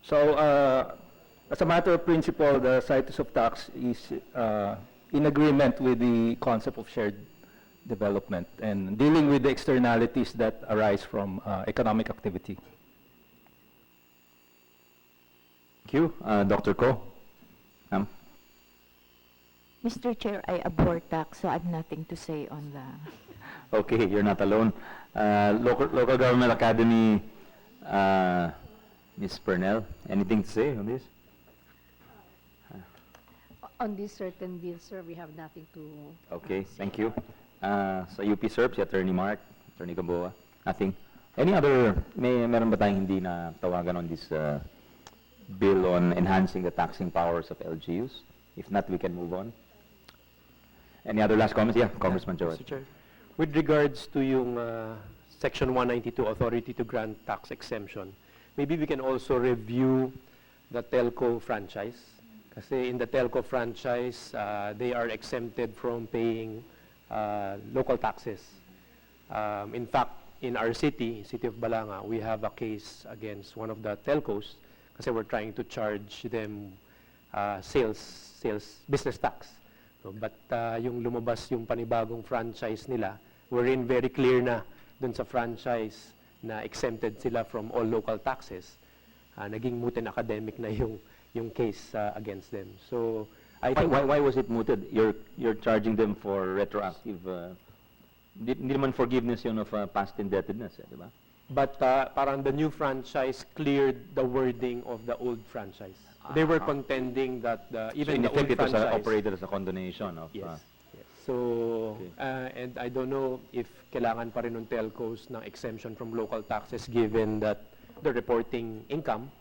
So as a matter of principle, the Situs of tax is in agreement with the concept of shared development and dealing with the externalities that arise from economic activity. Thank you. Dr. Ko? Mr. Chair, I abhor tax, so I have nothing to say on the... Okay, you're not alone. Local Government Academy, Ms. Pernell, anything to say on this? On this certain bill, sir, we have nothing to... Okay, thank you. Sa UP SERP, si Attorney Mark, Attorney Gamboa, nothing. Any other, meron ba tayong hindi na tawagan on this bill on enhancing the taxing powers of LGUs? If not, we can move on. Any other last comments? Yeah, Congressman Joel. Mr. Chair, with regards to yung Section 192, authority to grant tax exemption, maybe we can also review the telco franchise. Kasi in the telco franchise, they are exempted from paying local taxes. In fact, in our city of Balanga, we have a case against one of the telcos kasi we're trying to charge them business tax. So, but yung lumabas yung panibagong franchise nila, wherein very clear na dun sa franchise na exempted sila from all local taxes, naging moot and academic na yung case against them. So I think why was it mooted? You're charging them for retroactive hindi naman forgiveness yun of past indebtedness, di ba? But parang the new franchise cleared the wording of the old franchise. They were contending that even the old franchise... So in effect, it was operated as a condonation of... Yes. So, okay. And I don't know if kailangan pa rin ng telcos ng exemption from local taxes given that the reporting income,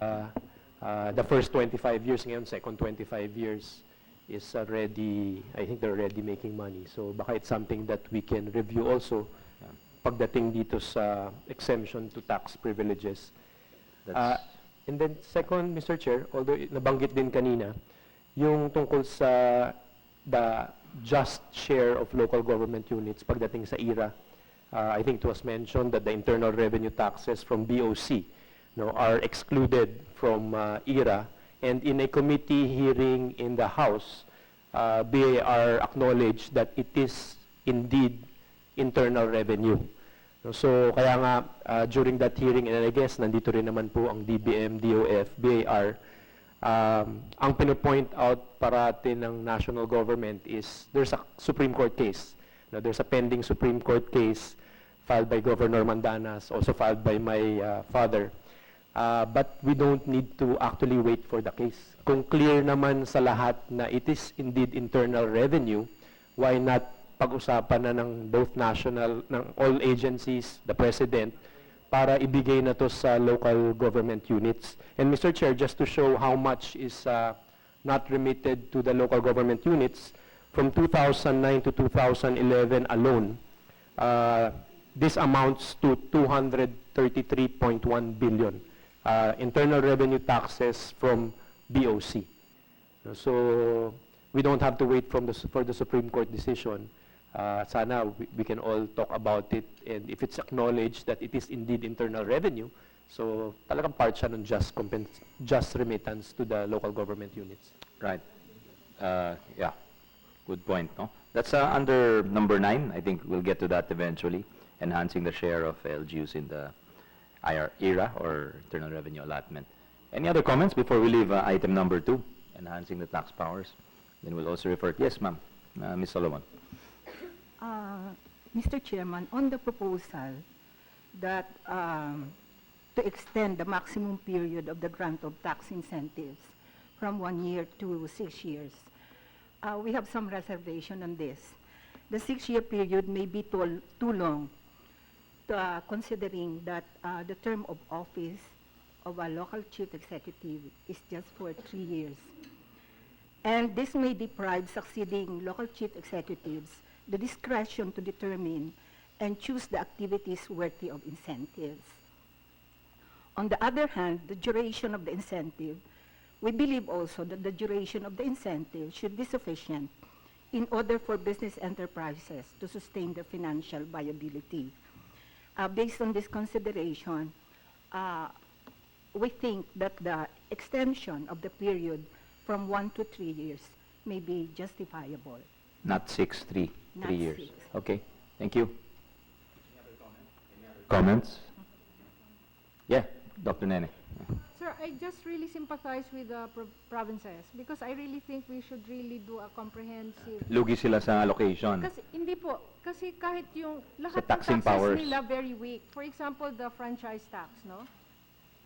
and I think the first 25 years ngayon, second 25 years, is already, I think they're already making money. So baka it's something that we can review also pagdating dito sa exemption to tax privileges. And then second, Mr. Chair, although nabanggit din kanina, yung tungkol sa the just share of local government units pagdating sa IRA, I think it was mentioned that the internal revenue taxes from BOC are excluded from IRA. And in a committee hearing in the House, BAR acknowledged that it is indeed internal revenue. So kaya nga during that hearing, and I guess nandito rin naman po ang DBM, DOF, BAR, ang pinopoint out parati ng national government is there's a Supreme Court case. There's a pending Supreme Court case filed by Governor Mandanas, also filed by my father. But we don't need to actually wait for the case. Kung clear naman sa lahat na it is indeed internal revenue, why not pag-usapan na ng both national, ng all agencies, the President, para ibigay na to sa local government units. And Mr. Chair, just to show how much is not remitted to the local government units, from 2009 to 2011 alone, this amounts to 233.1 billion. Internal revenue taxes from BOC. So we don't have to wait for the Supreme Court decision. Sana we can all talk about it, and if it's acknowledged that it is indeed internal revenue, so talagang part siya ng just remittance to the local government units. Right. Yeah. Good point, no? That's under number 9. I think we'll get to that eventually. Enhancing the share of LGUs in the ERA, or Internal Revenue Allotment. Any other comments before we leave item number 2, enhancing the tax powers? Then we'll also refer to, yes, ma'am, Ms. Solomon. Mr. Chairman, on the proposal that to extend the maximum period of the grant of tax incentives from 1 year to 6 years, we have some reservation on this. The 6-year period may be too long, considering that the term of office of a local chief executive is just for 3 years. And this may deprive succeeding local chief executives the discretion to determine and choose the activities worthy of incentives. On the other hand, the duration of the incentive, we believe also that the duration of the incentive should be sufficient in order for business enterprises to sustain their financial viability. Based on this consideration, we think that the extension of the period from 1 to 3 years may be justifiable. Not 6, 3 Not years. 6. Okay, thank you. Comments? Yeah, Dr. Nene. Sir, I just really sympathize with the provinces because I really think we should really do a comprehensive... Lugi sila sa allocation. Kasi hindi po, kasi kahit yung Sa lahat ng taxing taxes powers. nila very weak. For example, the franchise tax, no?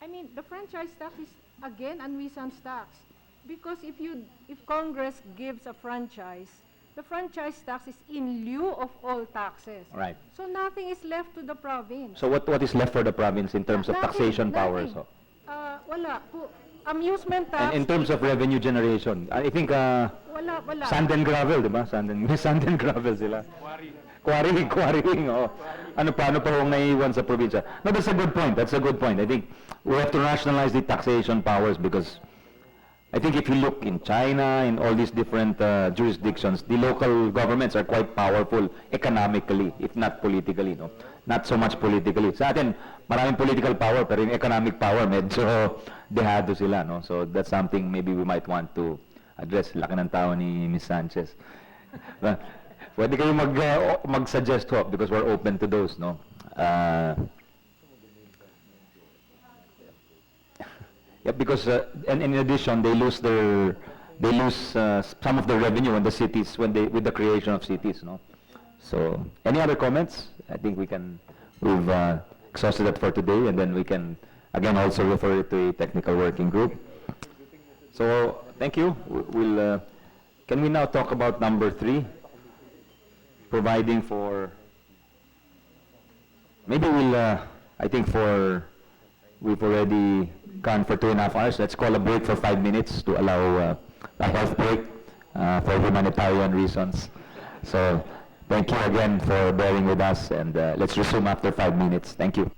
I mean, the franchise tax is again a nuisance tax because if Congress gives a franchise, the franchise tax is in lieu of all taxes. Right. So nothing is left to the province. So what is left for the province in terms of taxation powers? Nothing. Wala po. Amusement tax. And in terms of revenue generation, I think Wala. sand and gravel, di ba? May sand and gravel sila. Quarrying, oh. Ano pa kung naiiwan sa probinsya? No, that's a good point. That's a good point. I think we have to rationalize the taxation powers because I think if you look in China, in all these different jurisdictions, the local governments are quite powerful economically, if not politically, no? Not so much politically. Sa atin, maraming political power, pero yung economic power, medyo dehado sila, no? So that's something maybe we might want to address. Laki ng tao ni Ms. Sanchez. Pwede kayo mag-suggest ho, because we're open to those, no? Yeah, because and in addition, they lose some of the revenue in the cities with the creation of cities, no? So, any other comments? I think we've exhausted that for today, and then we can again also refer to a technical working group. So, thank you. Can we now talk about number 3? Providing for, maybe I think we've already gone for 2.5 hours. Let's call a break for 5 minutes to allow a health break for humanitarian reasons. So, thank you again for bearing with us, and let's resume after 5 minutes. Thank you.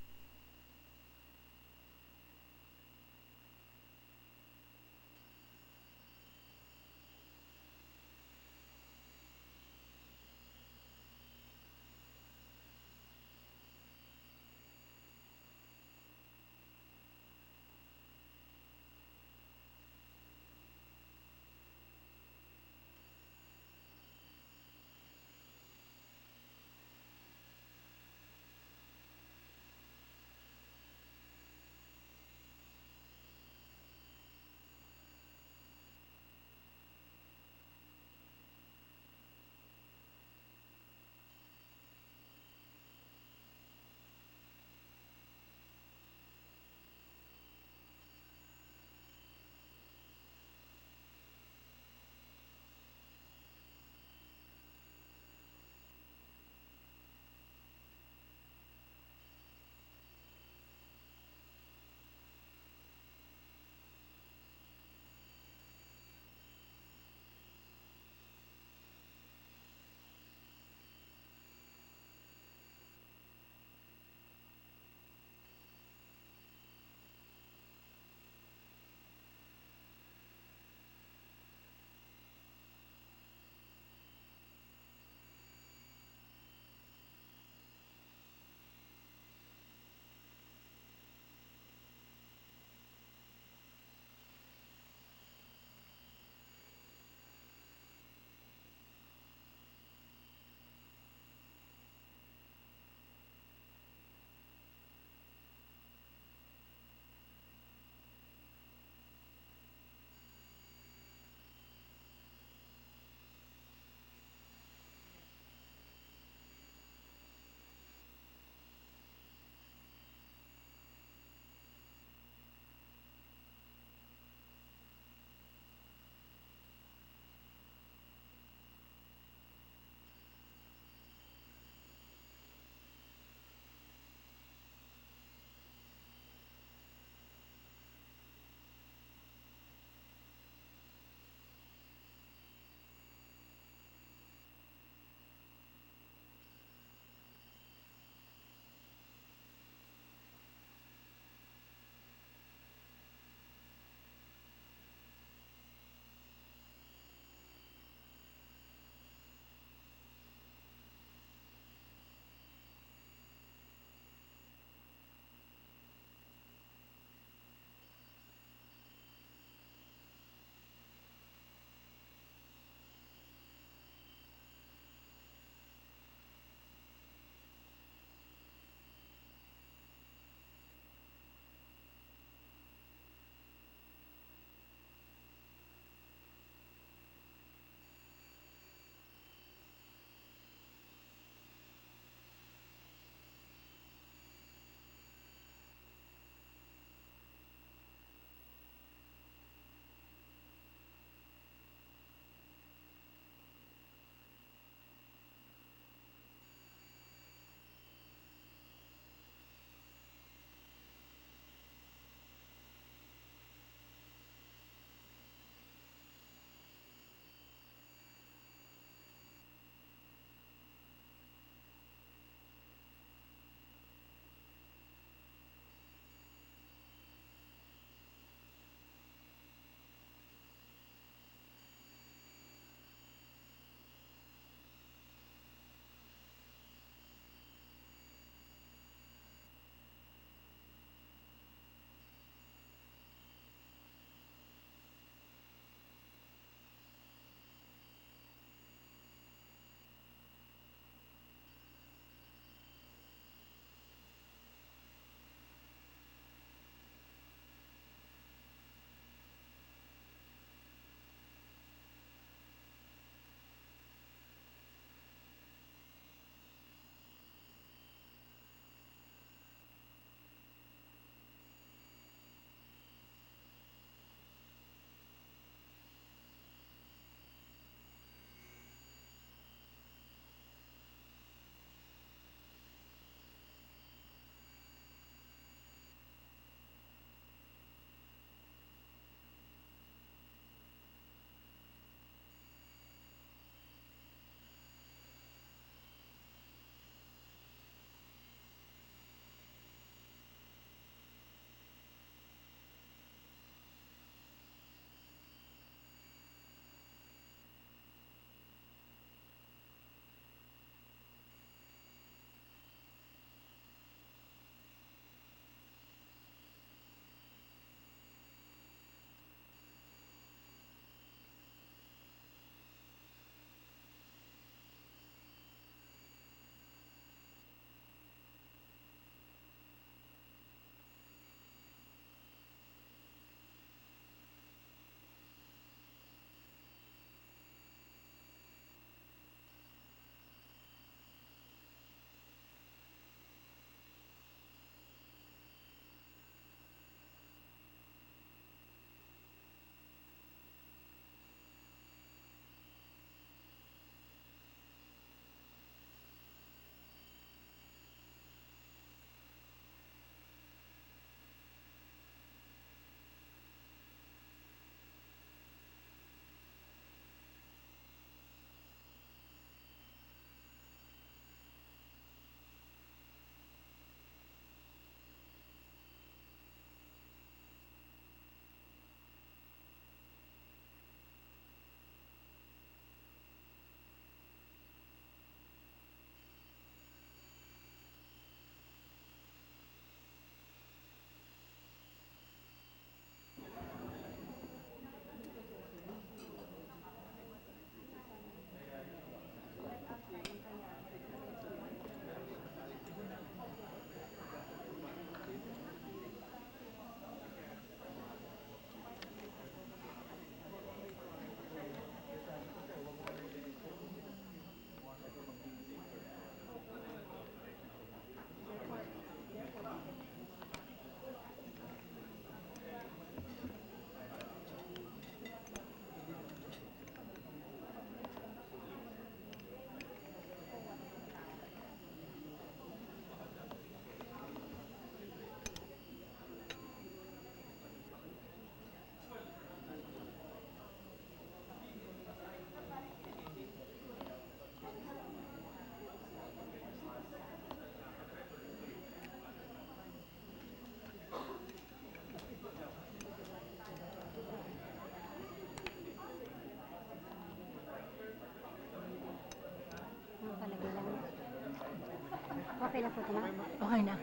Okay na po ito, ma'am? Okay na.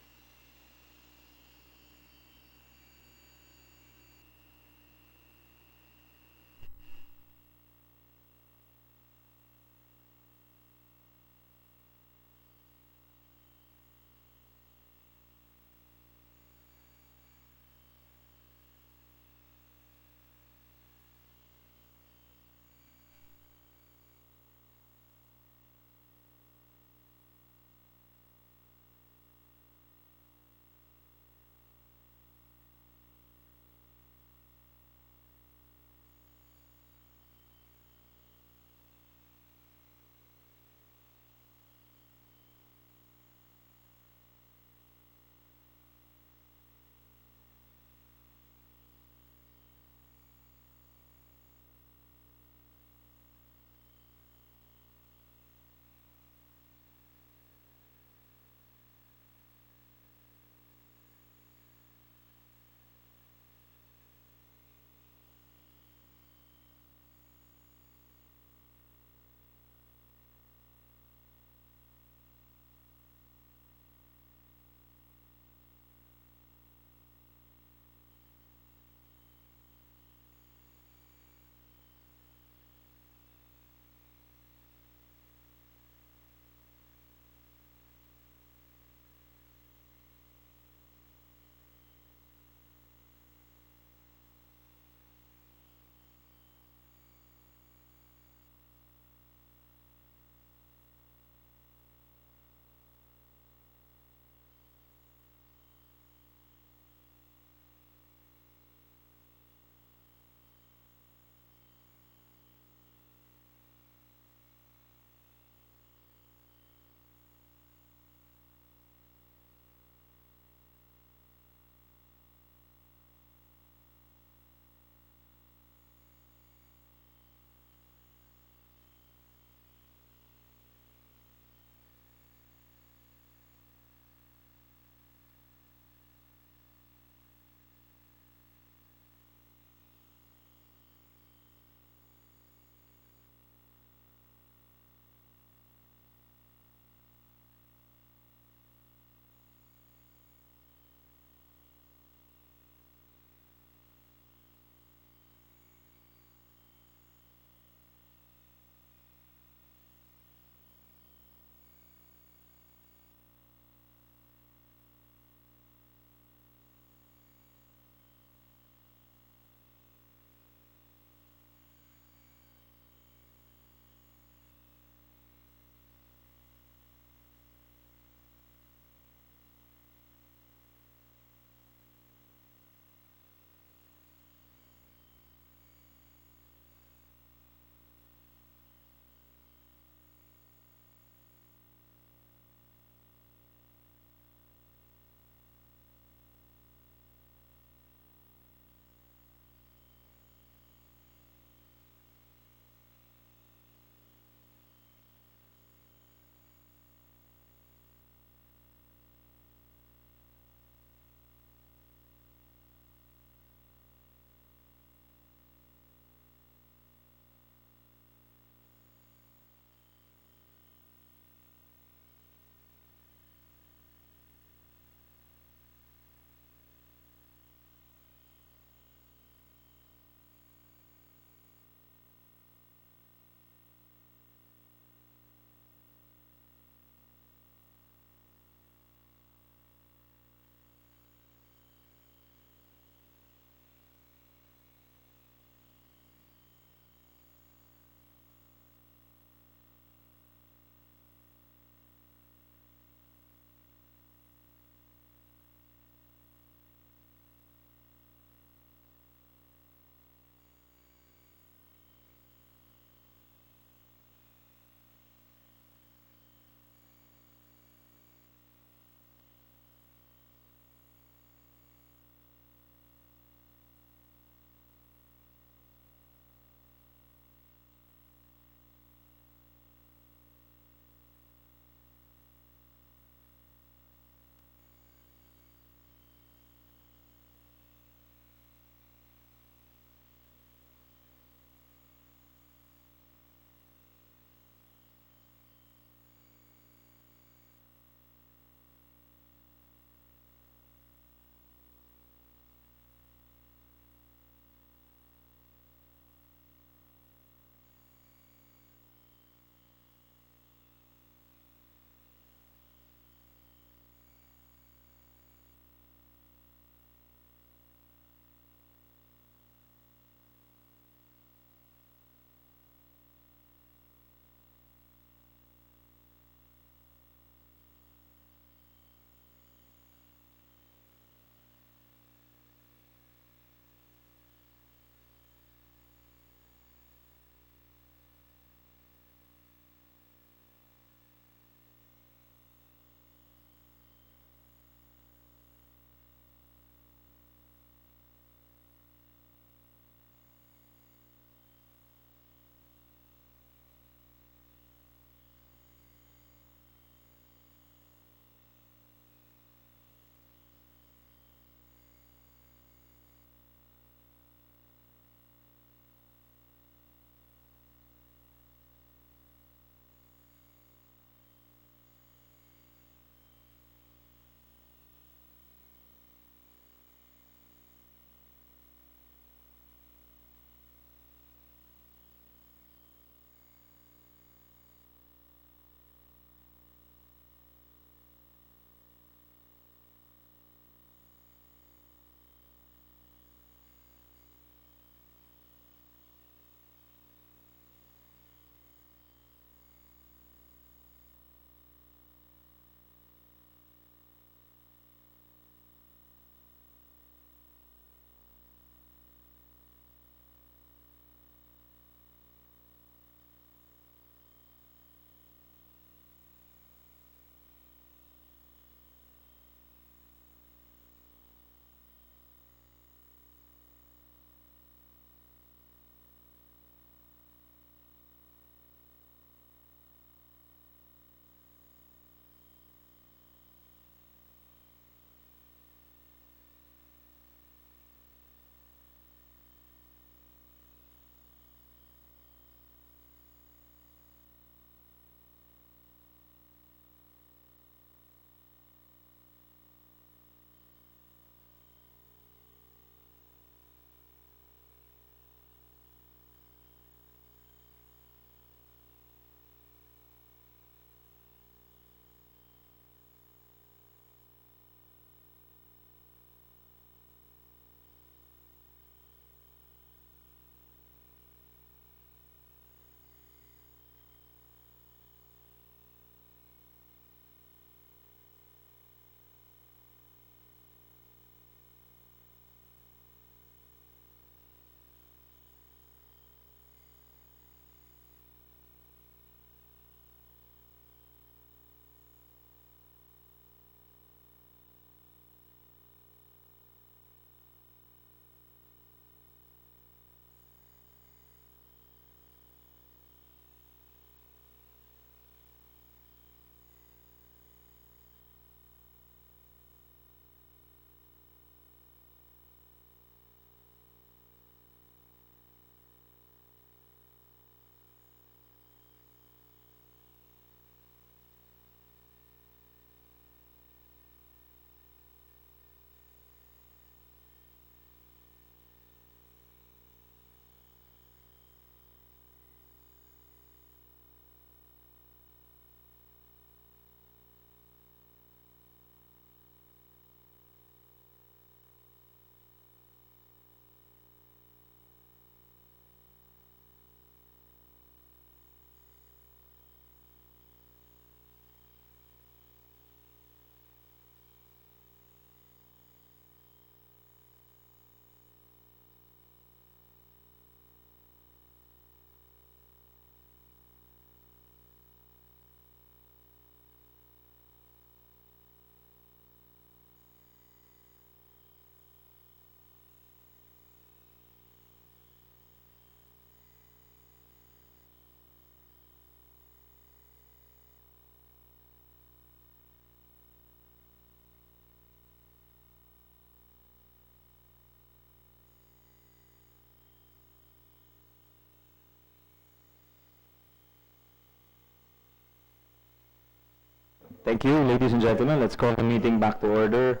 Thank you, ladies and gentlemen. Let's call the meeting back to order.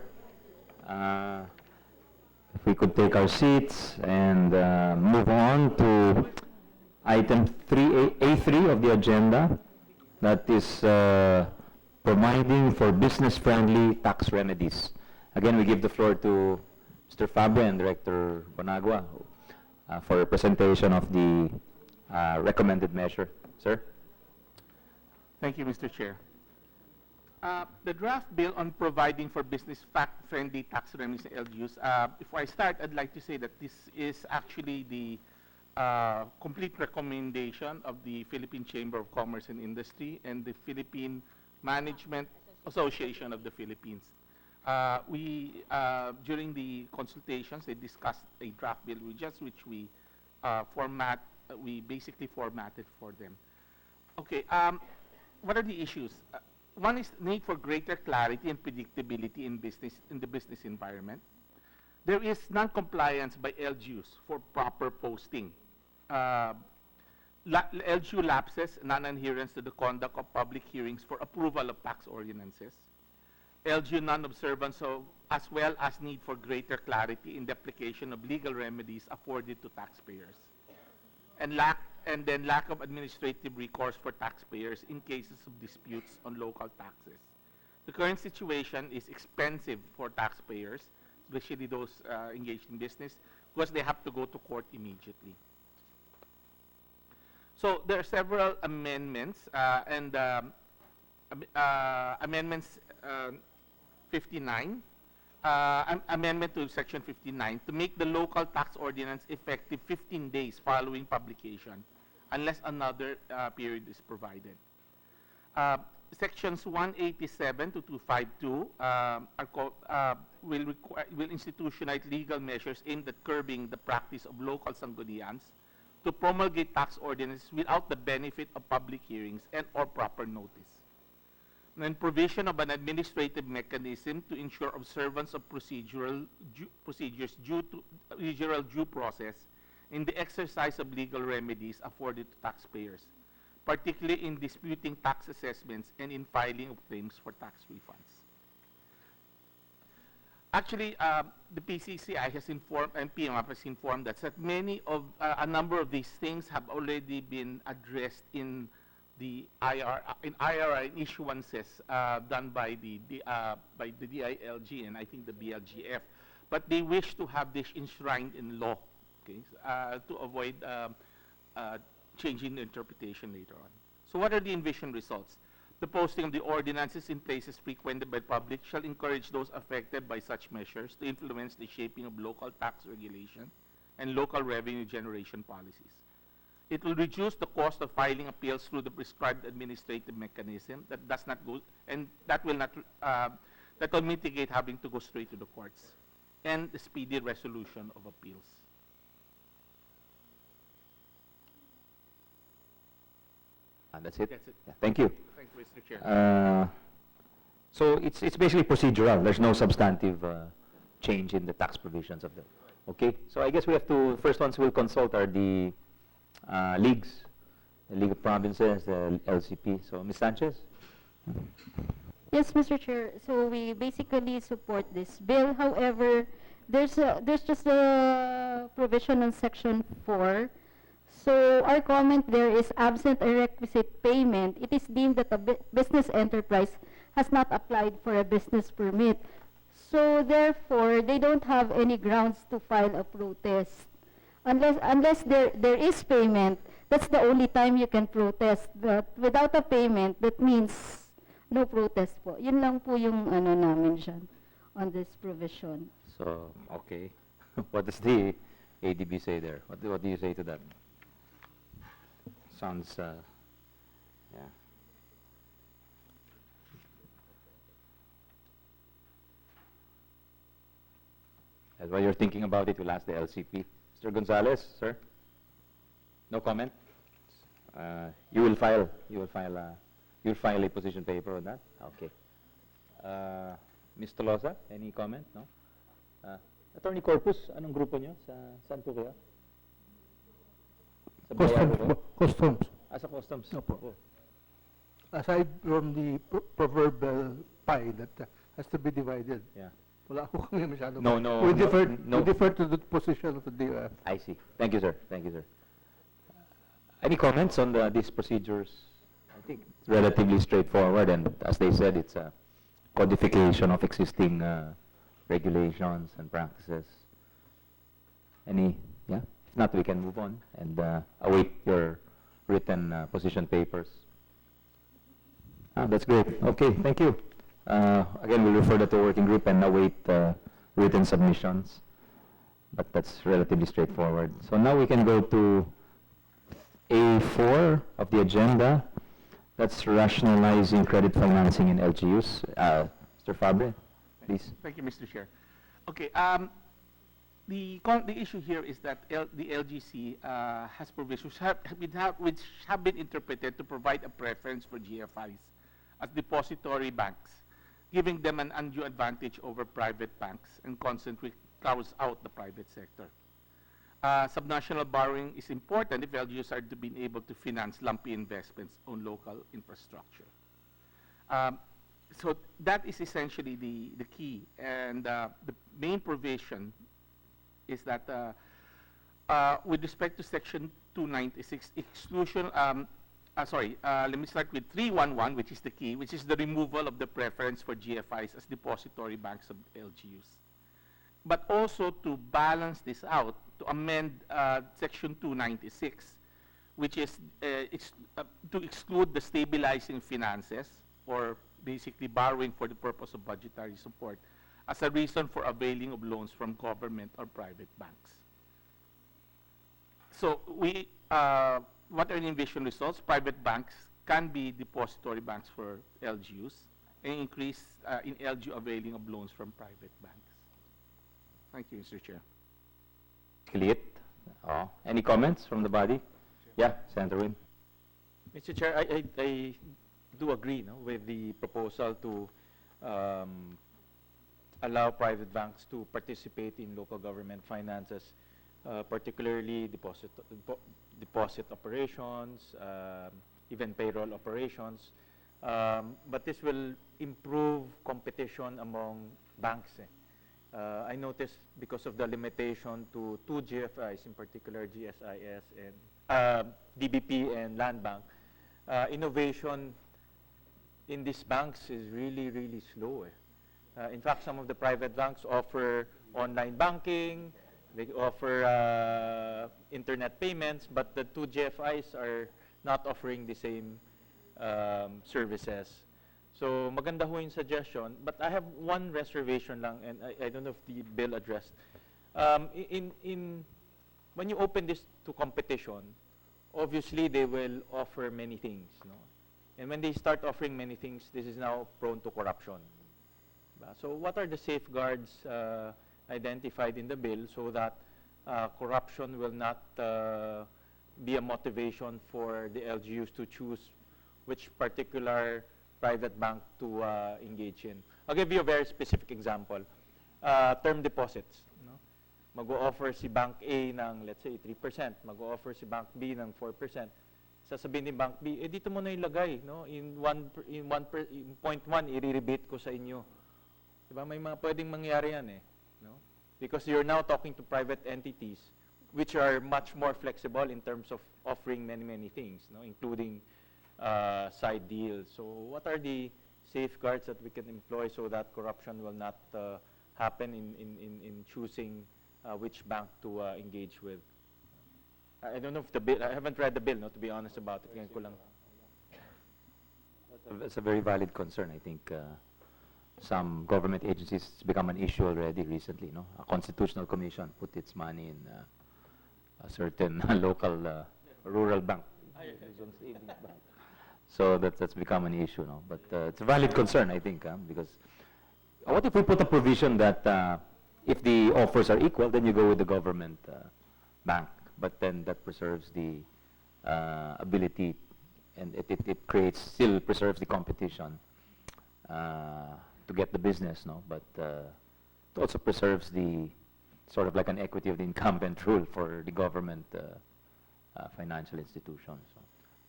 If we could take our seats and move on to item 3A3 of the agenda. That is providing for business-friendly tax remedies. Again, we give the floor to Mr. Fabre and Director Bonagua for a presentation of the recommended measure. Sir? Thank you, Mr. Chair. The draft bill on providing for business-friendly tax remedies in LGUs. Before I start, I'd like to say that this is actually the complete recommendation of the Philippine Chamber of Commerce and Industry and the Philippine Management Association of the Philippines. During the consultations, they discussed a draft bill which we basically formatted for them. Okay, what are the issues? One is need for greater clarity and predictability in the business environment. There is non-compliance by LGUs for proper posting. LGU lapses, non-adherence to the conduct of public hearings for approval of tax ordinances. LGU non-observance, as well as need for greater clarity in the application of legal remedies afforded to taxpayers. And then lack of administrative recourse for taxpayers in cases of disputes on local taxes. The current situation is expensive for taxpayers, especially those engaged in business, because they have to go to court immediately. So there are several amendments, amendments 59, amendment to section 59 to make the local tax ordinance effective 15 days following publication, unless another period is provided. Sections 187 to 252 will institutionalize legal measures aimed at curbing the practice of local sanggunians to promulgate tax ordinances without the benefit of public hearings and or proper notice. And provision of an administrative mechanism to ensure observance of procedures due process in the exercise of legal remedies afforded to taxpayers, particularly in disputing tax assessments and in filing of claims for tax refunds. Actually, the PCCI has informed, and PMAP has informed us that a number of these things have already been addressed in the IRI issuances done by the DILG and I think the BLGF, but they wish to have this enshrined in law, okay, to avoid changing the interpretation later on. So what are the envisioned results? The posting of the ordinances in places frequented by public shall encourage those affected by such measures to influence the shaping of local tax regulation and local revenue generation policies. It will reduce the cost of filing appeals through the prescribed administrative mechanism that does not go, and that will mitigate having to go straight to the courts, and the speedy resolution of appeals. That's it? That's it. Yeah, thank you. Thank you, Mr. Chair. So it's basically procedural. There's no substantive change in the tax provisions of them. Okay, so I guess we have to, first ones we'll consult are the leagues, the League of Provinces, the LCP. So Ms. Sanchez? Yes, Mr. Chair. So we basically support this bill. However, there's just a provision on section 4. So our comment there is absent a requisite payment. It is deemed that a business enterprise has not applied for a business permit. So therefore, they don't have any grounds to file a protest. Unless there is payment, that's the only time you can protest. But without a payment, that means no protest po. Yun lang po yung ano namin dyan on this provision. So, okay. What does the ADB say there? What do you say to that? Sounds, yeah. As while you're thinking about it, we'll ask the LCP. Mr. Gonzalez, sir? No comment? You'll file a position paper on that? Okay. Ms. Tolosa, any comment? No? Attorney Corpus, anong grupo nyo? Saan po kayo? Sa Customs. Sa customs? Opo. aside from the proverbial pie that has to be divided. Yeah. Wala ko kami masyado. No, no, We no, defer, no. we defer to the position of the DOF. I see. Thank you, sir. Thank you, sir. Any comments on these procedures? I think it's relatively straightforward, and as they said, it's a codification of existing regulations and practices. Any? Yeah? If not, we can move on and await your written position papers. That's great. Okay, thank you. Again, we'll refer that to working group and await written submissions. But that's relatively straightforward. So now we can go to A4 of the agenda. That's rationalizing credit financing in LGUs. Mr. Fabre, please. Thank you, Mr. Chair. Okay, the issue here is that the LGC has provisions which have been interpreted to provide a preference for GFIs as depository banks, giving them an undue advantage over private banks and constantly crowds out the private sector. Subnational borrowing is important if LGUs are to be able to finance lumpy investments on local infrastructure. So that is essentially the key, and the main provision is that with respect to Section 296, exclusion, let me start with 311, which is the key, which is the removal of the preference for GFIs as depository banks of LGUs. But also to balance this out, to amend Section 296, which is to exclude the stabilizing finances, or basically borrowing for the purpose of budgetary support, as a reason for availing of loans from government or private banks. So we, what are the envisioned results? Private banks can be depository banks for LGUs and increase in LGU availing of loans from private banks. Thank you, Mr. Chair. Clear. Any comments from the body? Yeah, Senator Win. Mr. Chair, I do agree with the proposal to allow private banks to participate in local government finances, particularly deposit operations, even payroll operations. But this will improve competition among banks. I noticed because of the limitation to two GFIs, in particular GSIS and DBP and Land Bank, innovation in these banks is really, really slow. In fact, some of the private banks offer online banking, they offer internet payments, but the two GFIs are not offering the same services. So maganda ho yung suggestion, but I have one reservation lang, and I don't know if the bill addressed. When you open this to competition, obviously they will offer many things. No? And when they start offering many things, this is now prone to corruption. So what are the safeguards identified in the bill so that corruption will not be a motivation for the LGUs to choose which particular private bank to engage in? I'll give you a very specific example. Term deposits. No? Mag-o-offer si Bank A ng, let's say, 3%. Mag-o-offer si Bank B ng 4%. Sasabihin ni Bank B, dito mo na ilagay. No? In 0.1, i-rebate ko sa inyo. Diba? May mga pwedeng mangyari yan no? Because you're now talking to private entities which are much more flexible in terms of offering many, many things, no? Including side deals. So what are the safeguards that we can employ so that corruption will not happen in choosing which bank to engage with? I don't know if the bill, I haven't read the bill, to be honest about it. It's a very valid concern. I think some government agencies, it's become an issue already recently. No? A constitutional commission put its money in a certain local rural bank. So that's become an issue. No? But it's a valid concern, I think, because what if we put a provision that if the offers are equal, then you go with the government bank, but then that preserves the ability, and it still preserves the competition to get the business, no? But it also preserves the sort of like an equity of the incumbent rule for the government financial institutions.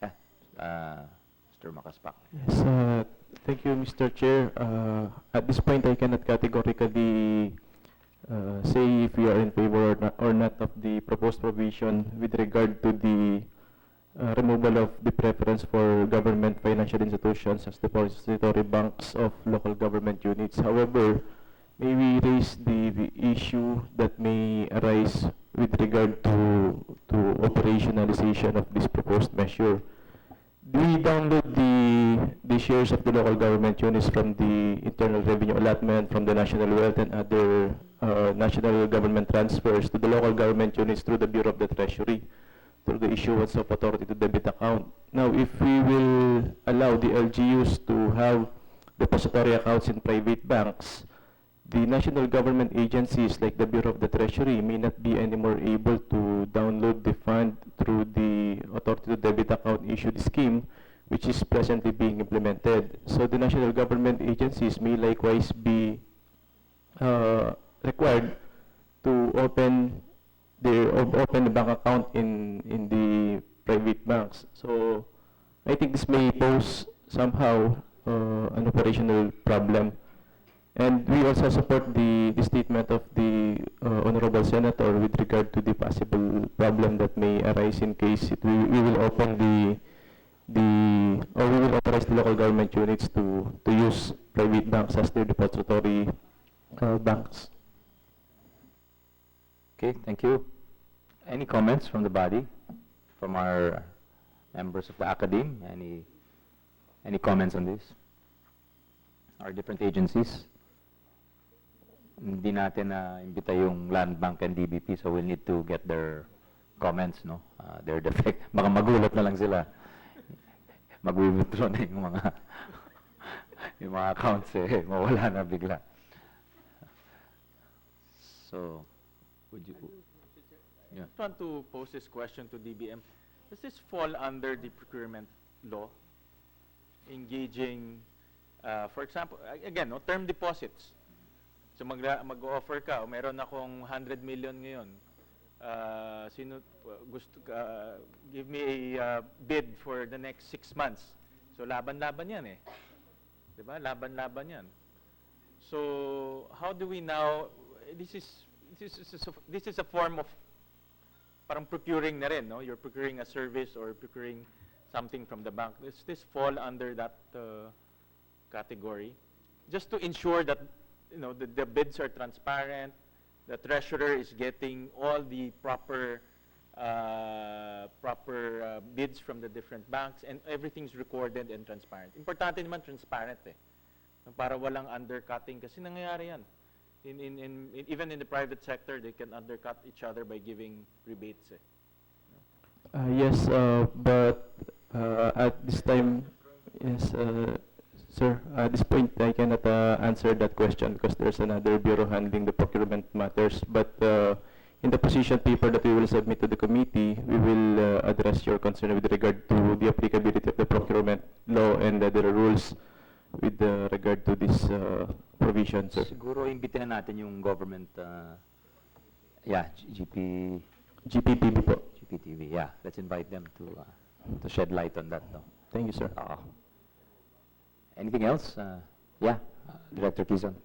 So, Mr. Mr. Makaspak. Yes, thank you, Mr. Chair. At this point, I cannot categorically say if we are in favor or not of the proposed provision with regard to the removal of the preference for government financial institutions as depository banks of local government units. However, may we raise the issue that may arise with regard to operationalization of this proposed measure. Do we download the shares of the local government units from the internal revenue allotment, from the national wealth and other national government transfers to the local government units through the Bureau of the Treasury, through the issuance of authority to debit account? Now, if we will allow the LGUs to have depository accounts in private banks, the national government agencies like the Bureau of the Treasury may not be anymore able to download the fund through the authority to debit account issued scheme, which is presently being implemented. So the national government agencies may likewise be required to open the bank account in the private banks. So I think this may pose somehow an operational problem. And we also support the statement of the Honorable Senator with regard to the possible problem that may arise in case we will open or we will authorize the local government units to use private banks as their depository banks. Okay, thank you. Any comments from the body, from our members of the academe? Any comments on this? Our different agencies? Hindi natin imbita yung Land Bank and DBP, so we'll need to get their comments, no? Their defect. Baka magulat na lang sila. Mag-withdraw na yung mga accounts mawala na bigla. So, would you... I just want to pose this question to DBM. Does this fall under the procurement law? Engaging, for example, again, no, term deposits. So mag-offer ka, o meron akong 100 million ngayon. Give me a bid for the next 6 months. So laban-laban yan eh. Diba? Laban-laban yan. So how do we now, this is a form of parang procuring na rin, no? You're procuring a service or procuring something from the bank. Does this fall under that category? Just to ensure that the bids are transparent, the treasurer is getting all the proper bids from the different banks, and everything's recorded and transparent. Importante naman transparent eh. Para walang undercutting kasi nangyayari yan. Even in the private sector, they can undercut each other by giving rebates eh. Yes, but at this time, yes, sir, at this point, I cannot answer that question because there's another bureau handling the procurement matters. But in the position paper that we will submit to the committee, we will address your concern with regard to the applicability of the procurement law and the rules with regard to this provision, sir. Siguro imbitahan natin yung government, GPTV po. GPTV, yeah. Let's invite them to shed light on that, no? Thank you, sir. Anything else? Director Quezon.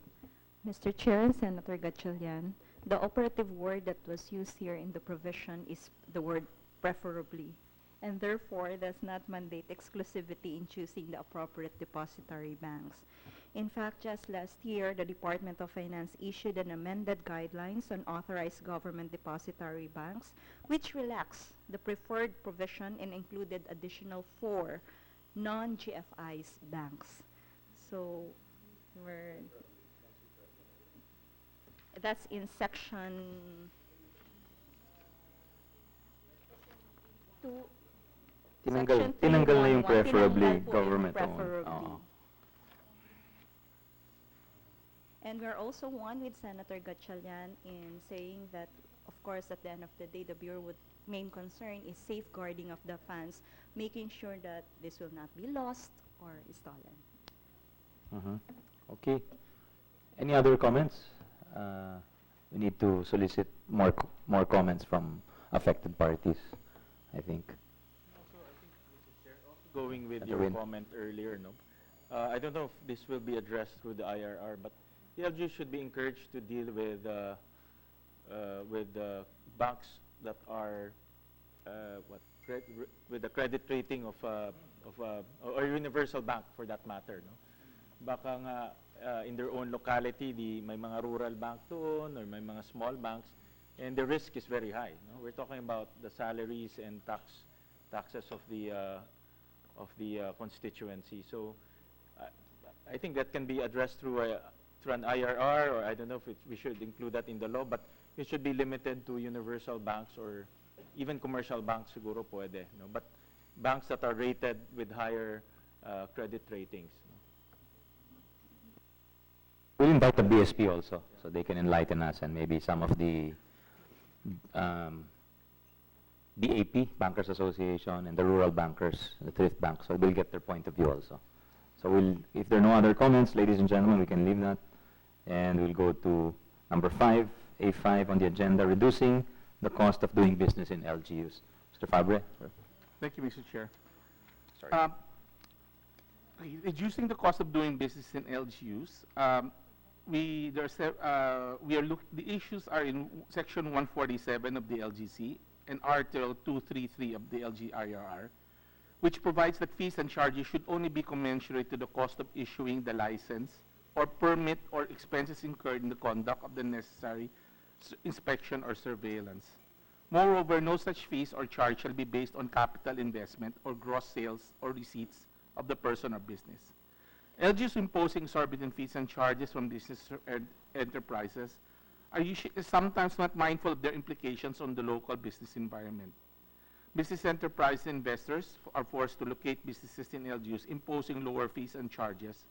Mr. Chair, Senator Gatchalian, the operative word that was used here in the provision is the word preferably, and therefore does not mandate exclusivity in choosing the appropriate depository banks. In fact, just last year, the Department of Finance issued an amended guidelines on authorized government depository banks, which relaxed the preferred provision and included additional 4 non-GFIs banks. So that's in section 2. Tinanggal na yung preferably government owned. And we're also one with Senator Gatchalian in saying that, of course, at the end of the day, the Bureau main concern is safeguarding of the funds, making sure that this will not be lost or stolen. Okay. Any other comments? We need to solicit more comments from affected parties, I think. Also, I think, Mr. Chair, also going with Senator your Win. comment earlier, no? I don't know if this will be addressed through the IRR, but the LGU should be encouraged to deal with banks that are with a credit rating of or universal bank for that matter, no? Baka nga in their own locality, may mga rural bank doon or may mga small banks, and the risk is very high. No? We're talking about the salaries and taxes of the constituency. So I think that can be addressed through an IRR, or I don't know if we should include that in the law, but it should be limited to universal banks or even commercial banks siguro pwede. No? But banks that are rated with higher credit ratings. We'll invite the BSP also, so they can enlighten us, and maybe some of the BAP, Bankers Association, and the rural bankers, the thrift banks, so we'll get their point of view also. So if there are no other comments, ladies and gentlemen, we can leave that, and we'll go to number 5, A5 on the agenda, reducing the cost of doing business in LGUs. Mr. Fabre. Sir. Thank you, Mr. Chair. Sorry. Reducing the cost of doing business in LGUs. The issues are in Section 147 of the LGC and Article 233 of the LGIRR, which provides that fees and charges should only be commensurate to the cost of issuing the license or permit or expenses incurred in the conduct of the necessary inspection or surveillance. Moreover, no such fees or charge shall be based on capital investment or gross sales or receipts of the person or business. LGUs imposing exorbitant fees and charges from business enterprises are sometimes not mindful of their implications on the local business environment. Business enterprise investors are forced to locate businesses in LGUs, imposing lower fees and charges,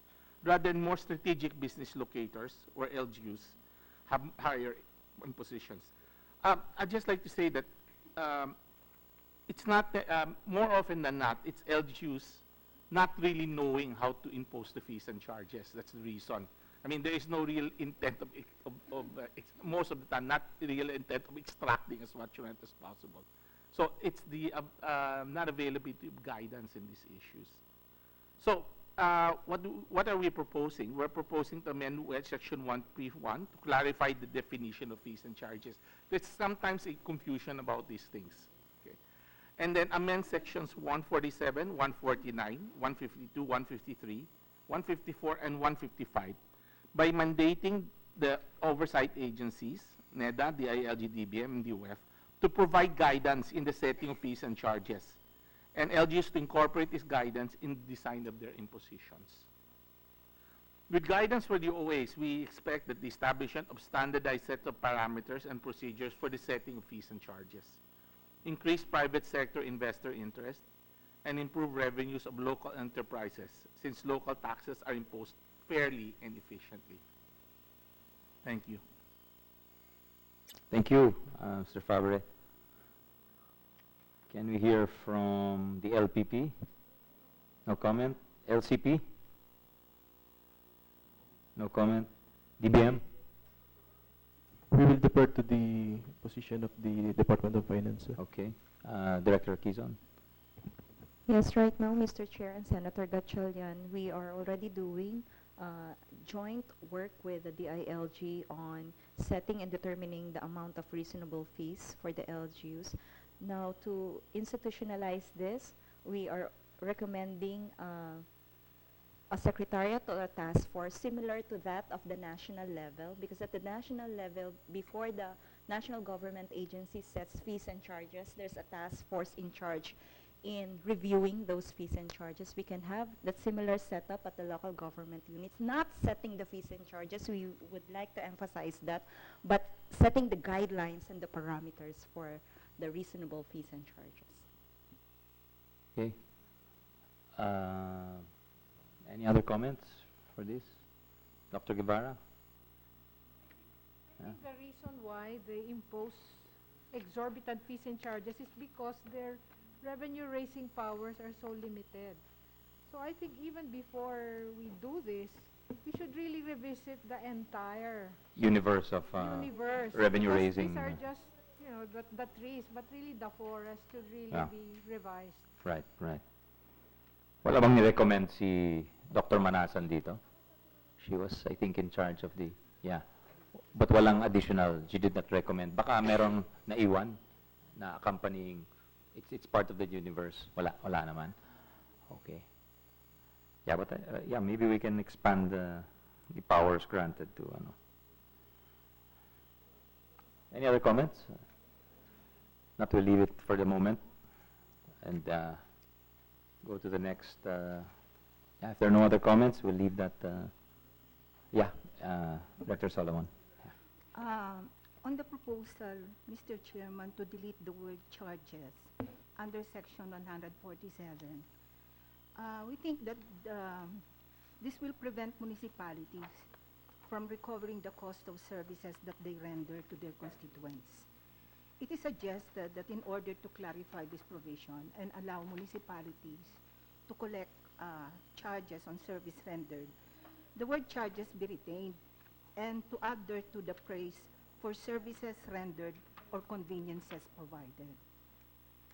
rather than more strategic business locators, or LGUs, have higher impositions. I'd just like to say that it's not, more often than not, it's LGUs not really knowing how to impose the fees and charges. That's the reason. I mean, there is no real intent most of the time, not real intent of extracting as much rent as possible. So it's the not availability of guidance in these issues. So what are we proposing? We're proposing to amend Section 1.1 to clarify the definition of fees and charges. There's sometimes a confusion about these things. And then amend sections 147, 149, 152, 153, 154, and 155 by mandating the oversight agencies, NEDA, DILG, DBM, and DOF, to provide guidance in the setting of fees and charges, and LGUs to incorporate this guidance in the design of their impositions. With guidance for the OAs, we expect that the establishment of standardized sets of parameters and procedures for the setting of fees and charges, increase private sector investor interest, and improve revenues of local enterprises, since local taxes are imposed fairly and efficiently. Thank you. Thank you, Mr. Fabre. Can we hear from the LPP? No comment. LCP? No comment. DBM? We will defer to the position of the Department of Finance. Sir. Okay. Director Quezon? Yes, right now, Mr. Chair and Senator Gatchalian, we are already doing joint work with the DILG on setting and determining the amount of reasonable fees for the LGUs. Now, to institutionalize this, we are recommending a secretariat or a task force similar to that of the national level, because at the national level, before the national government agency sets fees and charges, there's a task force in charge in reviewing those fees and charges. We can have that similar setup at the local government units, not setting the fees and charges, we would like to emphasize that, but setting the guidelines and the parameters for the reasonable fees and charges. Okay. Any other comments for this? Dr. Guevara? I think the reason why they impose exorbitant fees and charges is because their revenue-raising powers are so limited. So I think even before we do this, we should really revisit the entire Universe of universe. revenue Because raising. These are just, you know, the trees, but really the forest should really Yeah. be revised. Right, right. Wala bang ni-recommend si Dr. Manasan dito? She was, I think, in charge of the, yeah. But walang additional, she did not recommend. Baka merong naiwan na accompanying, it's part of the universe. Wala naman. Okay. Yeah, but yeah, maybe we can expand the powers granted to ano. Any other comments? Not, we'll leave it for the moment and go to the next. Yeah, if there are no other comments, we'll leave that. Yeah, Director Solomon. On the proposal, Mr. Chairman, to delete the word charges under Section 147, we think that this will prevent municipalities from recovering the cost of services that they render to their constituents. It is suggested that in order to clarify this provision and allow municipalities to collect charges on service rendered, the word charges be retained and to add there to the phrase for services rendered or conveniences provided.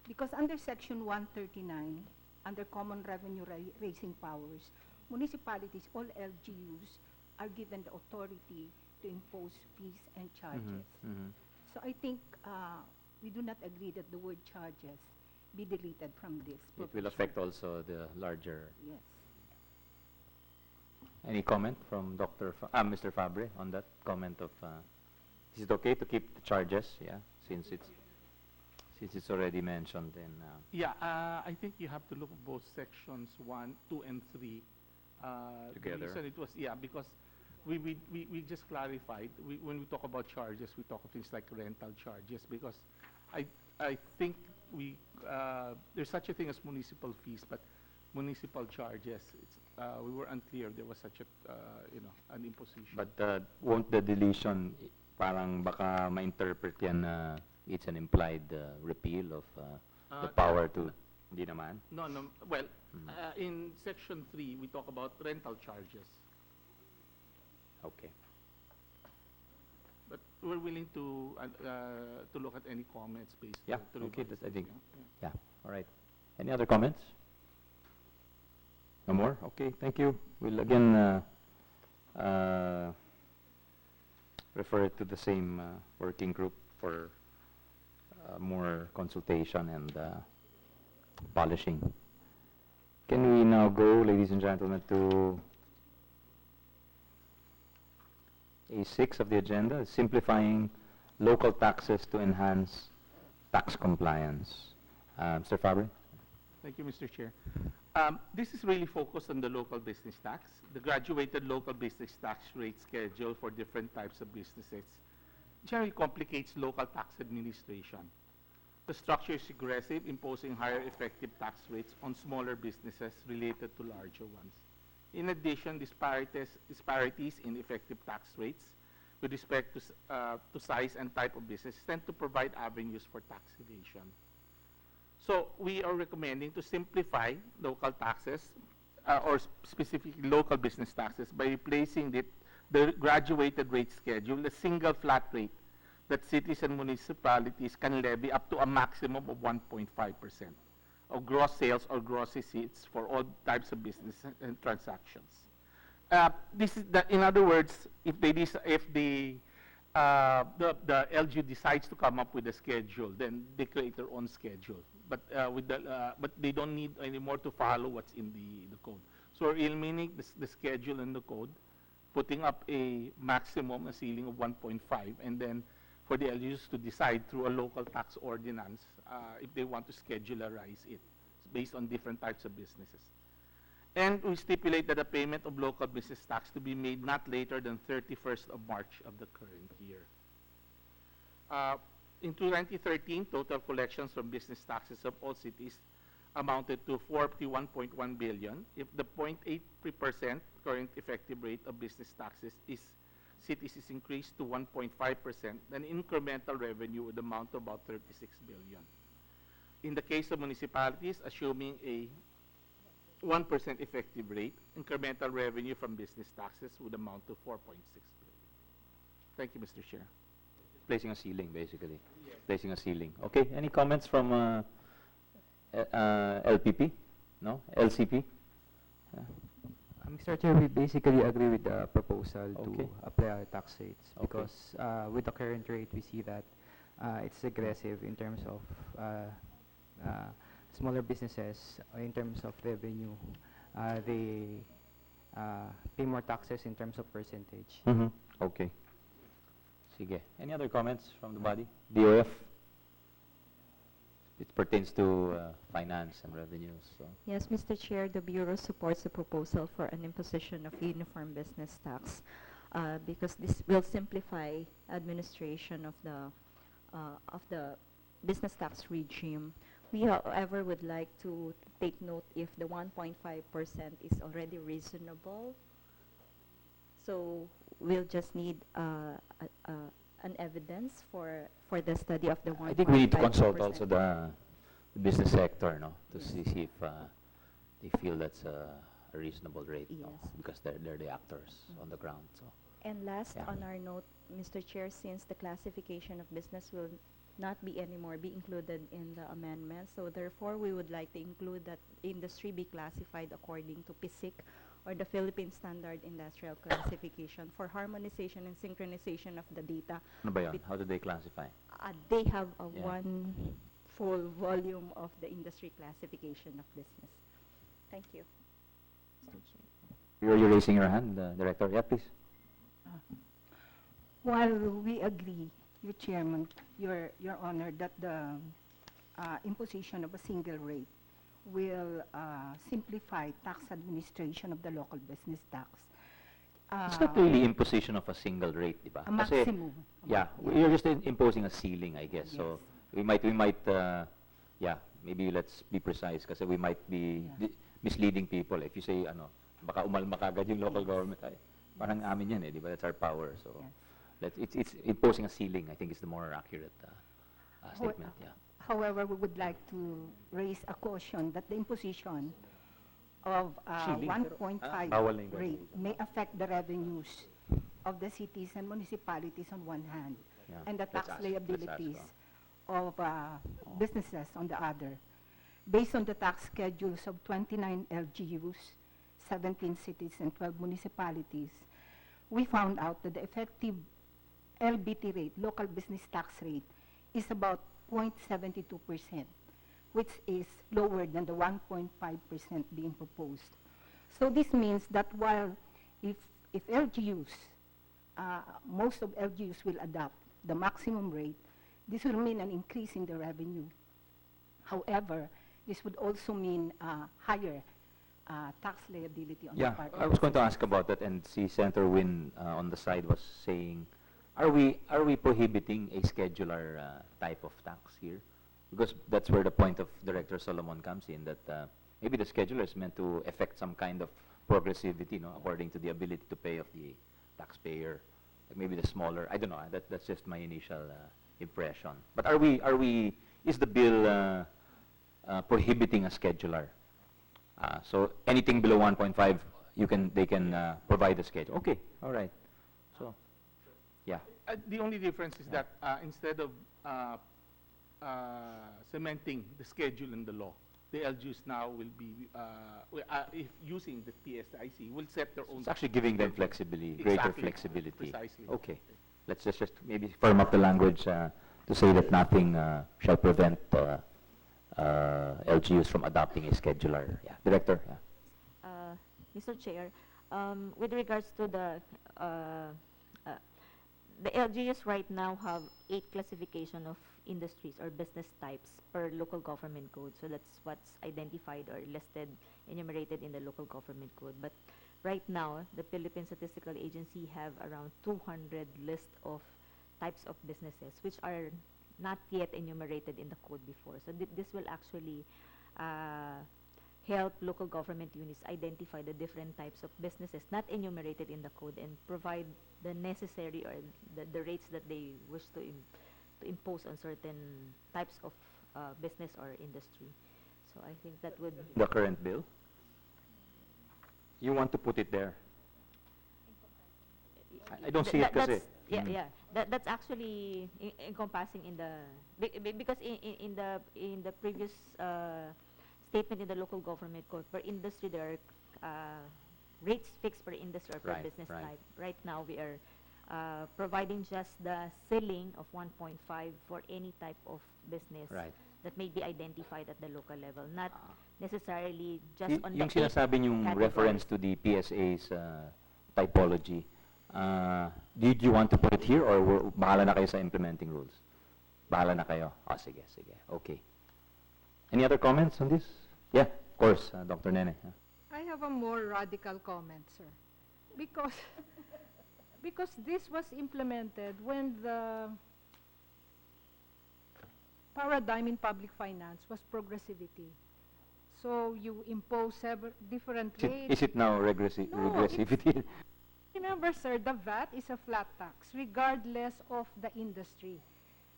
Because under Section 139, under common revenue raising powers, municipalities, all LGUs, are given the authority to impose fees and charges. So I think we do not agree that the word charges be deleted from this It will provision. affect also the larger. Yes. Any comment from Mr. Fabre on that comment of, is it okay to keep the charges? Yeah, since it's already mentioned in. Yeah, I think you have to look at both sections 1, 2, and 3 Together. The reason it was, yeah, because we just clarified. When we talk about charges, we talk of things like rental charges, because I think there's such a thing as municipal fees, but municipal charges, we were unclear there was such a an imposition. But won't the deletion parang baka ma-interpret yan na it's an implied repeal of the power to, hindi naman? No. Well, in Section 3, we talk about rental charges. Okay. But we're willing to look at any comments based Yeah, on the okay, revised, I think, yeah. yeah, all right. Any other comments? No more? Okay, thank you. We'll again refer it to the same working group for more consultation and polishing. Can we now go, ladies and gentlemen, to A6 of the agenda, simplifying local taxes to enhance tax compliance. Mr. Fabre? Thank you, Mr. Chair. This is really focused on the local business tax. The graduated local business tax rate schedule for different types of businesses generally complicates local tax administration. The structure is aggressive, imposing higher effective tax rates on smaller businesses related to larger ones. In addition, disparities in effective tax rates with respect to size and type of business tend to provide avenues for tax evasion. So we are recommending to simplify local taxes, or specifically local business taxes, by replacing the graduated rate schedule, a single flat rate that cities and municipalities can levy up to a maximum of 1.5% of gross sales or gross receipts for all types of business and transactions. This is in other words, if the LGU decides to come up with a schedule, then they create their own schedule. But but they don't need anymore to follow what's in the code. So we're eliminating the schedule in the code, putting up a maximum, a ceiling of 1.5, and then for the LGUs to decide through a local tax ordinance if they want to schedularize it based on different types of businesses. And we stipulate that the payment of local business tax to be made not later than 31st of March of the current year. In 2013, total collections from business taxes of all cities amounted to 41.1 billion. If the 0.83% current effective rate of business taxes cities is increased to 1.5%, then incremental revenue would amount to about 36 billion. In the case of municipalities, assuming a 1% effective rate, incremental revenue from business taxes would amount to 4.6 billion. Thank you, Mr. Chair. Placing a ceiling, basically. Yes. Placing a ceiling. Okay, any comments from LPP? No? LCP? Mr. Chair, we basically agree with the proposal Okay. to apply our tax rates Okay. because with the current rate, we see that it's aggressive in terms of smaller businesses, in terms of revenue. They pay more taxes in terms of percentage. Okay. Sige. Any other comments from the body? DOF? It pertains to finance and revenues. So. Yes, Mr. Chair, the Bureau supports the proposal for an imposition of uniform business tax because this will simplify administration of the business tax regime. We, however, would like to take note if the 1.5% is already reasonable. So we'll just need an evidence for the study of the 1.5%. I think we need to consult also the business sector, no, to see if they feel that's a reasonable rate, no, because they're the actors on the ground. So. And last on our note, Mr. Chair, since the classification of business will not be anymore be included in the amendment, so therefore we would like to include that industry be classified according to PISIC or the Philippine Standard Industrial Classification for harmonization and synchronization of the data. Ano ba yun? How do they classify? They have a one full volume of the industry classification of business. Thank you, Mr. Chair. You're raising your hand, Director. Yeah, please. While we agree, your Chairman, Your Honor, that the imposition of a single rate will simplify tax administration of the local business tax. It's not really imposition of a single rate, di ba? A maximum. Yeah, you're just imposing a ceiling, I guess. Yes. So we might, maybe let's be precise kasi we might be misleading people. If you say, baka umalma kagad yung local government, parang amin yan di ba? That's our power. So it's imposing a ceiling, I think is the more accurate statement, However, we would like to raise a caution that the imposition of 1.5 rate may affect the revenues of the cities and municipalities on one hand, and the tax liabilities of businesses on the other. Based on the tax schedules of 29 LGUs, 17 cities, and 12 municipalities, we found out that the effective LBT rate, local business tax rate, is about 0.72%, which is lower than the 1.5% being proposed. So this means that while if LGUs, most of LGUs will adopt the maximum rate, this will mean an increase in the revenue. However, this would also mean higher tax liability on the part of I was going to ask about that, and see Senator Win on the side was saying, are we prohibiting a schedular type of tax here? Because that's where the point of Director Solomon comes in, that maybe the scheduler is meant to effect some kind of progressivity, according to the ability to pay of the taxpayer. Like maybe the smaller, I don't know, that's just my initial impression. But is the bill prohibiting a scheduler? So anything below 1.5, they can provide a schedule. Okay, all right. So, the only difference is that instead of cementing the schedule in the law, the LGUs now will be, if using the PSIC, will set their own. It's actually giving them flexibility, greater flexibility. Precisely. Okay, let's just maybe firm up the language to say that nothing shall prevent LGUs from adopting a scheduler. Director. Mr. Chair, with regards to the LGUs right now have 8 classification of industries or business types per local government code. So that's what's identified or listed, enumerated in the local government code. But right now, the Philippine Statistical Agency have around 200 list of types of businesses which are not yet enumerated in the code before. So this will actually help local government units identify the different types of businesses not enumerated in the code and provide the necessary or the rates that they wish to impose on certain types of business or industry. So I think that would... The current bill? You want to put it there? I don't see it kasi. That's actually encompassing in the... because in the previous statement in the local government code, for industry there rates fixed per industry or per Right, business right. type. Right now, we are providing just the ceiling of 1.5 for any type of business Right. that may be identified at the local level, not necessarily just on Yung the 8 sinasabi niyong categories. reference to the PSA's typology, did you want to put it here or bahala na kayo sa implementing rules? Bahala na kayo? Oh, sige, sige. Okay. Any other comments on this? Yeah, of course, Dr. Nene. I have a more radical comment, sir. Because this was implemented when the paradigm in public finance was progressivity. So you impose several different rates. Is it now No, regressivity? Remember, sir, the VAT is a flat tax regardless of the industry.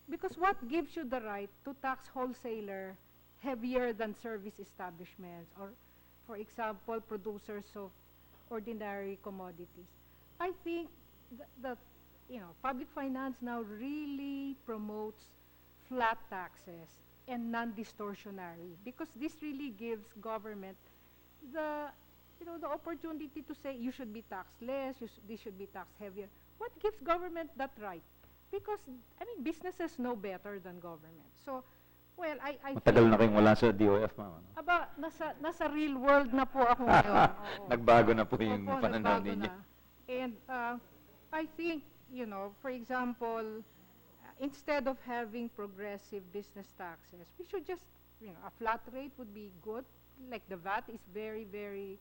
Because what gives you the right to tax wholesaler heavier than service establishments or, for example, producers of ordinary commodities? I think that public finance now really promotes flat taxes and non-distortionary, because this really gives government the opportunity to say you should be taxed less, this should be taxed heavier. What gives government that right? Because, businesses know better than government. So, well, I Matagal think, na kayong wala sa DOF, ma'am. aba, nasa real world na po ako ngayon. Oo. Nagbago na po yung Opo, pananaw nagbago ninyo. na. And I think, for example, instead of having progressive business taxes, we should just, a flat rate would be good. Like the VAT is very, very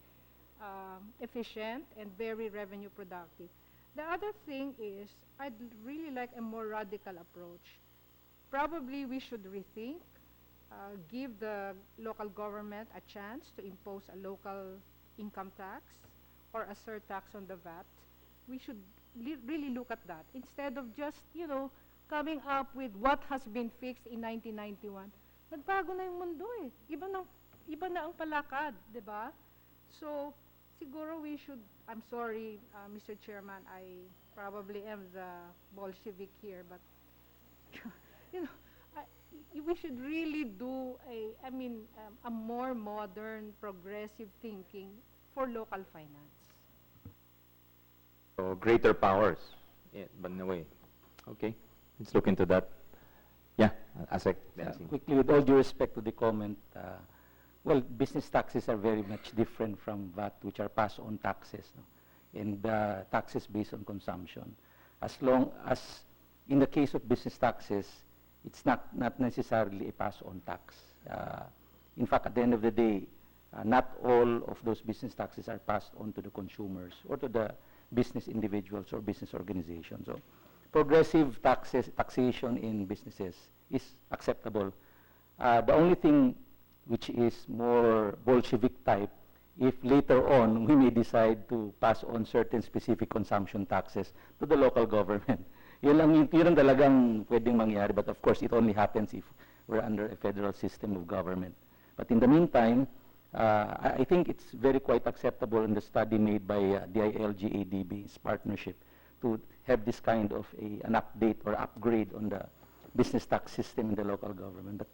efficient and very revenue productive. The other thing is, I'd really like a more radical approach. Probably we should rethink, give the local government a chance to impose a local income tax or a surtax on the VAT. We should really look at that instead of just, coming up with what has been fixed in 1991. Nagbago na yung mundo eh. Iba na ang palakad, di ba? So, siguro we should, I'm sorry, Mr. Chairman, I probably am the Bolshevik here, but, we should really do a more modern, progressive thinking for local finance. So, greater powers. Yeah, but in a way. Okay, let's look into that. Yeah, Asek. Quickly, with all due respect to the comment, well, business taxes are very much different from VAT, which are pass-on taxes, no? And taxes based on consumption. As long as, in the case of business taxes, it's not necessarily a pass-on tax. In fact, at the end of the day, not all of those business taxes are passed on to the consumers or to the business individuals or business organizations. So, progressive taxation in businesses is acceptable. The only thing which is more Bolshevik type, if later on we may decide to pass on certain specific consumption taxes to the local government. Yun ang talagang pwedeng mangyari, but of course it only happens if we're under a federal system of government. But in the meantime, I think it's very quite acceptable in the study made by DILG and DBM's partnership to have this kind of an update or upgrade on the business tax system in the local government.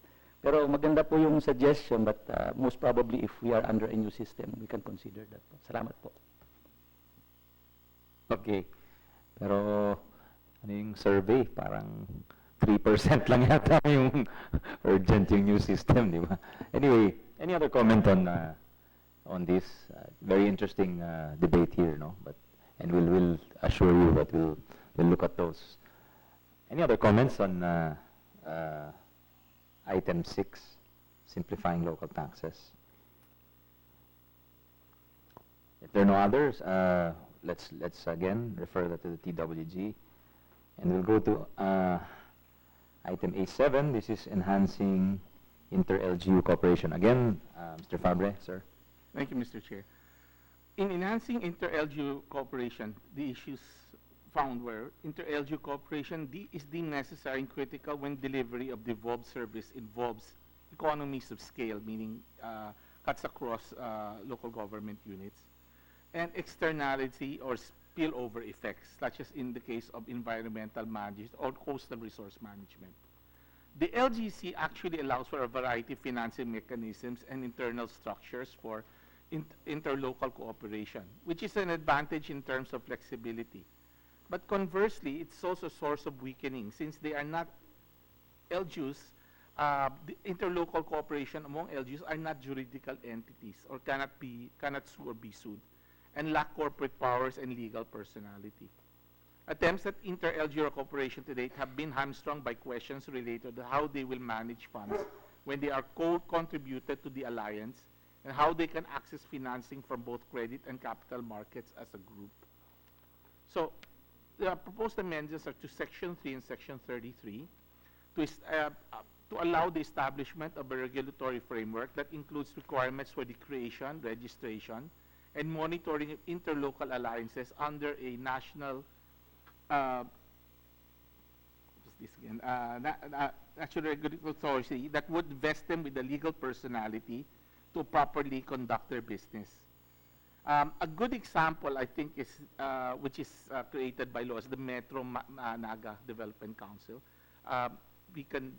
Pero maganda po yung suggestion, but most probably if we are under a new system, we can consider that. Salamat po. Okay. Pero, ano yung survey? Parang 3% lang yata yung urgent yung new system, di ba? Anyway, any other comment on this? Very interesting debate here, no? And we'll assure you that we'll look at those. Any other comments on item 6, simplifying local taxes? If there are no others, let's again refer that to the TWG, and we'll go to item A7. This is enhancing Inter-LGU cooperation. Again, Mr. Fabre, sir. Thank you, Mr. Chair. In enhancing inter-LGU cooperation, the issues found were inter-LGU cooperation is deemed necessary and critical when delivery of devolved service involves economies of scale, meaning cuts across local government units, and externality or spillover effects, such as in the case of environmental management or coastal resource management. The LGC actually allows for a variety of financing mechanisms and internal structures for interlocal cooperation, which is an advantage in terms of flexibility. But conversely, it's also a source of weakening since they are not LGUs. The interlocal cooperation among LGUs are not juridical entities or cannot sue or be sued, and lack corporate powers and legal personality. Attempts at inter-LGU cooperation to date have been hamstrung by questions related to how they will manage funds when they are co-contributed to the alliance, and how they can access financing from both credit and capital markets as a group. So the proposed amendments are to Section 3 and Section 33 to allow the establishment of a regulatory framework that includes requirements for the creation, registration, and monitoring of interlocal alliances under a national national regulatory authority that would vest them with the legal personality to properly conduct their business. A good example, I think, is which is created by law, is the Metro Naga Development Council. We can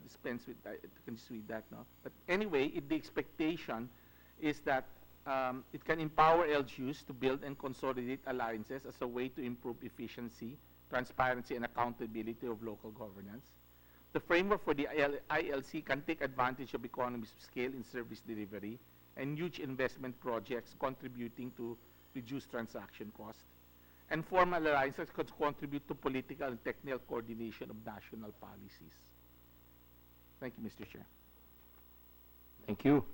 dispense with that. You can just read that now. But anyway, the expectation is that it can empower LGUs to build and consolidate alliances as a way to improve efficiency, transparency, and accountability of local governance. The framework for the ILC can take advantage of economies of scale in service delivery and huge investment projects contributing to reduced transaction costs. And formal alliances could contribute to political and technical coordination of national policies. Thank you, Mr. Chair. Thank you.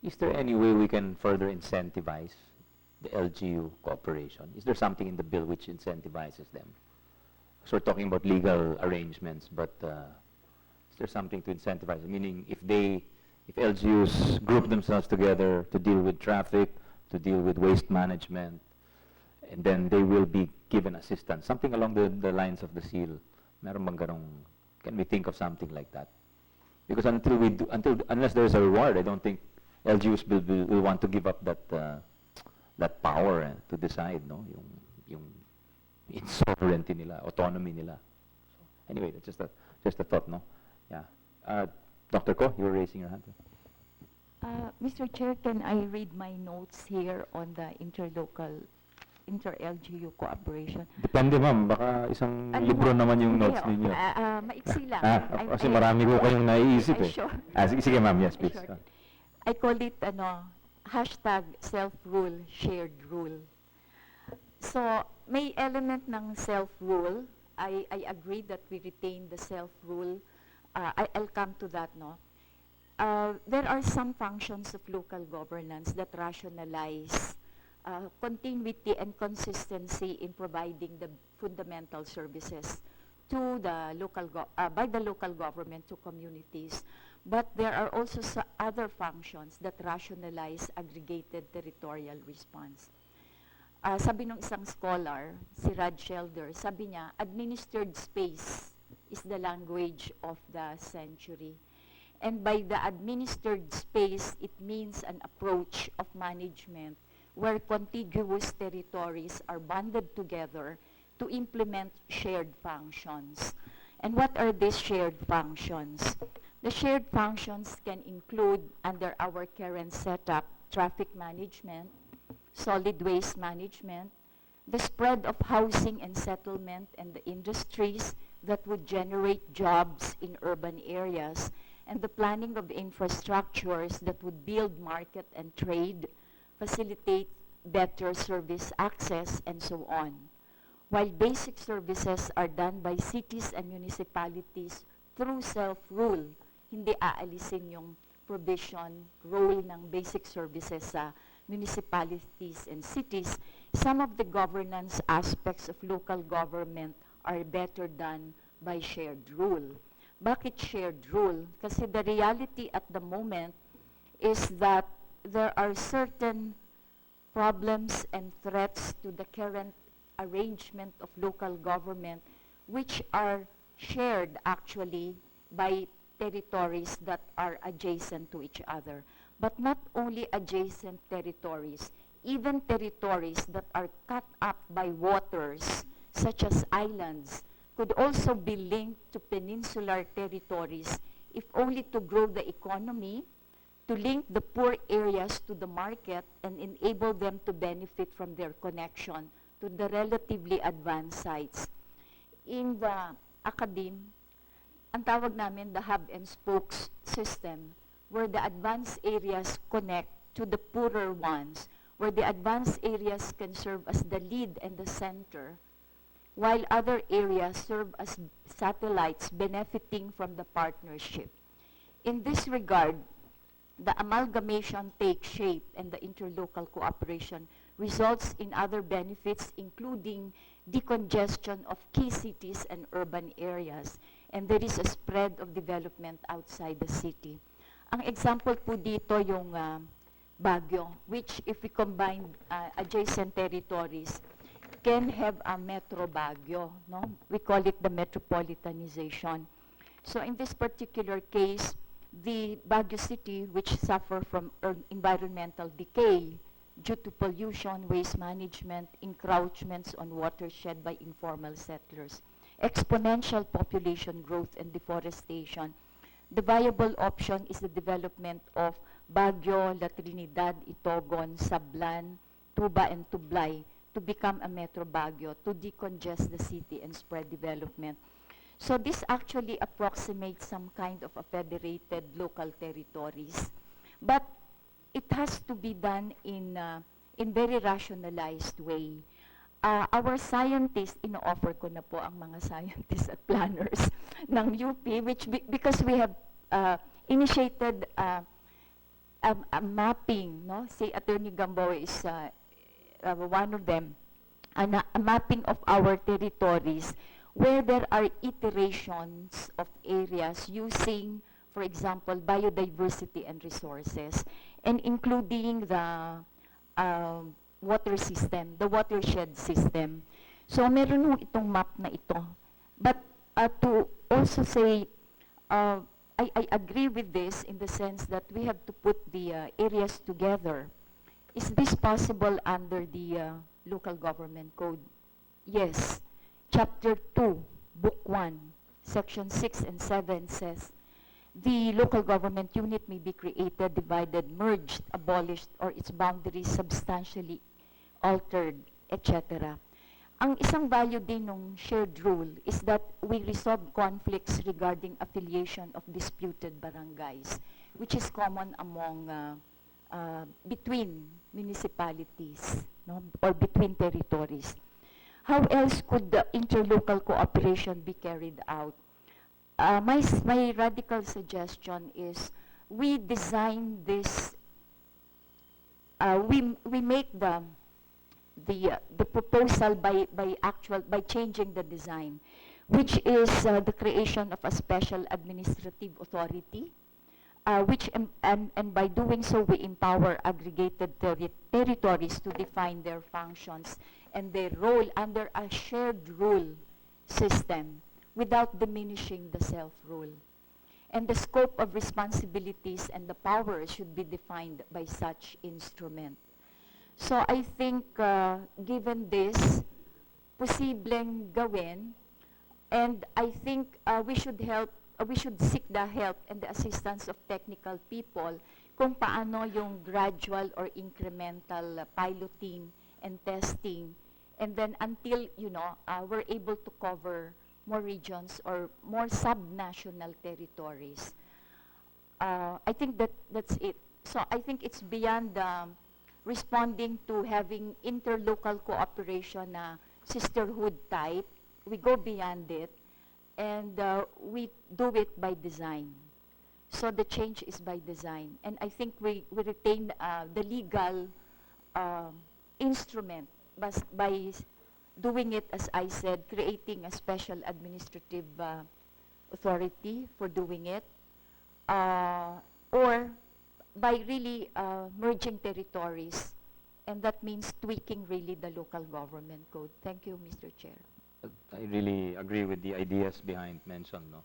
Is there any way we can further incentivize the LGU cooperation? Is there something in the bill which incentivizes them? So we're talking about legal arrangements, but is there something to incentivize? Meaning, if LGUs group themselves together to deal with traffic, to deal with waste management, and then they will be given assistance, something along the lines of the seal. Meron bang ganong, can we think of something like that? Because unless there's a reward, I don't think LGUs will want to give up that power to decide, no, yung sovereignty nila, autonomy nila. So, anyway, that's just a thought, no? Yeah. Dr. Ko, you were raising your hand. Mr. Chair, can I read my notes here on the inter-LGU cooperation? Depende, ma'am. Baka isang libro naman yung notes ninyo. Maiksi lang. Kasi marami ko kayong naiisip eh. Sure. Sige, ma'am. Yes, please. I call it, hashtag self-rule, shared rule. So, may element ng self-rule. I agree that we retain the self-rule. I'll come to that, no? There are some functions of local governance that rationalize continuity and consistency in providing the fundamental services to the by the local government to communities. But there are also other functions that rationalize aggregated territorial response. Sabi ng isang scholar, si Rod Shelder, sabi niya, administered space is the language of the century. And by the administered space, it means an approach of management where contiguous territories are bonded together to implement shared functions. And what are these shared functions? The shared functions can include, under our current setup, traffic management, solid waste management, the spread of housing and settlement and the industries that would generate jobs in urban areas, and the planning of infrastructures that would build market and trade, facilitate better service access, and so on. While basic services are done by cities and municipalities through self-rule, hindi aalisin yung provision, role ng basic services sa municipalities and cities. Some of the governance aspects of local government are better done by shared rule. Bakit shared rule? Kasi the reality at the moment is that there are certain problems and threats to the current arrangement of local government which are shared actually by territories that are adjacent to each other. But not only adjacent territories, even territories that are cut up by waters, such as islands, could also be linked to peninsular territories if only to grow the economy, to link the poor areas to the market and enable them to benefit from their connection to the relatively advanced sites. In the academe, ang tawag namin the hub and spokes system, where the advanced areas connect to the poorer ones, where the advanced areas can serve as the lead and the center, while other areas serve as satellites benefiting from the partnership. In this regard, the amalgamation takes shape and the interlocal cooperation results in other benefits, including decongestion of key cities and urban areas, and there is a spread of development outside the city. Ang example po dito yung Baguio, which if we combine adjacent territories, can have a Metro Baguio, no? We call it the metropolitanization. So in this particular case, the Baguio City, which suffer from environmental decay due to pollution, waste management, encroachments on watershed by informal settlers, exponential population growth and deforestation, the viable option is the development of Baguio, La Trinidad, Itogon, Sablan, Tuba, and Tublay to become a Metro Baguio to decongest the city and spread development. So this actually approximates some kind of a federated local territories. But it has to be done in very rationalized way. Our scientists, ino-offer ko na po ang mga scientists at planners ng UP, which because we have initiated a mapping, no? Si Attorney Gamboa is one of them, a mapping of our territories where there are iterations of areas using, for example, biodiversity and resources, and including the water system, the watershed system. So meron nung itong map na ito. But to also say, I agree with this in the sense that we have to put the areas together. Is this possible under the local government code? Yes. Chapter 2, Book 1, Section 6 and 7 says, the local government unit may be created, divided, merged, abolished, or its boundaries substantially altered, etc. Ang isang value din ng shared rule is that we resolve conflicts regarding affiliation of disputed barangays, which is common among between municipalities, no, or between territories. How else could the interlocal cooperation be carried out? My radical suggestion is we design this, we make the proposal by changing the design, which is the creation of a special administrative authority, which and by doing so we empower aggregated territories to define their functions and their role under a shared rule system without diminishing the self-rule. And the scope of responsibilities and the powers should be defined by such instrument. So I think given this, posibleng gawin, and I think we should seek the help and the assistance of technical people kung paano yung gradual or incremental piloting and testing, and then until we're able to cover more regions or more subnational territories. I think that's it. So I think it's beyond responding to having interlocal cooperation na sisterhood type. We go beyond it, and we do it by design. So the change is by design. And I think we retain the legal instrument by doing it, as I said, creating a special administrative authority for doing it, or by really merging territories, and that means tweaking really the local government code. Thank you, Mr. Chair. I really agree with the ideas behind mentioned. No?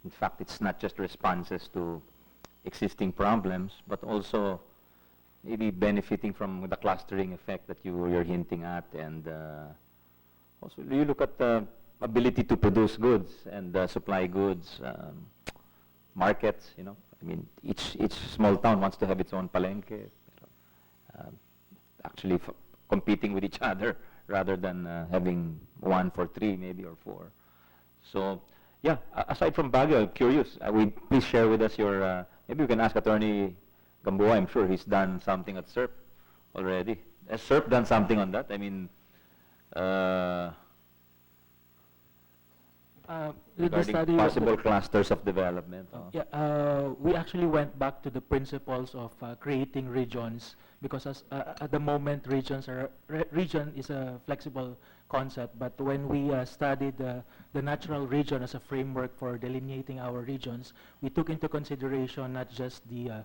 In fact, it's not just responses to existing problems, but also maybe benefiting from the clustering effect that you're hinting at, and also you look at ability to produce goods and supply goods, markets, you know. I mean, each small town wants to have its own palengke, you know, actually competing with each other rather than having one for 3 maybe or 4. So, yeah, aside from Baguio, I'm curious, please share with us your, maybe we can ask Attorney Gamboa. I'm sure he's done something at SERP already. Has SERP done something on that? I mean, regarding possible clusters of development. We actually went back to the principles of creating regions, because at the moment region is a flexible concept, but when we studied the natural region as a framework for delineating our regions, we took into consideration not just the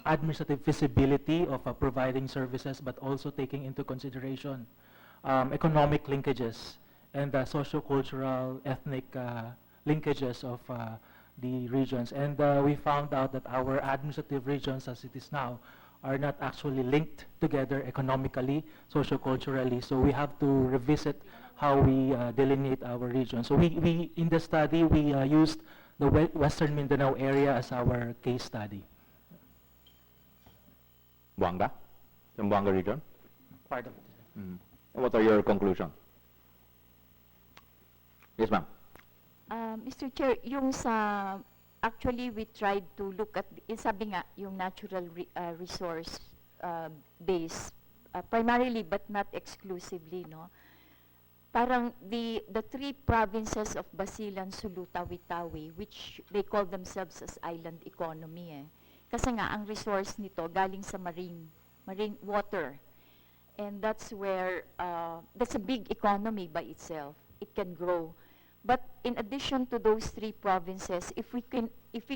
administrative feasibility of providing services, but also taking into consideration economic linkages and the socio-cultural, ethnic linkages of the regions. And we found out that our administrative regions as it is now are not actually linked together economically, socio-culturally. So we have to revisit how we delineate our region. So we in the study, we used the Western Mindanao area as our case study. Buanga? The Buanga region? Part of it. Mm-hmm. What are your conclusions? Yes, ma'am. Mr. Chair, actually we tried to look at, sabi nga, yung natural resource base, primarily but not exclusively, no? Parang the 3 provinces of Basilan, Sulu, Tawi-Tawi, which they call themselves as island economy, Kasi nga, ang resource nito galing sa marine water. And that's where, that's a big economy by itself. It can grow. But in addition to those 3 provinces, if we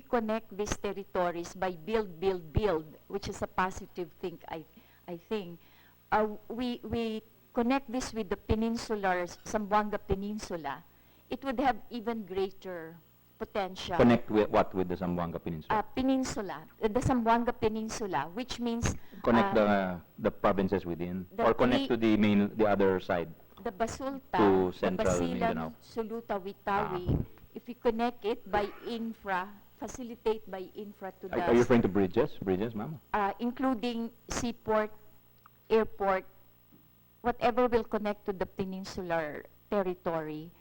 connect these territories by build, which is a positive thing, I think, we connect this with the peninsular, Zamboanga Peninsula, it would have even greater potential. Connect with what with the Zamboanga Peninsula? The Zamboanga Peninsula, which means connect the provinces within, or connect to the other side. The Basulta, to the Central Basilan, Mindanao. Sulu, Tawi-Tawi, if we connect it by infra, facilitate by infra to the... Are you referring to bridges? Bridges, ma'am? Including seaport, airport, whatever will connect to the peninsular territory.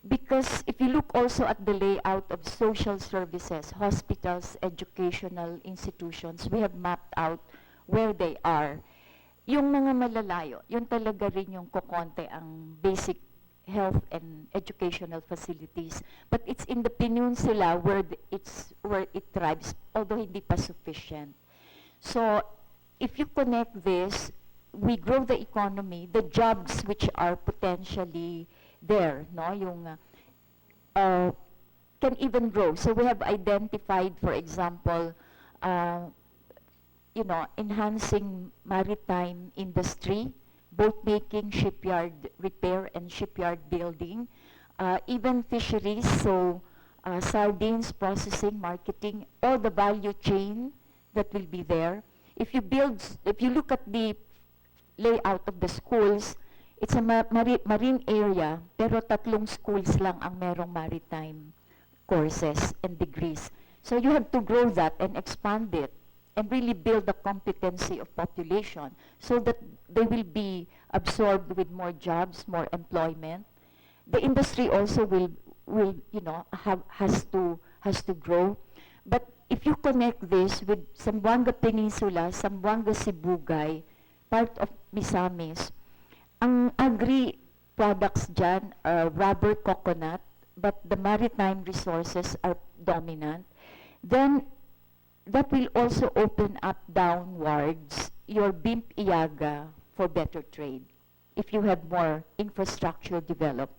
Because if you look also at the layout of social services, hospitals, educational institutions, we have mapped out where they are. Yung mga malalayo, yun talaga rin yung kukonte ang basic health and educational facilities. But it's in the peninsula where it thrives, although hindi pa sufficient. So if you connect this, we grow the economy, the jobs which are potentially there, no, yung can even grow. So we have identified, for example, enhancing maritime industry, boat making, shipyard repair, and shipyard building, even fisheries, so sardines processing, marketing, all the value chain that will be there. If you look at the layout of the schools, it's a marine area, pero 3 schools lang ang merong maritime courses and degrees. So you have to grow that and expand it and really build the competency of population so that they will be absorbed with more jobs, more employment. The industry also will has to grow. But if you connect this with Zamboanga Peninsula, Zamboanga Sibugay, part of Misamis, ang agri products dyan are rubber, coconut, but the maritime resources are dominant. Then that will also open up downwards your BIMP Iaga for better trade if you have more infrastructure developed.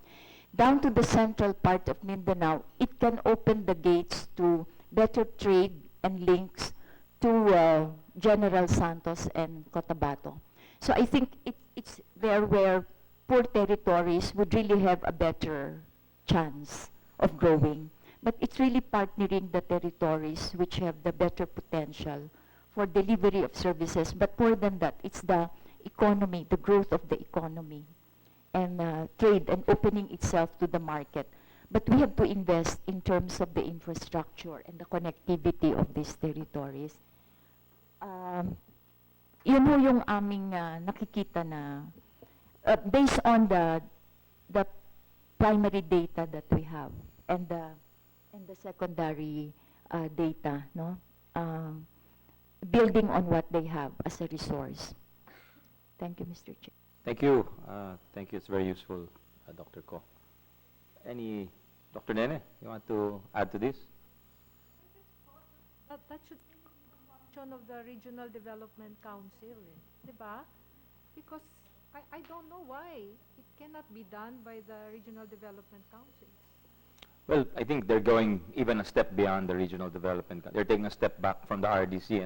Down to the central part of Mindanao, it can open the gates to better trade and links to General Santos and Cotabato. So I think it's there where poor territories would really have a better chance of growing. But it's really partnering the territories which have the better potential for delivery of services. But more than that, it's the economy, the growth of the economy. and trade and opening itself to the market. But we have to invest in terms of the infrastructure and the connectivity of these territories. Yun ho yung aming nakikita na based on the primary data that we have and the secondary data, no? Building on what they have as a resource. Thank you, Mr. Chair. Thank you. Thank you. It's very useful, Dr. Ko. Dr. Nene, you want to add to this? That should be the function of the Regional Development Council, diba? Because I don't know why it cannot be done by the Regional Development Council. Well, I think they're going even a step beyond the regional development. They're taking a step back from the RDC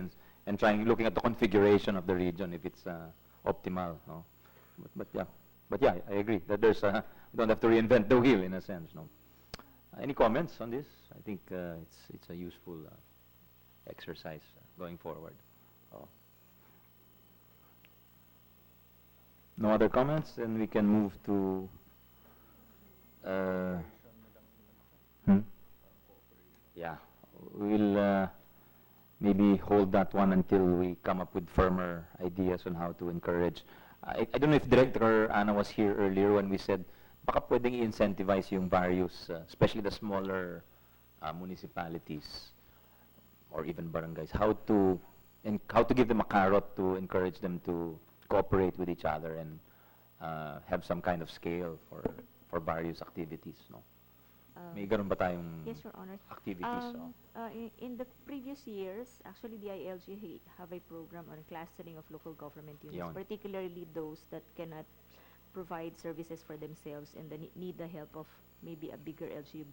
and looking at the configuration of the region if it's optimal. No? But yeah, I agree that we don't have to reinvent the wheel in a sense. No. Any comments on this? I think it's a useful exercise going forward. Oh. No other comments? Then we can move to. Yeah, we'll maybe hold that one until we come up with firmer ideas on how to encourage. I don't know if Director Ana was here earlier when we said baka pwedeng i-incentivize yung various, especially the smaller municipalities or even barangays, how to give them a carrot to encourage them to cooperate with each other and have some kind of scale for various activities, no? May ganun ba tayong yes, Your Honor. activities? In the previous years, actually the DILG have a program on clustering of local government units, particularly those that cannot provide services for themselves and need the help of maybe a bigger LGU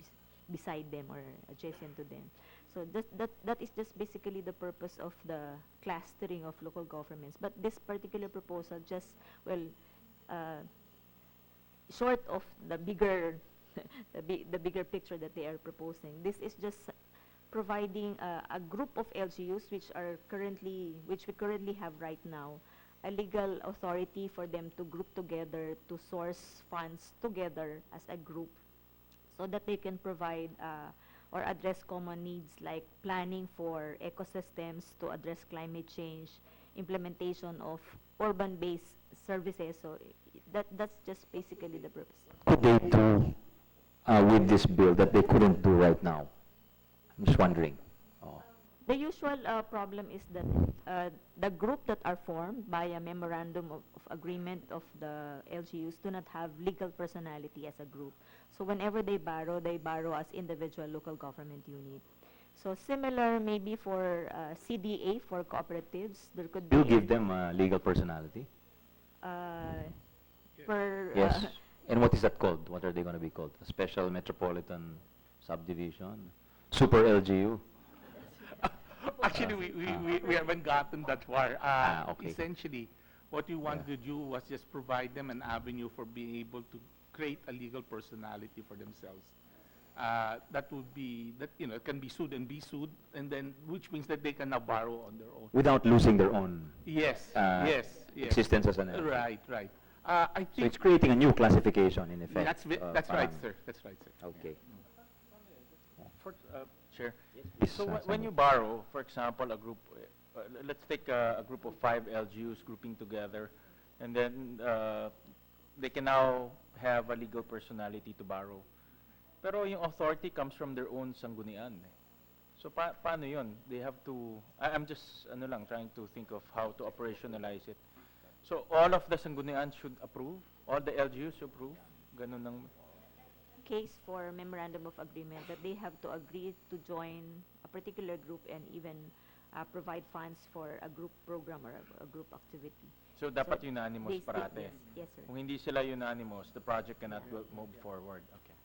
beside them or adjacent to them. So that is just basically the purpose of the clustering of local governments. But this particular proposal just, well, short of the bigger the bigger picture that they are proposing. This is just providing a group of LGUs which we currently have right now, a legal authority for them to group together to source funds together as a group so that they can provide or address common needs like planning for ecosystems to address climate change, implementation of urban-based services. So that's just basically the purpose. Could they do with this bill that they couldn't do right now? I'm just wondering. The usual problem is that the group that are formed by a memorandum of agreement of the LGUs do not have legal personality as a group. So whenever they borrow as individual local government unit. So similar maybe for CDA for cooperatives, there could be. You give them legal personality? Yes. And what is that called? What are they going to be called? A special metropolitan subdivision? Super LGU? Actually, we haven't gotten that far. Okay. Essentially, what we wanted to do was just provide them an avenue for being able to create a legal personality for themselves. That would be, it can be sued and be sued, and then, which means that they can now borrow on their own. Without losing their own yes. existence as an LGU. Right. I think so it's creating a new classification in effect. That's right, sir. That's right, sir. Okay. Chair. Yes, So when you borrow, for example, a group, let's take a group of 5 LGUs grouping together, and then they can now have a legal personality to borrow. Pero yung authority comes from their own sanggunian. So paano yun? They have to, I'm just trying to think of how to operationalize it. So all of the sanggunian should approve? All the LGUs should approve? Ganun ng Case for memorandum of agreement that they have to agree to join a particular group and even provide funds for a group program or a group activity. So dapat unanimous parate? Yes, sir. Kung hindi sila unanimous, the project cannot move forward. Okay.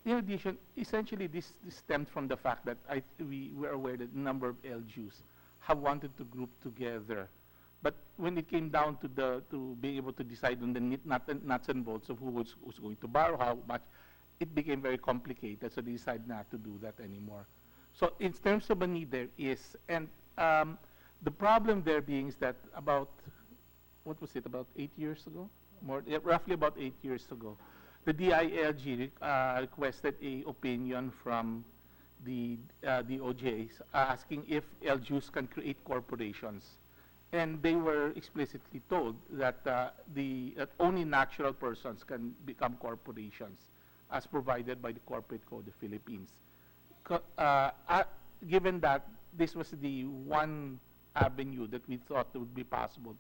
In addition, essentially this stems from the fact that we were aware that a number of LGUs have wanted to group together. But when it came down to being able to decide on the nuts and bolts of who's going to borrow how much, it became very complicated. So they decided not to do that anymore. So in terms of a need, there is, and the problem there being is that about what was it, about 8 years ago? Roughly about 8 years ago. The DILG requested a opinion from the DOJs asking if LGUs can create corporations. And they were explicitly told that, that only natural persons can become corporations as provided by the Corporate Code of the Philippines. Given that this was the one avenue that we thought would be possible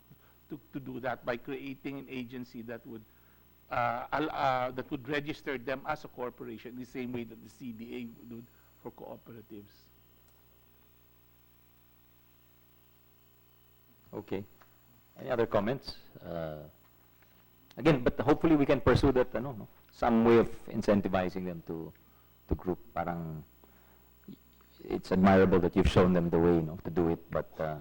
to do that by creating an agency that would register them as a corporation the same way that the CDA would for cooperatives. Okay. Any other comments? Again, but hopefully we can pursue that, some way of incentivizing them to group. Parang it's admirable that you've shown them the way, to do it, but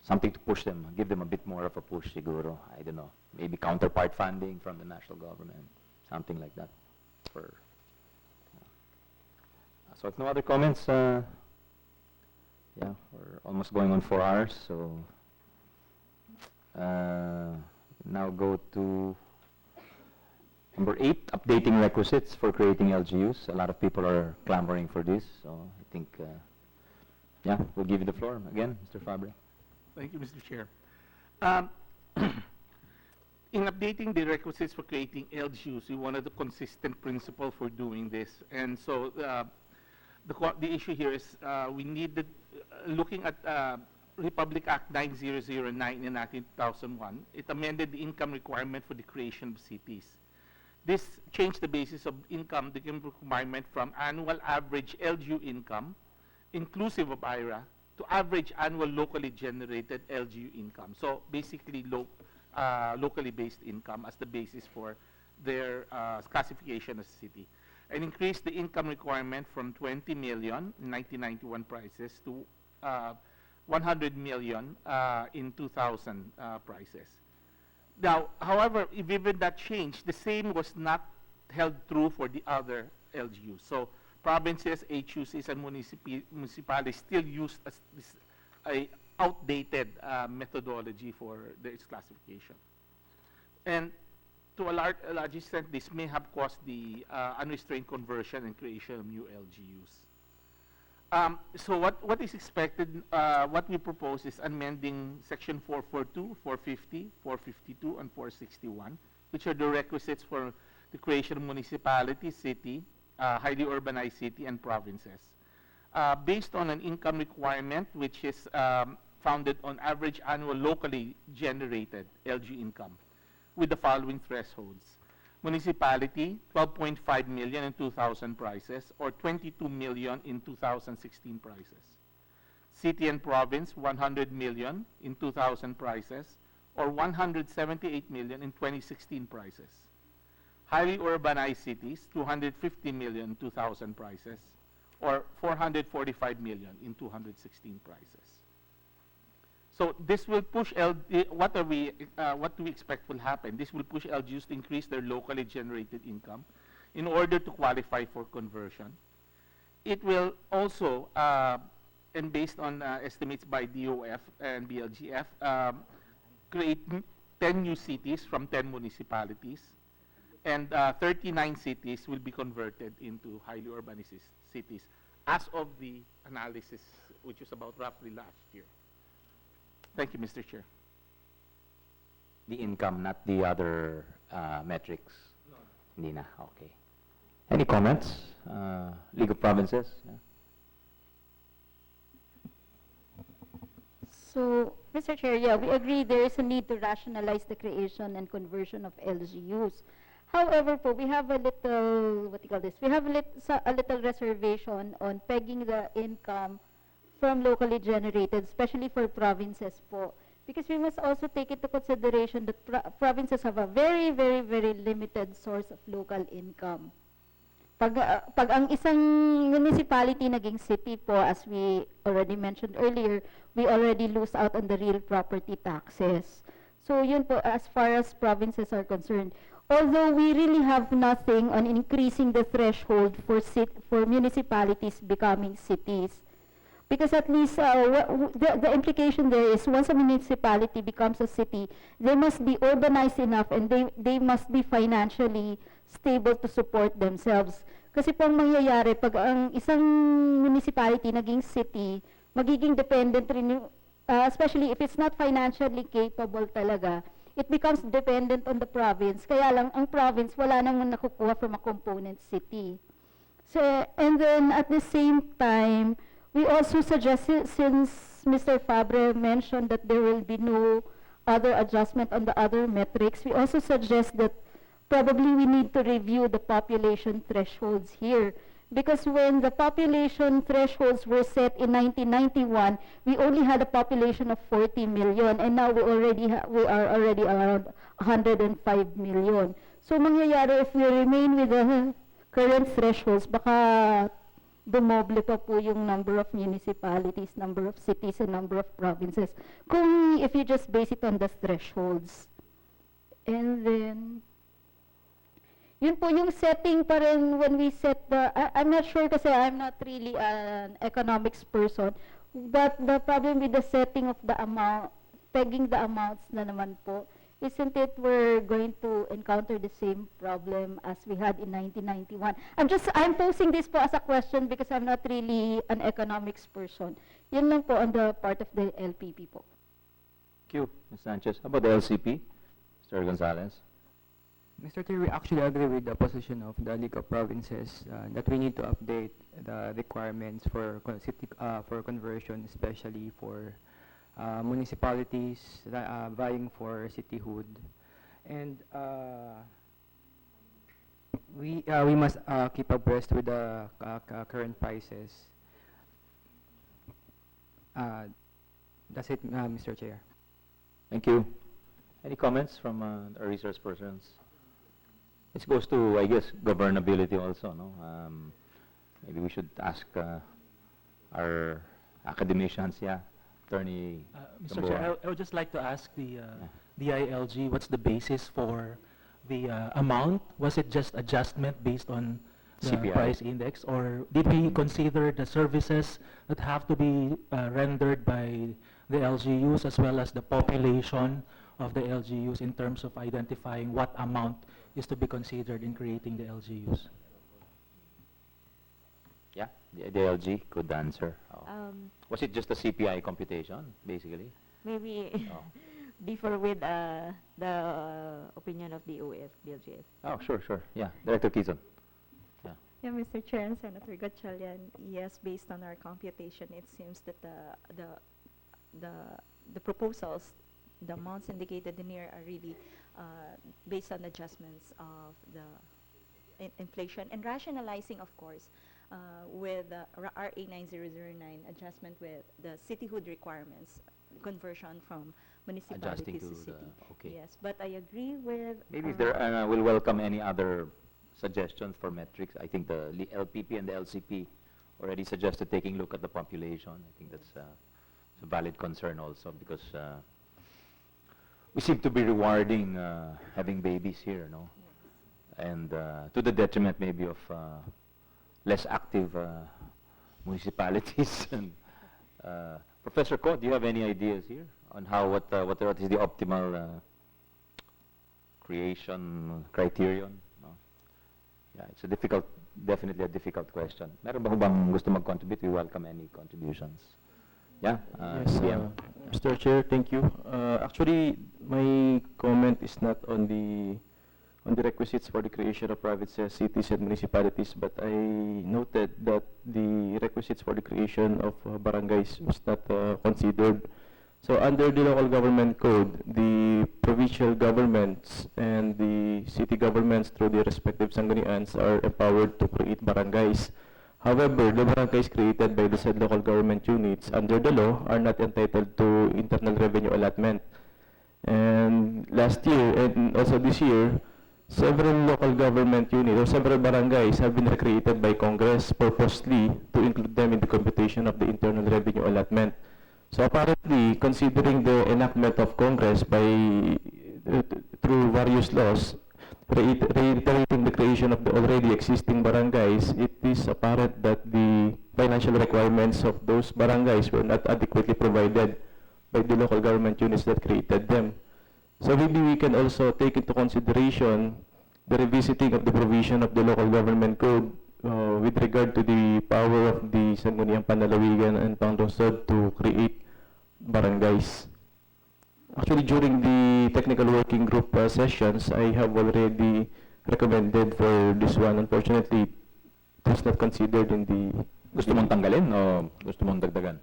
something to push them, give them a bit more of a push, siguro. I don't know, maybe counterpart funding from the national government, something like that. So if no other comments, yeah, we're almost going on 4 hours, so now go to number 8, updating requisites for creating LGUs. A lot of people are clamoring for this, so I think, yeah, we'll give you the floor again, Mr. Fabre. Thank you, Mr. Chair. In updating the requisites for creating LGUs, we wanted a consistent principle for doing this. And so the issue here is we needed, looking at Republic Act 9009 enacted in 2001, it amended the income requirement for the creation of cities. This changed the basis of income requirement from annual average LGU income, inclusive of IRA, to average annual locally generated LGU income. So basically locally based income as the basis for their classification as a city. And increased the income requirement from 20 million in 1991 prices to 100 million in 2000 prices. Now, however, even that changed, the same was not held true for the other LGUs. So provinces, HUCs, and municipalities still used a outdated methodology for its classification. And to a large extent, this may have caused the unrestrained conversion and creation of new LGUs. So what is expected, what we propose is amending section 442, 450, 452, and 461, which are the requisites for the creation of municipality, city, highly urbanized city, and provinces. Based on an income requirement which is founded on average annual locally generated LG income with the following thresholds. Municipality, 12.5 million in 2000 prices, or 22 million in 2016 prices. City and province, 100 million in 2000 prices, or 178 million in 2016 prices. Highly urbanized cities, 250 million in 2000 prices, or 445 million in 216 prices. So this will push what do we expect will happen? This will push LGUs to increase their locally generated income in order to qualify for conversion. It will also, and based on estimates by DOF and BLGF, create 10 new cities from 10 municipalities, and 39 cities will be converted into highly urbanized cities as of the analysis, which was about roughly last year. Thank you, Mr. Chair. The income, not the other metrics? No. Hindi na, okay. Any comments? League of Provinces? Yeah. So, Mr. Chair, yeah, we agree there is a need to rationalize the creation and conversion of LGUs. However, we have a little, we have a little reservation on pegging the income from locally generated, especially for provinces po. Because we must also take into consideration that provinces have a very, very, very limited source of local income. Pag ang isang municipality naging city po, as we already mentioned earlier, we already lose out on the real property taxes. So yun po, as far as provinces are concerned. Although we really have nothing on increasing the threshold for municipalities becoming cities. Because at least the implication there is once a municipality becomes a city, they must be urbanized enough and they must be financially stable to support themselves. Kasi po ang mangyayari, pag ang isang municipality naging city, magiging dependent rin yung, especially if it's not financially capable talaga, it becomes dependent on the province. Kaya lang, ang province, wala nang nakukuha from a component city. So, and then at the same time, we also suggested, since Mr. Fabre mentioned that there will be no other adjustment on the other metrics, we also suggest that probably we need to review the population thresholds here. Because when the population thresholds were set in 1991, we only had a population of 40 million, and now we are already around 105 million. So mangyayari if we remain with the current thresholds, baka dumoble pa po yung number of municipalities, number of cities, and number of provinces. Kung if you just base it on the thresholds. And then, yun po yung setting pa rin when we set the, I'm not sure kasi I'm not really an economics person, but the problem with the setting of the amount, pegging the amounts na naman po, isn't it we're going to encounter the same problem as we had in 1991? I'm posing this po as a question because I'm not really an economics person. Yun lang po on the part of the LPP po. Thank you, Ms. Sanchez. How about the LCP? Mr. Gonzalez? Mr. Chair, we actually agree with the position of the League of Provinces that we need to update the requirements for for conversion, especially for municipalities vying for cityhood, and we must keep abreast with the current prices. That's it, Mr. Chair. Thank you. Any comments from our resource persons? This goes to, I guess, governability also, no? Maybe we should ask our academicians, yeah. Attorney Mr. Chair, I would just like to ask the DILG, what's the basis for the amount? Was it just adjustment based on the CPI. price index, or did we consider the services that have to be rendered by the LGUs as well as the population of the LGUs in terms of identifying what amount is to be considered in creating the LGUs? Yeah, the DILG could answer. Was it just a CPI computation, basically? Maybe differ with the opinion of the OF, DLGF. Oh, sure. Yeah, Director Quezon. Yeah, Mr. Chair and Senator Gatchalian, yes, based on our computation, it seems that the proposals, the amounts indicated in here are really based on adjustments of the inflation and rationalizing, of course, with RA 9009 adjustment with the cityhood requirements, conversion from municipality to city. Okay. Yes, but I agree with. Maybe if there we'll welcome any other suggestions for metrics. I think the LPP and the LCP already suggested taking a look at the population. I think that's a valid concern also, because we seem to be rewarding having babies here, no? Yes. And to the detriment maybe of less active municipalities. And Professor Ko, do you have any ideas here on how what is the optimal creation criterion? No? Yeah, it's a definitely a difficult question. Meron ba bang gusto mag-contribute? We welcome any contributions. Yeah. Yes, Mr. Chair, thank you. Actually, my comment is not on the requisites for the creation of private cities and municipalities, but I noted that the requisites for the creation of barangays was not considered. So under the local government code, the provincial governments and the city governments through their respective sanggunians are empowered to create barangays. However, the barangays created by the said local government units under the law are not entitled to internal revenue allotment. And last year and also this year, several local government units or several barangays have been recreated by Congress purposely to include them in the computation of the internal revenue allotment. So apparently, considering the enactment of Congress by through various laws, reiterating the creation of the already existing barangays, it is apparent that the financial requirements of those barangays were not adequately provided by the local government units that created them. So maybe we can also take into consideration the revisiting of the provision of the local government code with regard to the power of the Sangguniang Panlalawigan and Panglungsod to create barangays. Actually, during the technical working group sessions, I have already recommended for this one. Unfortunately, it was not considered in the... Gusto mong tanggalin o gusto mong dagdagan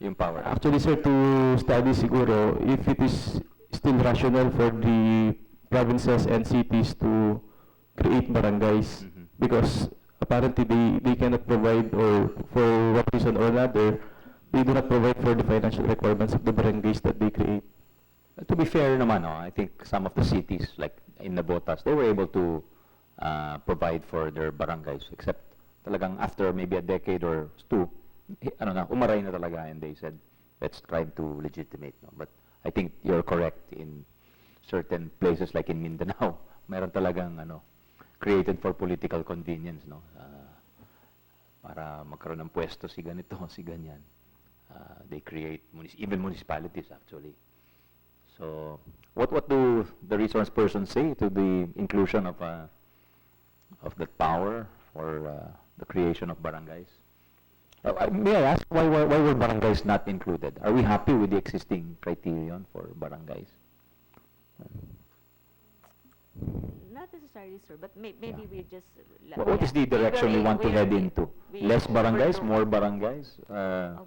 yung power? Actually, sir, to study siguro if it is still rational for the provinces and cities to create barangays because apparently they cannot provide, or for one reason or another, they do not provide for the financial requirements of the barangays that they create. To be fair naman, I think some of the cities, like in Nabotas, they were able to provide for their barangays, except talagang after maybe a decade or two, umaray na talaga, and they said, let's try to legitimate. No? But I think you're correct in certain places like in Mindanao, meron talagang created for political convenience, no? Para magkaroon ng pwesto si ganito, si ganyan. They create even municipalities actually. So, what do the resource persons say to the inclusion of that power for the creation of barangays? May I ask why were barangays not included? Are we happy with the existing criterion for barangays? Not necessarily, sir, but maybe we just... What is the direction we want to head into? Less barangays, more barangays?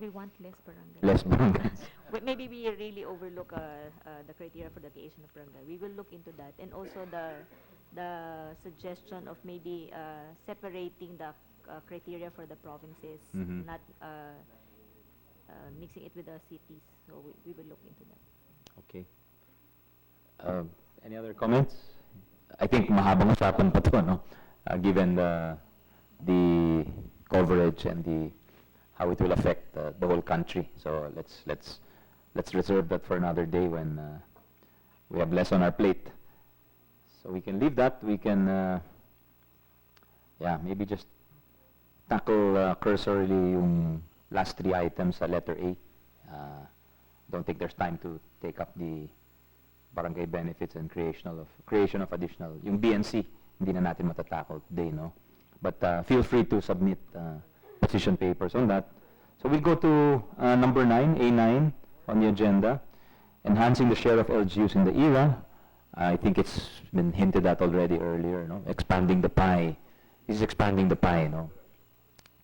We want less barangays. Less barangays. Maybe we really overlook the criteria for the creation of barangay. We will look into that. And also the suggestion of maybe separating the criteria for the provinces, not mixing it with the cities. So we will look into that. Okay. Any other comments? I think mahabang usapan pa to, no? Given the coverage and how it will affect the whole country. So let's reserve that for another day when we have less on our plate. So we can leave that. We can, maybe just tackle cursorily yung last three items sa letter A. Don't think there's time to take up the barangay benefits and creation of additional, yung BNC, hindi na natin matatakol today, no? But feel free to submit position papers on that. So we'll go to number 9, A9 on the agenda, enhancing the share of LGUs in the era. I think it's been hinted at already earlier, no? Expanding the pie. This is expanding the pie, no?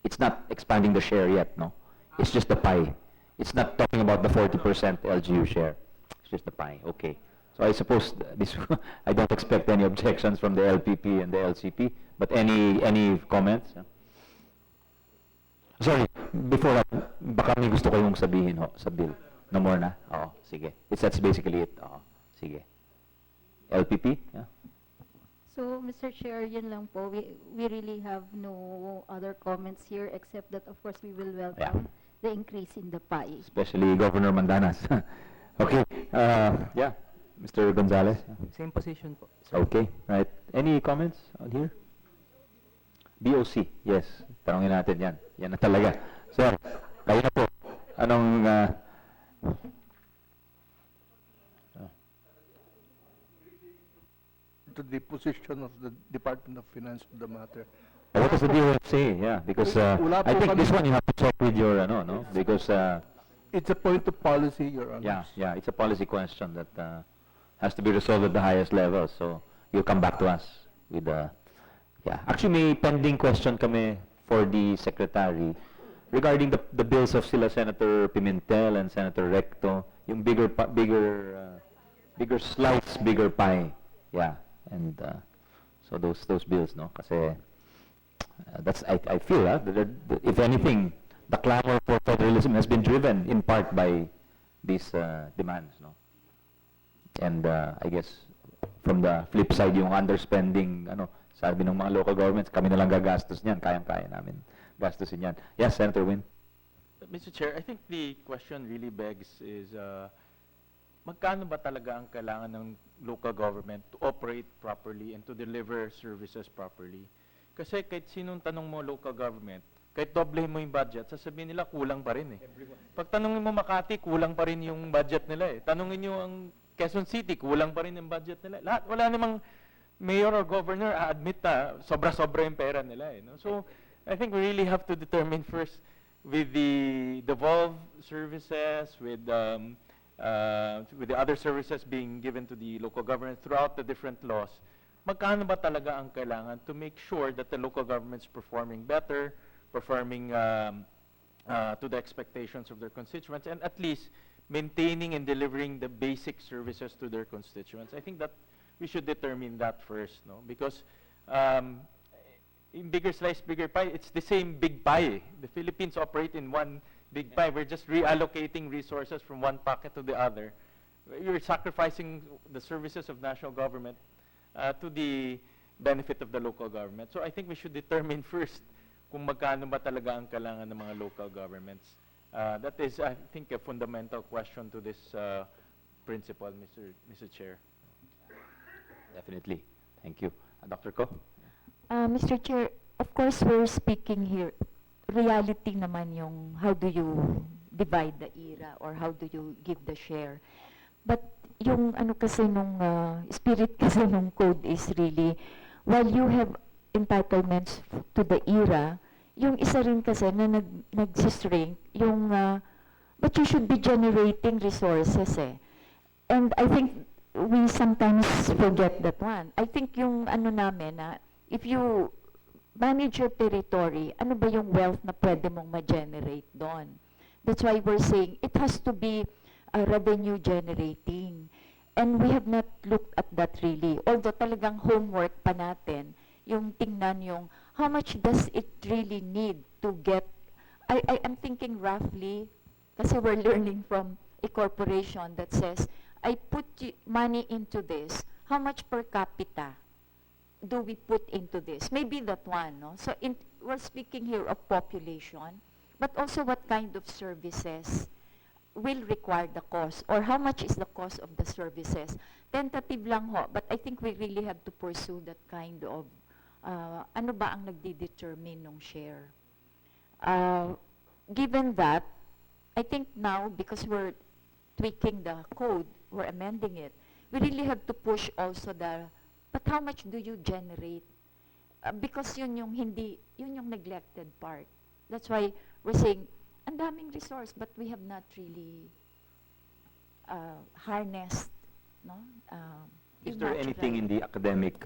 It's not expanding the share yet, no? It's just the pie. It's not talking about the 40% LGU share. It's just the pie, okay. So I suppose this I don't expect any objections from the LPP and the LCP, but any comments? Sorry, before that, baka may gusto kayong sabihin sa bill. No more na? Oo, sige. That's basically it. Oo, sige. LPP? Yeah. So, Mr. Chair, yun lang po. We really have no other comments here except that, of course, we will welcome the increase in the pie. Especially Governor Mandanas. Okay. Yeah. Mr. Gonzalez? Same position po. Okay, right. Any comments out here? BOC, yes. Tanongin natin yan. Yan na talaga. Sir, kayo na po. Anong... To the position of the Department of Finance of the matter. What does the DOF say? Yeah, because I think this one you have to check with your, no? Because... it's a point of policy, Your Honor. Yeah, it's a policy question that has to be resolved at the highest level. So, you'll come back to us with actually, may pending question kami for the Secretary regarding the bills of sila Senator Pimentel and Senator Recto, yung bigger slice, bigger pie. Yeah, and so those bills, no? Kasi that's I feel that if anything, the clamor for federalism has been driven in part by these demands, no? And I guess from the flip side, yung underspending, sabi ng mga local governments, kami na lang gagastos niyan, kayang-kaya namin gastusin yan. Yes, Senator Win. Mr. Chair, I think the question really begs is, magkano ba talaga ang kailangan ng local government to operate properly and to deliver services properly? Kasi kahit sinong tanong mo local government, kahit doblehin mo yung budget, sasabihin nila kulang pa rin eh. Pag tanongin mo Makati, kulang pa rin yung budget nila eh. Tanongin nyo ang Quezon City, kulang pa rin yung budget nila. Lahat, wala namang mayor or governor admit na sobra-sobra yung pera nila eh. No? So, I think we really have to determine first with the devolved services, with the other services being given to the local government throughout the different laws, magkano ba talaga ang kailangan to make sure that the local government is performing better, performing to the expectations of their constituents, and at least maintaining and delivering the basic services to their constituents. I think that we should determine that first, no? Because in bigger slice, bigger pie, it's the same big pie. The Philippines operate in one big pie. We're just reallocating resources from one pocket to the other. You're sacrificing the services of national government to the benefit of the local government. So I think we should determine first kung magkano ba talaga ang kailangan ng mga local governments. That is, I think, a fundamental question to this principle, Mr. Chair. Definitely. Thank you. Dr. Ko? Mr. Chair, of course, we're speaking here, reality naman yung how do you divide the era or how do you give the share. But yung ano kasi nung spirit kasi nung code is really, while you have entitlements to the era, yung isa rin kasi na nag-shrink, yung, but you should be generating resources eh. And I think we sometimes forget that one. I think yung ano namin na, if you manage your territory, ano ba yung wealth na pwede mong ma-generate doon? That's why we're saying it has to be revenue generating. And we have not looked at that really. Although talagang homework pa natin, yung tingnan yung how much does it really need to get, I am thinking roughly, kasi we're learning from a corporation that says, I put money into this, how much per capita do we put into this? Maybe that one, no? So we're speaking here of population, but also what kind of services will require the cost, or how much is the cost of the services. Tentative lang ho, but I think we really have to pursue that kind of, ano ba ang nagdi-determine ng share. Given that, I think now, because we're tweaking the code, we're amending it, we really have to push also the, but how much do you generate? Because yun yung neglected part. That's why we're saying, ang daming resource, but we have not really harnessed, no? Is there anything in the academic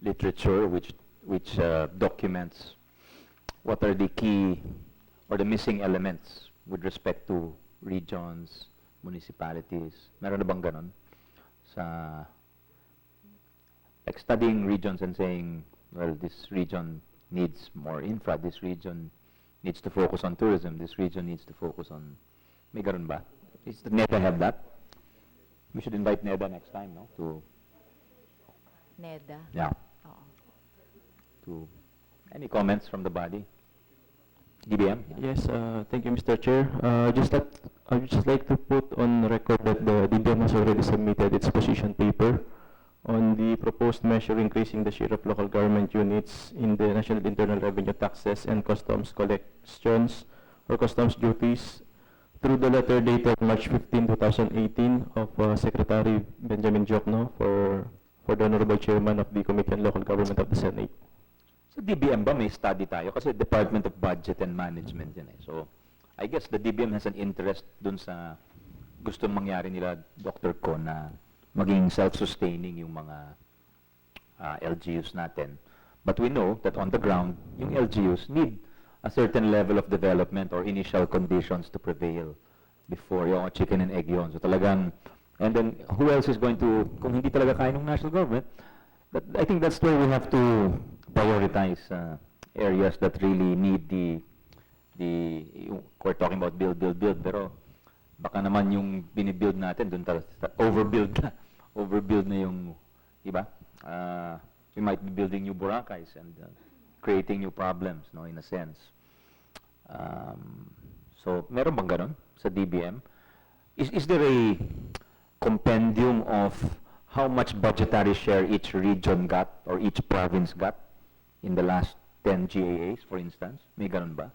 literature which documents what are the key or the missing elements with respect to regions, municipalities? Meron na bang ganon? Like studying regions and saying, well, this region needs more infra, this region needs to focus on tourism, this region needs to focus on, may ganon ba? Does the NEDA have that? We should invite NEDA next time, no? To NEDA? Yeah. To any comments from the body? DBM? Yes, thank you, Mr. Chair. I would just like to put on record that the DBM has already submitted its position paper on the proposed measure increasing the share of local government units in the national internal revenue taxes and customs collections or customs duties through the letter dated March 15, 2018 of Secretary Benjamin Jokno for the Honorable Chairman of the Committee on Local Government of the Senate. Sa DBM ba may study tayo? Kasi Department of Budget and Management yan eh. So, I guess the DBM has an interest dun sa gustong mangyari nila, Dr. Ko, na maging self-sustaining yung mga LGUs natin. But we know that on the ground, yung LGUs need a certain level of development or initial conditions to prevail before yung chicken and egg yun. So talagang, and then who else is going to, kung hindi talaga kaya ng national government, but I think that's where we have to prioritize areas that really need we're talking about build, pero baka naman yung binibuild natin, dun overbuild na yung iba. We might be building new Boracays and creating new problems, no, in a sense. So, meron bang ganon sa DBM? Is there a compendium of how much budgetary share each region got or each province got in the last 10 GAAs, for instance? May ganun ba?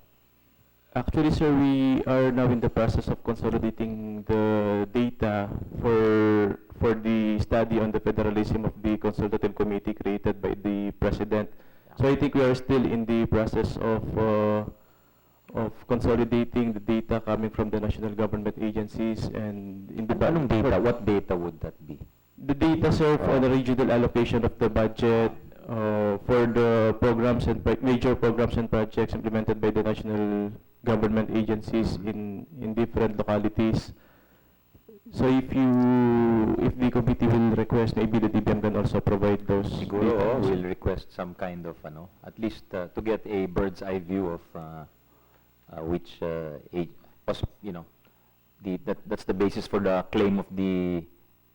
Actually, sir, we are now in the process of consolidating the data for the study on the federalism of the consultative committee created by the president. So I think we are still in the process of consolidating the data coming from the national government agencies and in the Anong data? What data would that be? the data, sir, for the regional allocation of the budget for the programs and major programs and projects implemented by the national government agencies in different localities. So if the committee will request, maybe the DBM can also provide those Siguro, data. we'll request some kind of, at least to get a bird's eye view of which, that's the basis for the claim of the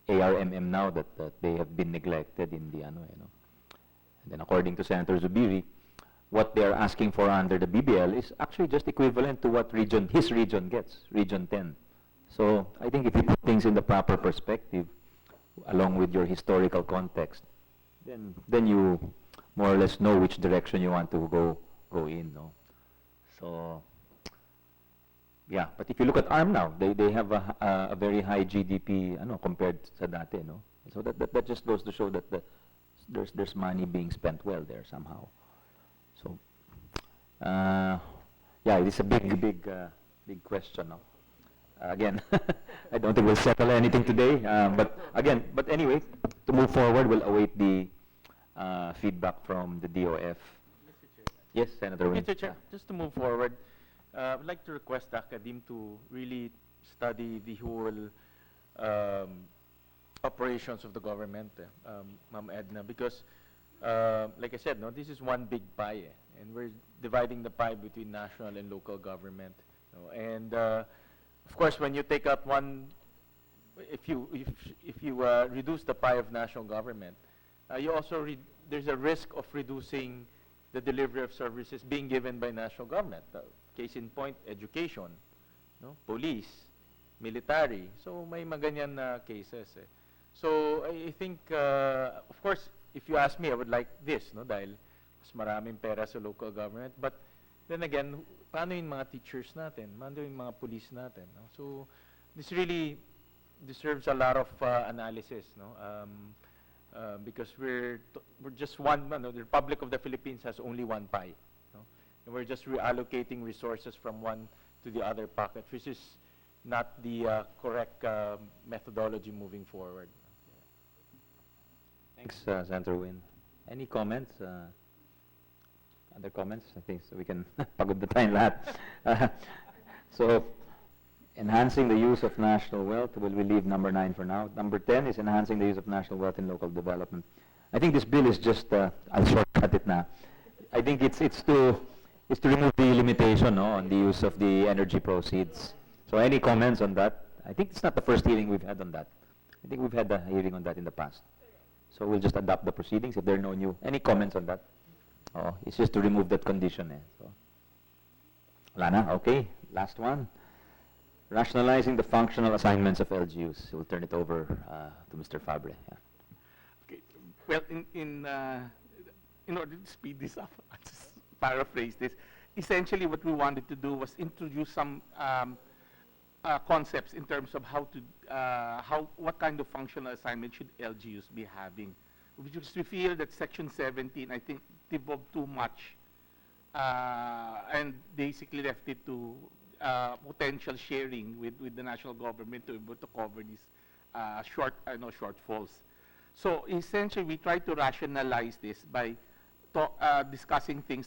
ARMM now that they have been neglected in the, And then according to Senator Zubiri, what they are asking for under the BBL is actually just equivalent to what his region gets, Region 10. So I think if you put things in the proper perspective, along with your historical context, then you more or less know which direction you want to go in, no? So, yeah, but if you look at ARM now, they have a very high GDP, compared sa dati, no? So that just goes to show that there's money being spent well there somehow. So, yeah, it's a big question, no? Again, I don't think we'll settle anything today, but anyway, to move forward, we'll await the feedback from the DOF. Yes, Senator Win. Mr. Chair, just to move forward, I'd like to request the Academe to really study the whole operations of the government, Ma'am Edna, because, like I said, this is one big pie, and we're dividing the pie between national and local government. And of course, when you take out one, if you reduce the pie of national government, you also there's a risk of reducing the delivery of services being given by national government. Case in point, education, police, military. So may maganyan na cases. So I think, of course, if you ask me, I would like this, dahil mas maraming pera sa local government. But then again, paano yung mga teachers natin? Paano yung mga police natin? So this really deserves a lot of analysis, because we're just one. The Republic of the Philippines has only one pie, and we're just reallocating resources from one to the other pocket, which is not the correct methodology moving forward. Thanks, Senator Win. Any comments? Other comments? I think so we can pagod na tayong lahat. So, enhancing the use of national wealth, will we leave number 9 for now? Number 10 is enhancing the use of national wealth in local development. I think this bill is just, I'll shortcut it now. I think it's to remove the limitation on the use of the energy proceeds. So any comments on that? I think it's not the first hearing we've had on that. I think we've had a hearing on that in the past. So we'll just adopt the proceedings if there are no new. Any comments on that? Oh, it's just to remove that condition. So. Lana, okay. Last one. Rationalizing the functional assignments of LGUs. We'll turn it over to Mr. Fabre. Yeah. Okay. Well, in order to speed this up, I'll just paraphrase this. Essentially, what we wanted to do was introduce some concepts in terms of what kind of functional assignment should LGUs be having. Because we feel that Section 17, I think, devolved too much and basically left it to potential sharing with the national government to be able to cover these shortfalls. So essentially, we try to rationalize this by discussing things,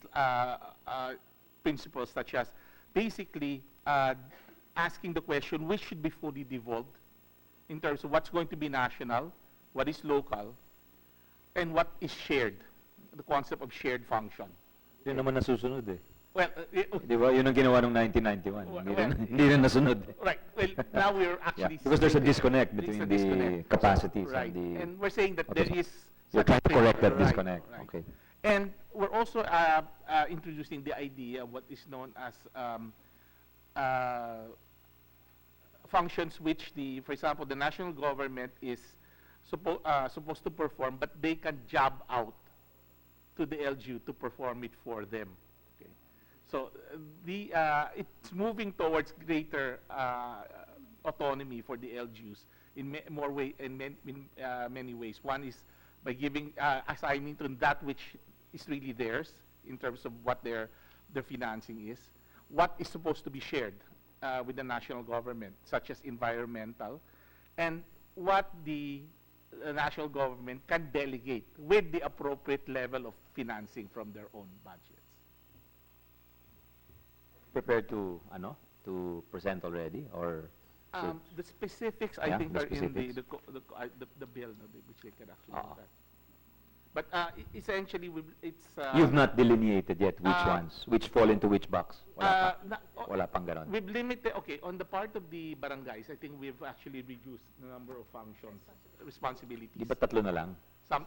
principles such as basically asking the question which should be fully devolved in terms of what's going to be national, what is local, and what is shared, the concept of shared function. Yun naman nasusunod eh. Well, di ba? Yun ang ginawa noong 1991. Hindi rin nasunod. Right. Well, now we're actually... Because there's a disconnect between the capacities right. and the... And we're saying that there is... You're trying to correct that right, disconnect. Right. Okay. And we're also introducing the idea of what is known as functions which for example, the national government is supposed to perform, but they can job out to the LGU to perform it for them. Okay. So it's moving towards greater autonomy for the LGUs in many ways. One is by giving assigning to that which is really theirs in terms of what their financing is, what is supposed to be shared with the national government, such as environmental, and what the national government can delegate with the appropriate level of financing from their own budgets. Prepared to present already, or the specifics, I Yeah, think, the are in specifics. the bill, which they can actually do that. But essentially, it's... you've not delineated yet which fall into which box? Wala pa. na- Wala pang ganon. We've limited, okay, on the part of the barangays, I think we've actually reduced the number of functions, responsibilities. Di ba tatlo na lang?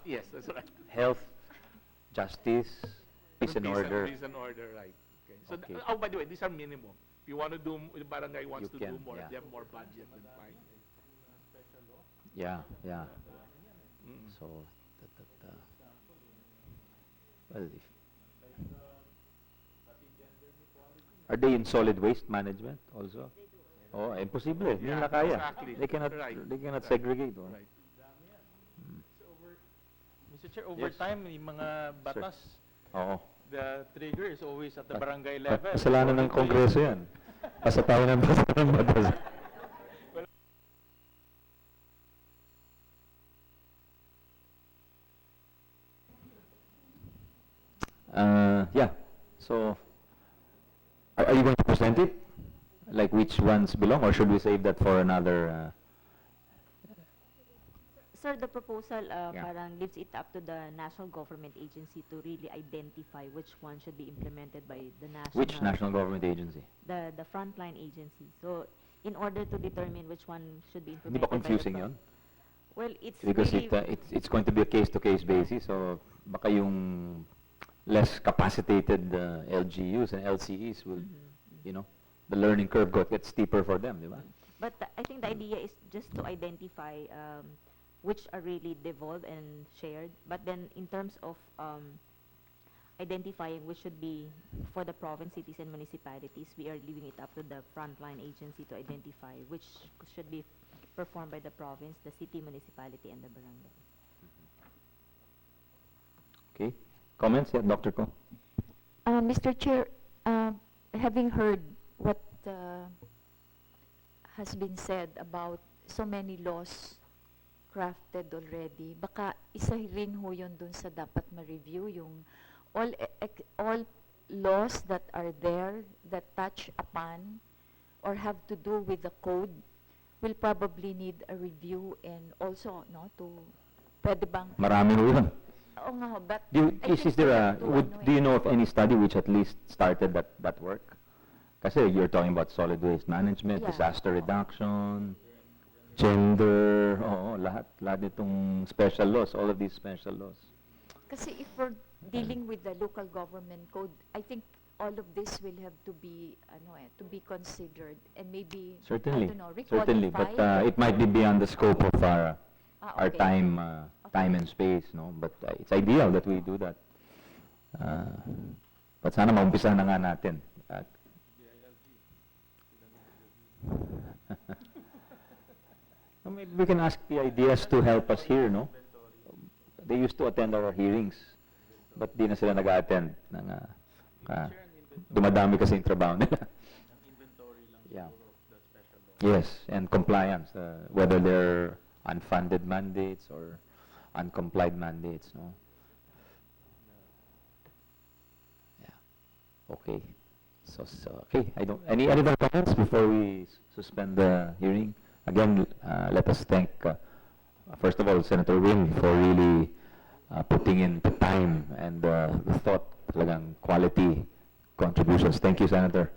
Yes, that's right. Health, justice, peace and order. Peace and order, right. Okay. So, Okay. oh, by the way, these are minimum. If you want to do, the barangay wants You to do can, more, yeah. they have more budget, then fine. Yeah. Mm. So, well, are they in solid waste management also? Oh, imposible. Hindi Yeah, nila kaya. exactly. They cannot. Right. They cannot Right. segregate. Oh. Right. Mr. Chair, over Yes. time, yung mga batas, Oo. the trigger is always at the barangay level. Kasalanan ng Kongreso yan. Pasa tayo ng batas. Yeah. So, are you going to present it? Like which ones belong, or should we save that for another? Sir, the proposal Yeah. parang leaves it up to the national government agency to really identify which one should be implemented by the national... Which national government agency? The frontline agency. So, in order to determine which one should be Hindi implemented ba confusing by the yun? Well, it's Because really... it's going to be a case-to-case basis, so baka yung less capacitated LGUs and LCEs will, you know, the learning curve gets steeper for them, di ba? But I think the idea is just to identify which are really devolved and shared. But then in terms of identifying which should be for the province, cities, and municipalities, we are leaving it up to the frontline agency to identify which should be performed by the province, the city, municipality, and the barangay. Okay. Comments? Yeah, Dr. Ko. Mr. Chair, having heard what has been said about so many laws crafted already, baka isa rin ho yun dun sa dapat ma-review, yung all laws that are there that touch upon or have to do with the code will probably need a review, and also, no, to, pwede bang... Marami ho yun. Oo nga ho, but Do you know of any study which at least started that work? Kasi you're talking about solid waste management, Yeah. disaster reduction, gender, lahat itong special laws, all of these special laws. Kasi if we're dealing with the local government code, I think all of this will have to be to be considered, and maybe Certainly, I don't know, certainly, but requalify. it might be beyond the scope of our Okay. time and space, no? But it's ideal that we do that. But sana maumpisa na nga natin. Maybe we can ask the ideas to help us here, no? They used to attend our hearings, but di na sila nag-attend. Dumadami kasi yung trabaho nila. Yeah. Yes, and compliance, whether they're unfunded mandates or uncomplied mandates, no? Yeah. Okay. So okay. Any other comments before we suspend the hearing? Again, let us thank, first of all, Senator Wing for really putting in the time and the thought, talagang quality contributions. Thank you, Senator.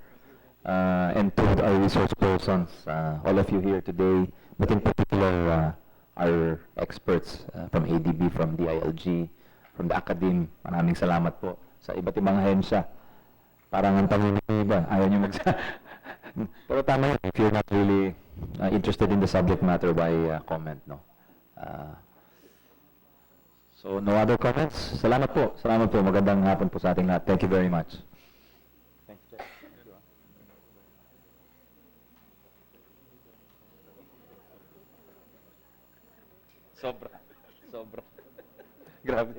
And to our resource persons, all of you here today, but in particular, our experts from ADB, from DILG, from the Academe, maraming salamat po sa iba't ibang ahensya. Parang ang tanong ng iba, ayaw nyo Pero tama yun, if you're not really interested in the subject matter by comment, no? So, no other comments? Salamat po. Salamat po. Magandang hapon po sa ating lahat. Thank you very much. Thanks, Chair. Sobra. Sobra. Grabe.